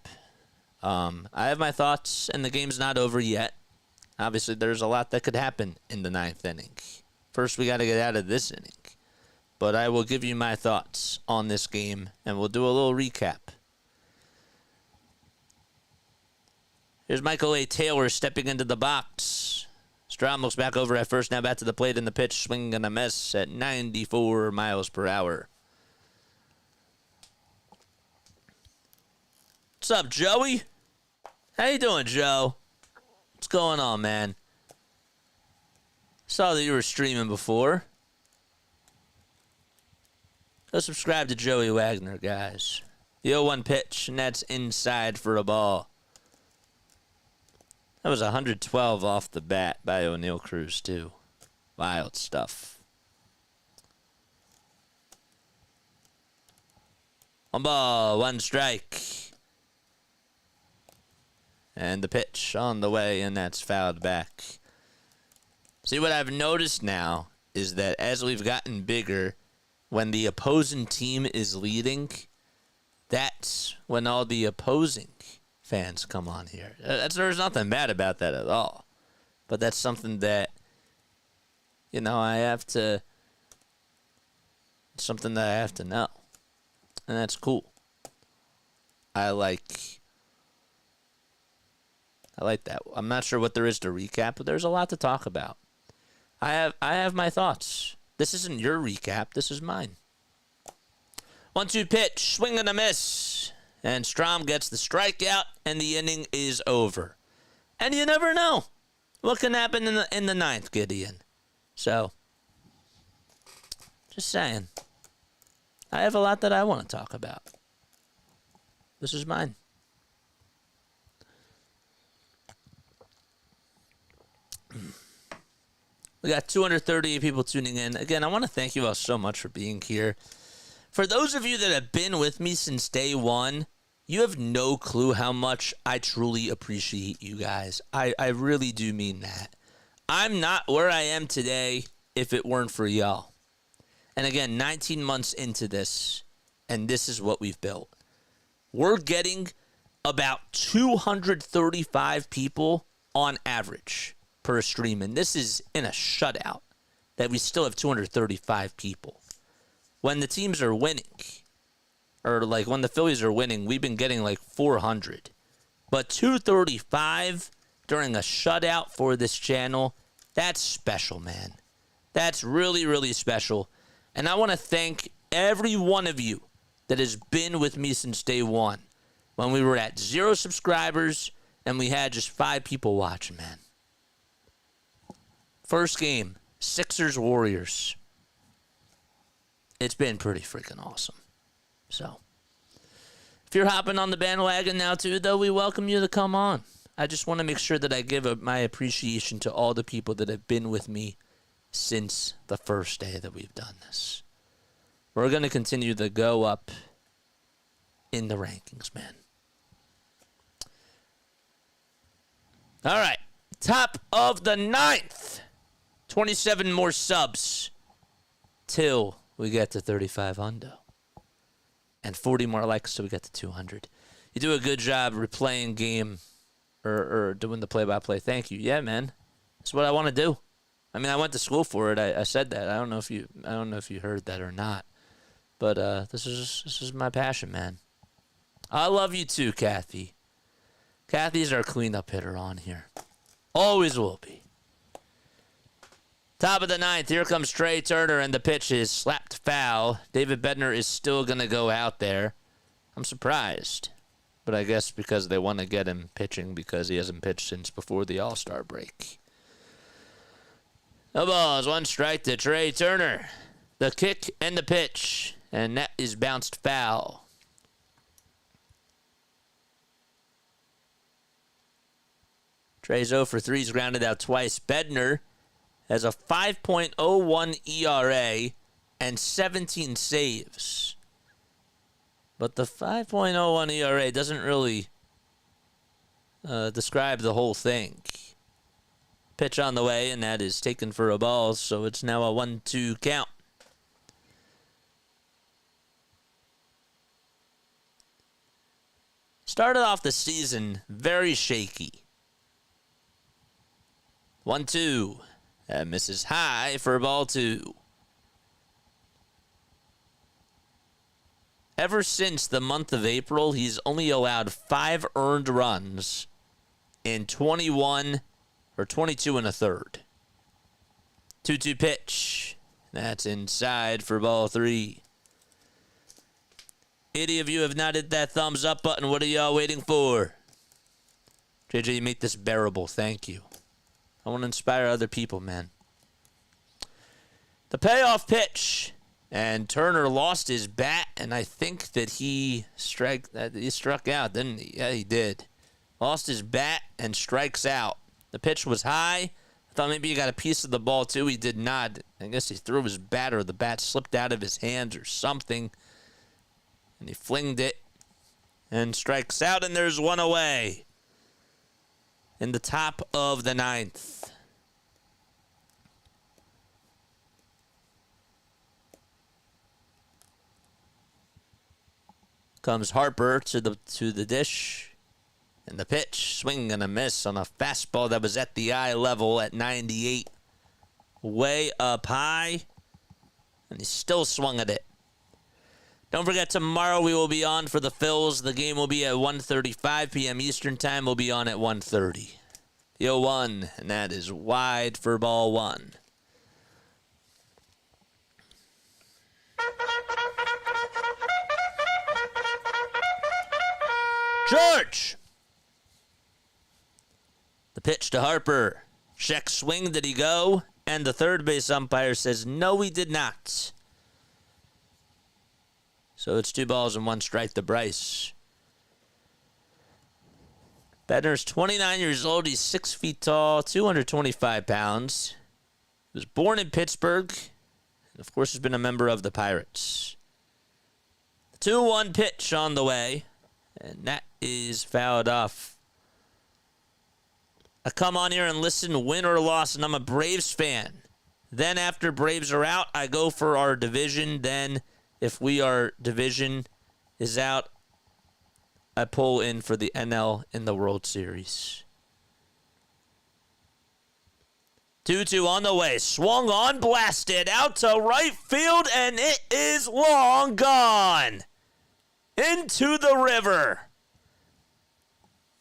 I have my thoughts, and the game's not over yet. Obviously, there's a lot that could happen in the 9th inning. First, we got to get out of this inning. But I will give you my thoughts on this game, and we'll do a little recap. Here's Michael A. Taylor stepping into the box. Strom looks back over at first, now back to the plate, and the pitch swinging and a miss at 94 miles per hour. What's up, Joey? How you doing, Joe? What's going on, man? Saw that you were streaming before. Go subscribe to Joey Wagner, guys. The 0-1 pitch, and that's inside for a ball. That was 112 off the bat by O'Neal Cruz, too. Wild stuff. 1 ball, 1 strike. And the pitch on the way, and that's fouled back. See, what I've noticed now is that as we've gotten bigger, when the opposing team is leading, that's when all the opposing fans come on here. There's nothing bad about that at all. But that's something that, it's something that I have to know. And that's cool. I like that. I'm not sure what there is to recap, but there's a lot to talk about. I have my thoughts. This isn't your recap. This is mine. 1-2 pitch. Swing and a miss. And Strom gets the strikeout, and the inning is over. And you never know what can happen in the 9th, Gideon. So, just saying. I have a lot that I want to talk about. This is mine. We got 230 people tuning in. Again, I want to thank you all so much for being here. For those of you that have been with me since day one, you have no clue how much I truly appreciate you guys. I really do mean that. I'm not where I am today if it weren't for y'all. And again, 19 months into this, and this is what we've built. We're getting about 235 people on average per stream, and this is in a shutout that we still have 235 people. When the teams are winning, or like when the Phillies are winning, we've been getting like 400. But 235 during a shutout for this channel, that's special, man. That's really, really special. And I want to thank every one of you that has been with me since day one. When we were at 0 subscribers and we had just 5 people watching, man. First game, Sixers-Warriors. It's been pretty freaking awesome. So, if you're hopping on the bandwagon now too, though, we welcome you to come on. I just want to make sure that I give my appreciation to all the people that have been with me since the first day that we've done this. We're going to continue to go up in the rankings, man. All right. Top of the 9th. 27 more subs till we get to 35 hundo. And 40 more likes till we get to 200. You do a good job replaying game or doing the play-by-play. Thank you. Yeah, man. That's what I want to do. I mean, I went to school for it. I said that. I don't know if you heard that or not. But this is my passion, man. I love you too, Kathy. Kathy's our cleanup hitter on here. Always will be. Top of the 9th, here comes Trey Turner, and the pitch is slapped foul. David Bednar is still going to go out there. I'm surprised. But I guess because they want to get him pitching because he hasn't pitched since before the All-Star break. No balls, 1 strike to Trey Turner. The kick and the pitch, and that is bounced foul. Trey's 0 for 3's grounded out twice. Bednar has a 5.01 ERA and 17 saves. But the 5.01 ERA doesn't really describe the whole thing. Pitch on the way, and that is taken for a ball, so it's now a 1-2 count. Started off the season very shaky. 1-2. That misses high for ball 2. Ever since the month of April, he's only allowed 5 earned runs in 21 or 22 and a third. 2-2 pitch. That's inside for ball 3. Any of you have not hit that thumbs up button. What are y'all waiting for? JJ, you make this bearable. Thank you. I want to inspire other people, man. The payoff pitch. And Turner lost his bat, and I think that he struck out, didn't he? Yeah, he did. Lost his bat and strikes out. The pitch was high. I thought maybe he got a piece of the ball, too. He did not. I guess he threw his bat, or the bat slipped out of his hands or something. And he flinged it and strikes out, and there's one away in the top of the 9th. Comes Harper to the dish, and the pitch, swing and a miss on a fastball that was at the eye level at 98, way up high, and he still swung at it. Don't forget, tomorrow we will be on for the Phils. The game will be at 1:35 p.m. Eastern Time. We'll be on at 1:30. The 0-1, and that is wide for ball 1. George! The pitch to Harper. Check swing, did he go? And the third base umpire says, no, he did not. So it's 2 balls and 1 strike to Bryce. Bednar's 29 years old. He's 6 feet tall, 225 pounds. He was born in Pittsburgh. And, of course, has been a member of the Pirates. 2-1 pitch on the way. And that is fouled off. I come on here and listen, win or loss, and I'm a Braves fan. Then after Braves are out, I go for our division. Then if our division is out, I pull in for the NL in the World Series. 2-2 on the way. Swung on, blasted out to right field, and it is long gone. Into the river.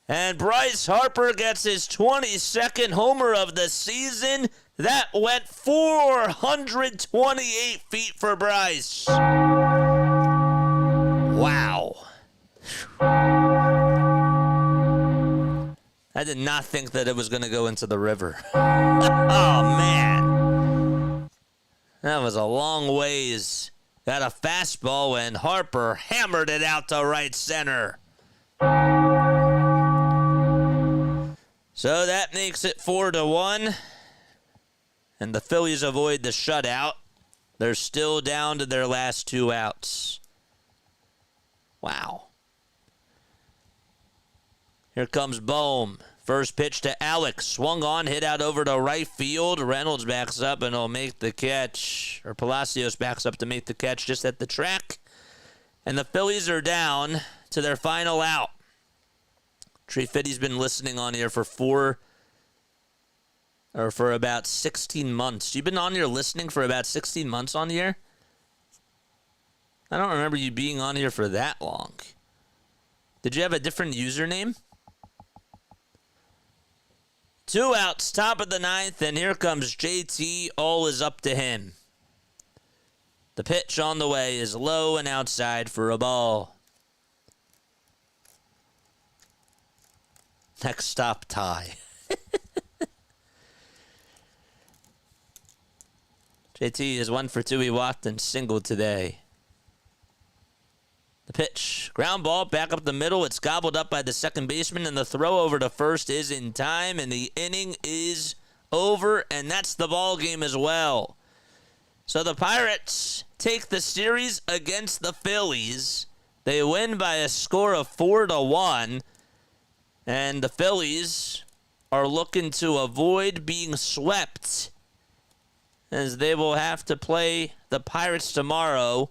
And Bryce Harper gets his 22nd homer of the season. That went 428 feet for Bryce. Wow. I did not think that it was going to go into the river. Oh, man. That was a long ways. Got a fastball, and Harper hammered it out to right center. So that makes it 4-1. And the Phillies avoid the shutout. They're still down to their last 2 outs. Wow. Here comes Bohm. First pitch to Alex. Swung on, hit out over to right field. Reynolds backs up and will make the catch. Or Palacios backs up to make the catch just at the track. And the Phillies are down to their final out. Tree Fitty's been listening on here for about 16 months. You've been on here listening for about 16 months on here? I don't remember you being on here for that long. Did you have a different username? 2 outs, top of the 9th, and here comes JT. All is up to him. The pitch on the way is low and outside for a ball. Next stop, tie. JT is 1 for 2. He walked and singled today. The pitch. Ground ball back up the middle. It's gobbled up by the second baseman, and the throw over to first is in time, and the inning is over, and that's the ball game as well. So the Pirates take the series against the Phillies. They win by a score of 4-1, and the Phillies are looking to avoid being swept, as they will have to play the Pirates tomorrow.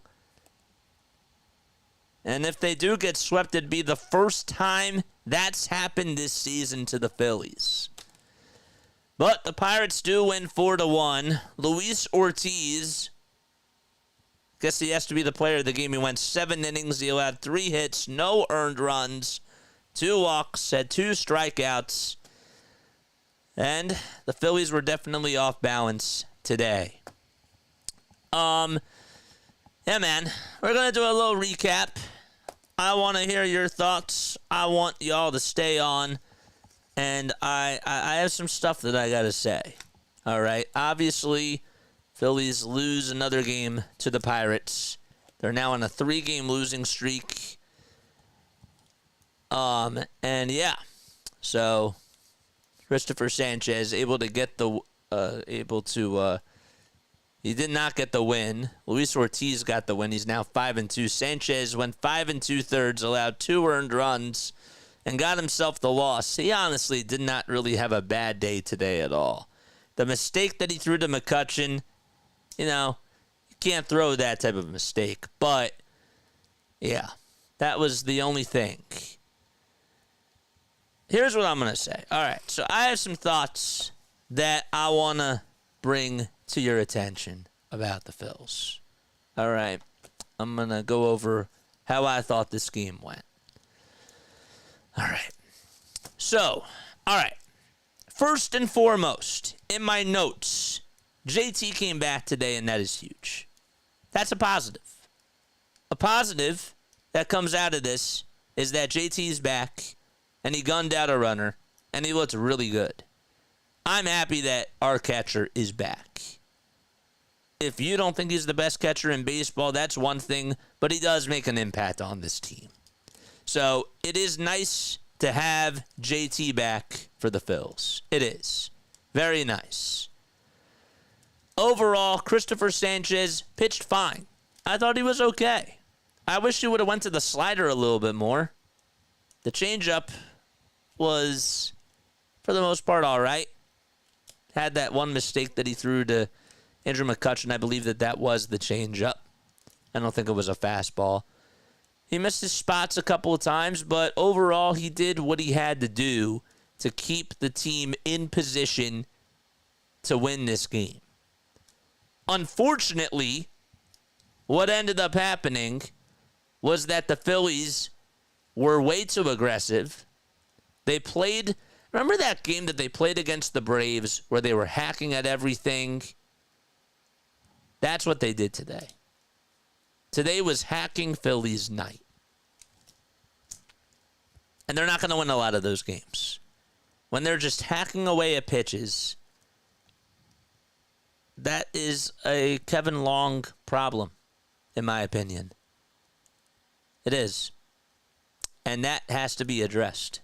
And if they do get swept, it'd be the first time that's happened this season to the Phillies. But the Pirates do win 4-1. Luis Ortiz, guess he has to be the player of the game. He went 7 innings. He allowed 3 hits, no earned runs, 2 walks, had 2 strikeouts. And the Phillies were definitely off balance today. Yeah, man, we're going to do a little recap. I want to hear your thoughts. I want y'all to stay on. And I have some stuff that I got to say. All right. Obviously, Phillies lose another game to the Pirates. They're now on a 3-game losing streak. And yeah. So, Christopher Sanchez able to get the he did not get the win. Luis Ortiz got the win. He's now 5-2. Sanchez went 5 2/3, allowed 2 earned runs, and got himself the loss. He honestly did not really have a bad day today at all. The mistake that he threw to McCutchen, you can't throw that type of mistake. But, yeah, that was the only thing. Here's what I'm going to say. All right, so I have some thoughts that I want to bring to your attention about the Phils. All right, I'm going to go over how I thought this game went. All right. So, all right. First and foremost, in my notes, JT came back today, and that is huge. That's a positive. A positive that comes out of this is that JT is back, and he gunned out a runner, and he looked really good. I'm happy that our catcher is back. If you don't think he's the best catcher in baseball, that's one thing, but he does make an impact on this team. So it is nice to have JT back for the Phils. It is. Very nice. Overall, Christopher Sanchez pitched fine. I thought he was okay. I wish he would have went to the slider a little bit more. The changeup was, for the most part, all right. Had that one mistake that he threw to Andrew McCutchen. I believe that was the changeup. I don't think it was a fastball. He missed his spots a couple of times, but overall he did what he had to do to keep the team in position to win this game. Unfortunately, what ended up happening was that the Phillies were way too aggressive. They played, remember that game that they played against the Braves where they were hacking at everything? That's what they did today. Today was hacking Phillies night. And they're not going to win a lot of those games. When they're just hacking away at pitches, that is a Kevin Long problem, in my opinion. It is. And that has to be addressed.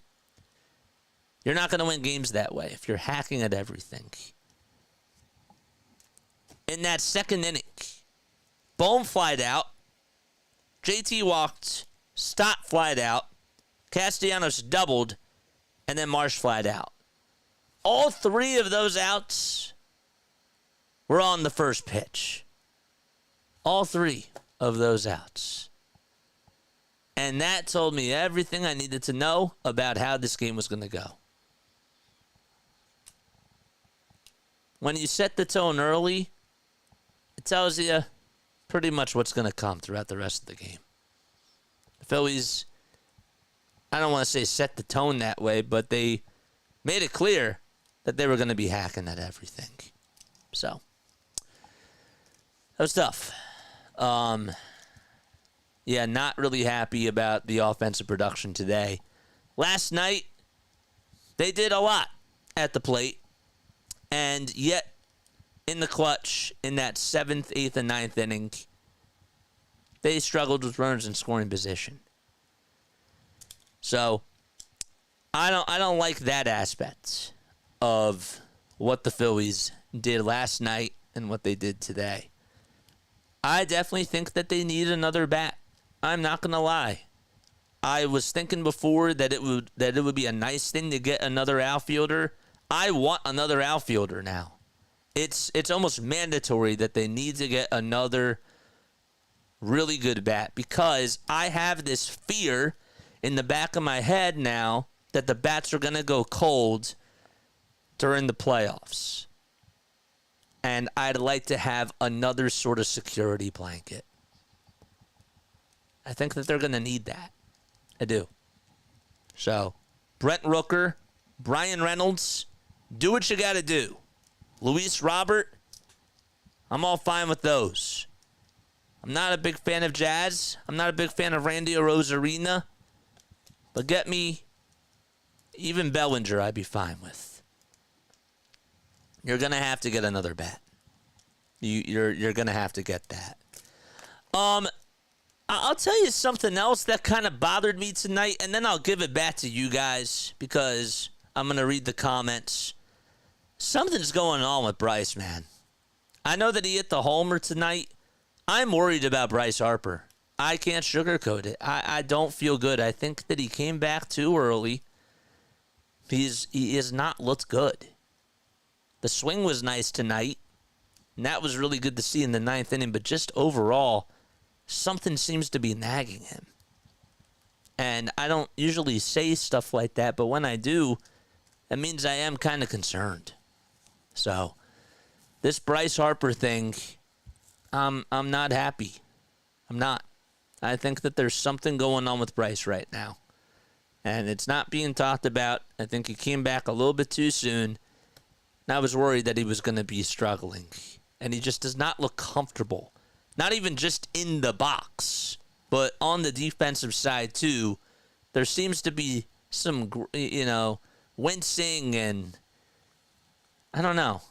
You're not going to win games that way if you're hacking at everything. In that second inning, Bohm flied out. JT walked. Stott flied out. Castellanos doubled. And then Marsh flied out. All 3 of those outs were on the first pitch. All 3 of those outs. And that told me everything I needed to know about how this game was going to go. When you set the tone early, it tells you pretty much what's going to come throughout the rest of the game. The Phillies, I don't want to say set the tone that way, but they made it clear that they were going to be hacking at everything. So, that was tough. Yeah, not really happy about the offensive production today. Last night, they did a lot at the plate. And yet, in the clutch, in that 7th, 8th, and 9th inning, they struggled with runners in scoring position. So, I don't like that aspect of what the Phillies did last night and what they did today. I definitely think that they need another bat. I'm not going to lie. I was thinking before that it would be a nice thing to get another outfielder. I want another outfielder now. It's almost mandatory that they need to get another really good bat, because I have this fear in the back of my head now that the bats are going to go cold during the playoffs. And I'd like to have another sort of security blanket. I think that they're going to need that. I do. So, Brent Rooker, Brian Reynolds, do what you got to do. Luis Robert, I'm all fine with those. I'm not a big fan of Jazz. I'm not a big fan of Randy Arozarena. But get me even Bellinger, I'd be fine with. You're going to have to get another bat. You're going to have to get that. I'll tell you something else that kind of bothered me tonight, and then I'll give it back to you guys because I'm going to read the comments. Something's going on with Bryce, man. I know that he hit the homer tonight. I'm worried about Bryce Harper. I can't sugarcoat it. I don't feel good. I think that he came back too early. He has not looked good. The swing was nice tonight, and that was really good to see in the ninth inning, but just overall, something seems to be nagging him. And I don't usually say stuff like that, but when I do, that means I am kind of concerned. So, this Bryce Harper thing, I'm not happy. I'm not. I think that there's something going on with Bryce right now. And it's not being talked about. I think he came back a little bit too soon. And I was worried that he was going to be struggling. And he just does not look comfortable. Not even just in the box, but on the defensive side too. There seems to be some, wincing, and I don't know.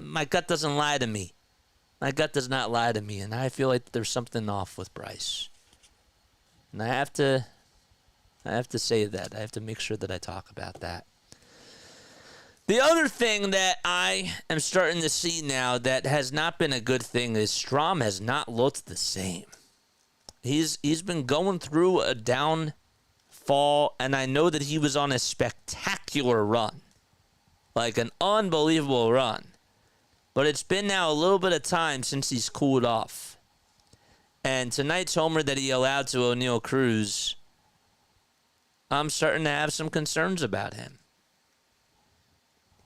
My gut doesn't lie to me. My gut does not lie to me, and I feel like there's something off with Bryce. And I have to say that. I have to make sure that I talk about that. The other thing that I am starting to see now that has not been a good thing is Strom has not looked the same. He's been going through a downfall, and I know that he was on a spectacular run. Like an unbelievable run. But it's been now a little bit of time since he's cooled off. And tonight's homer that he allowed to O'Neal Cruz, I'm starting to have some concerns about him.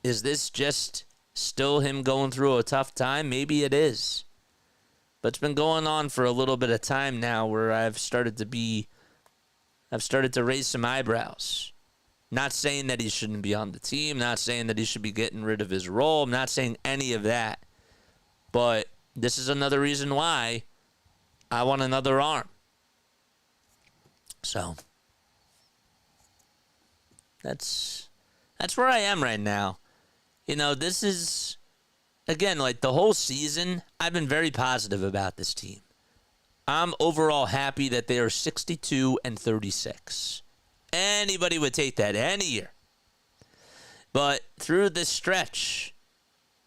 Is this just still him going through a tough time? Maybe it is. But it's been going on for a little bit of time now where I've started to raise some eyebrows. Not saying that he shouldn't be on the team. Not saying that he should be getting rid of his role. I'm not saying any of that. But this is another reason why I want another arm. So that's where I am right now. This is, again, like the whole season, I've been very positive about this team. I'm overall happy that they are 62-36. Anybody would take that any year. But through this stretch,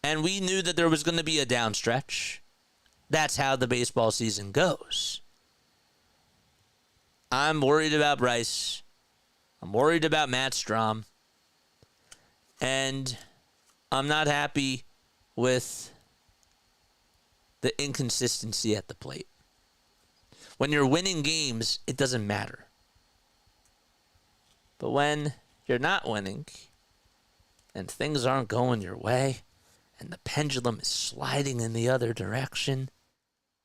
and we knew that there was going to be a down stretch, that's how the baseball season goes. I'm worried about Bryce. I'm worried about Matt Strom. And I'm not happy with the inconsistency at the plate. When you're winning games, it doesn't matter. But when you're not winning and things aren't going your way and the pendulum is sliding in the other direction,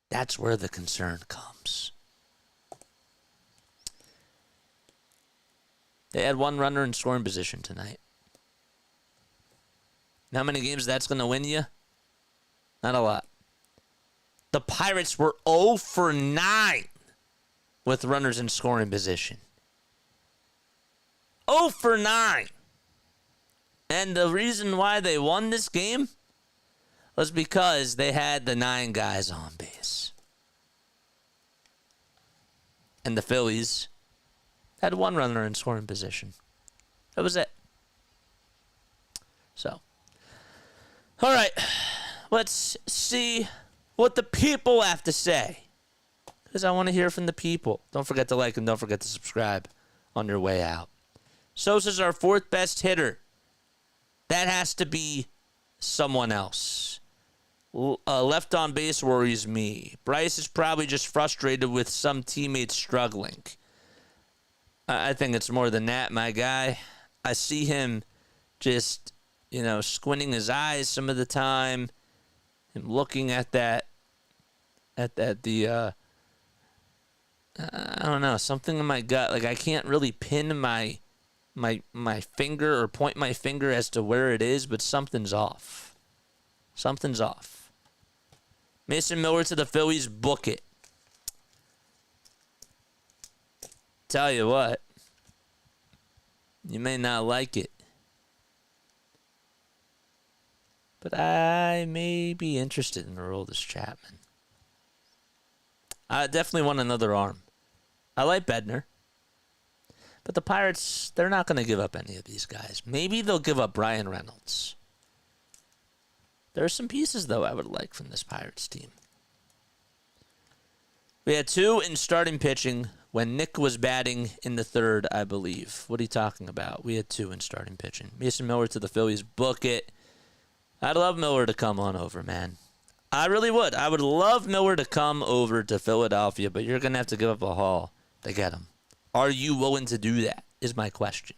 that's where the concern comes. They had one runner in scoring position tonight. How many games that's going to win you? Not a lot. The Pirates were 0 for 9 with runners in scoring position. 0 for 9. And the reason why they won this game was because they had the 9 guys on base. And the Phillies had one runner in scoring position. That was it. So, All right, let's see what the people have to say. Because I want to hear from the people. Don't forget to like and don't forget to subscribe on your way out. Sosa's our fourth best hitter. That has to be someone else. Left on base worries me. Bryce is probably just frustrated with some teammates struggling. I think it's more than that, my guy. I see him just, squinting his eyes some of the time. Him looking at I don't know, something in my gut. Like, I can't really pin my finger or point my finger as to where it is, but something's off. Something's off. Mason Miller to the Phillies, book it. Tell you what, you may not like it, but I may be interested in Aroldis Chapman. I definitely want another arm. I like Bednar. But the Pirates, they're not going to give up any of these guys. Maybe they'll give up Brian Reynolds. There are some pieces, though, I would like from this Pirates team. We had 2 in starting pitching when Nick was batting in the third, I believe. What are you talking about? We had 2 in starting pitching. Mason Miller to the Phillies, book it. I'd love Miller to come on over, man. I really would. I would love Miller to come over to Philadelphia, but you're going to have to give up a haul to get him. Are you willing to do that, is my question.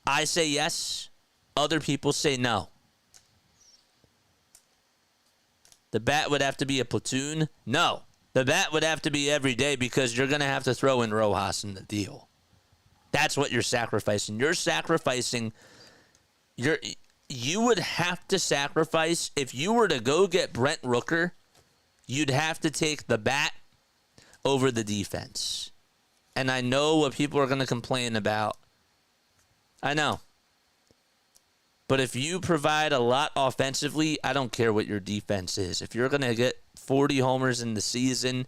I say yes. Other people say no. The bat would have to be a platoon? No. The bat would have to be every day because you're going to have to throw in Rojas in the deal. That's what you're sacrificing. You're sacrificing... You would have to sacrifice, if you were to go get Brent Rooker, you'd have to take the bat over the defense. And I know what people are going to complain about. I know. But if you provide a lot offensively, I don't care what your defense is. If you're going to get 40 homers in the season,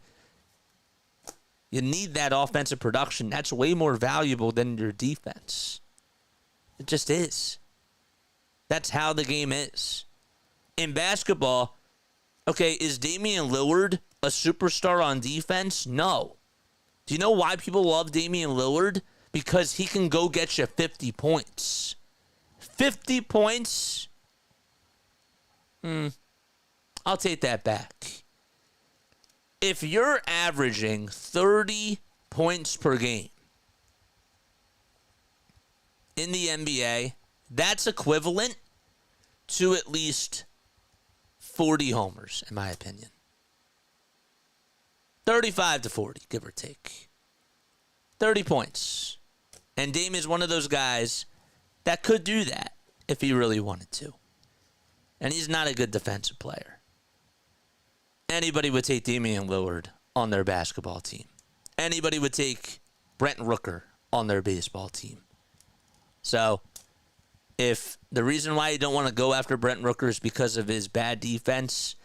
you need that offensive production. That's way more valuable than your defense. It just is. That's how the game is. In basketball, okay, is Damian Lillard a superstar on defense? No. Do you know why people love Damian Lillard? Because he can go get you 50 points. 50 points? I'll take that back. If you're averaging 30 points per game in the NBA, that's equivalent to at least 40 homers, in my opinion. 35 to 40, give or take. 30 points. And Dame is one of those guys that could do that if he really wanted to. And he's not a good defensive player. Anybody would take Damian Lillard on their basketball team. Anybody would take Brent Rooker on their baseball team. So, if the reason why you don't want to go after Brent Rooker is because of his bad defense,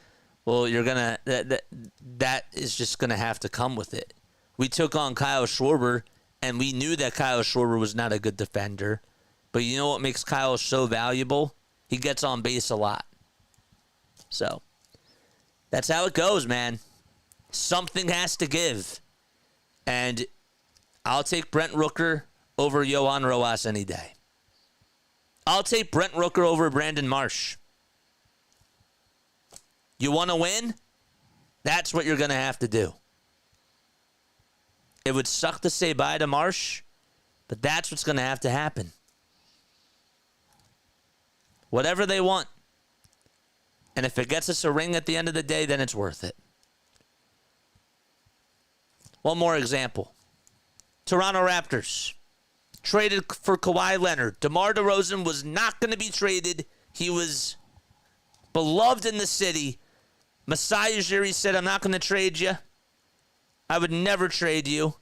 well, you're gonna that is just gonna have to come with it. We took on Kyle Schwarber, and we knew that Kyle Schwarber was not a good defender. But you know what makes Kyle so valuable? He gets on base a lot. So, that's how it goes, man. Something has to give. And I'll take Brent Rooker over Yohan Rojas any day. I'll take Brent Rooker over Brandon Marsh. You want to win? That's what you're going to have to do. It would suck to say bye to Marsh, but that's what's going to have to happen. Whatever they want. And if it gets us a ring at the end of the day, then it's worth it. One more example. Toronto Raptors traded for Kawhi Leonard. DeMar DeRozan was not going to be traded. He was beloved in the city. Masai Ujiri said, I'm not going to trade you. I would never trade you.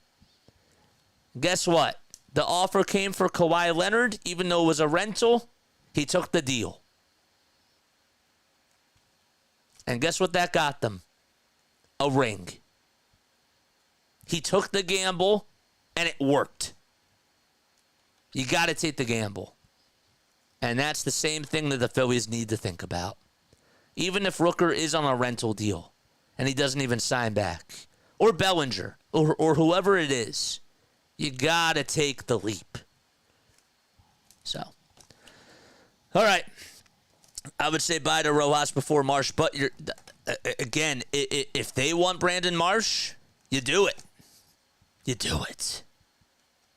Guess what? The offer came for Kawhi Leonard, even though it was a rental. He took the deal. And guess what that got them? A ring. He took the gamble, and it worked. You got to take the gamble. And that's the same thing that the Phillies need to think about. Even if Rooker is on a rental deal and he doesn't even sign back, or Bellinger, or whoever it is, you got to take the leap. So, all right. I would say bye to Rojas before Marsh, but again, if they want Brandon Marsh, you do it. You do it.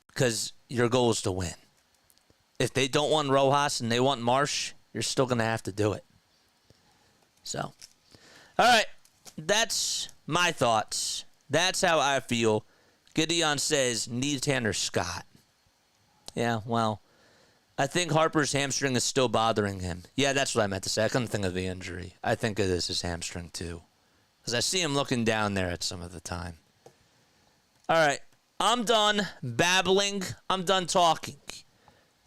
Because your goal is to win. If they don't want Rojas and they want Marsh, you're still going to have to do it. So, all right. That's my thoughts. That's how I feel. Gideon says, need Tanner Scott. Yeah, well, I think Harper's hamstring is still bothering him. Yeah, that's what I meant to say. I couldn't think of the injury. I think it is his hamstring, too. Because I see him looking down there at some of the time. All right. I'm done babbling. I'm done talking.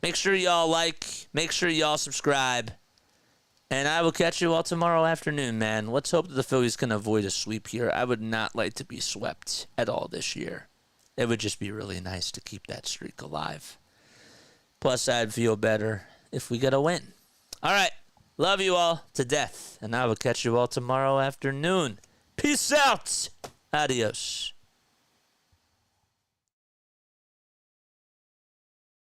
Make sure y'all like. Make sure y'all subscribe. And I will catch you all tomorrow afternoon, man. Let's hope that the Phillies can avoid a sweep here. I would not like to be swept at all this year. It would just be really nice to keep that streak alive. Plus, I'd feel better if we get a win. All right. Love you all to death. And I will catch you all tomorrow afternoon. Peace out. Adios.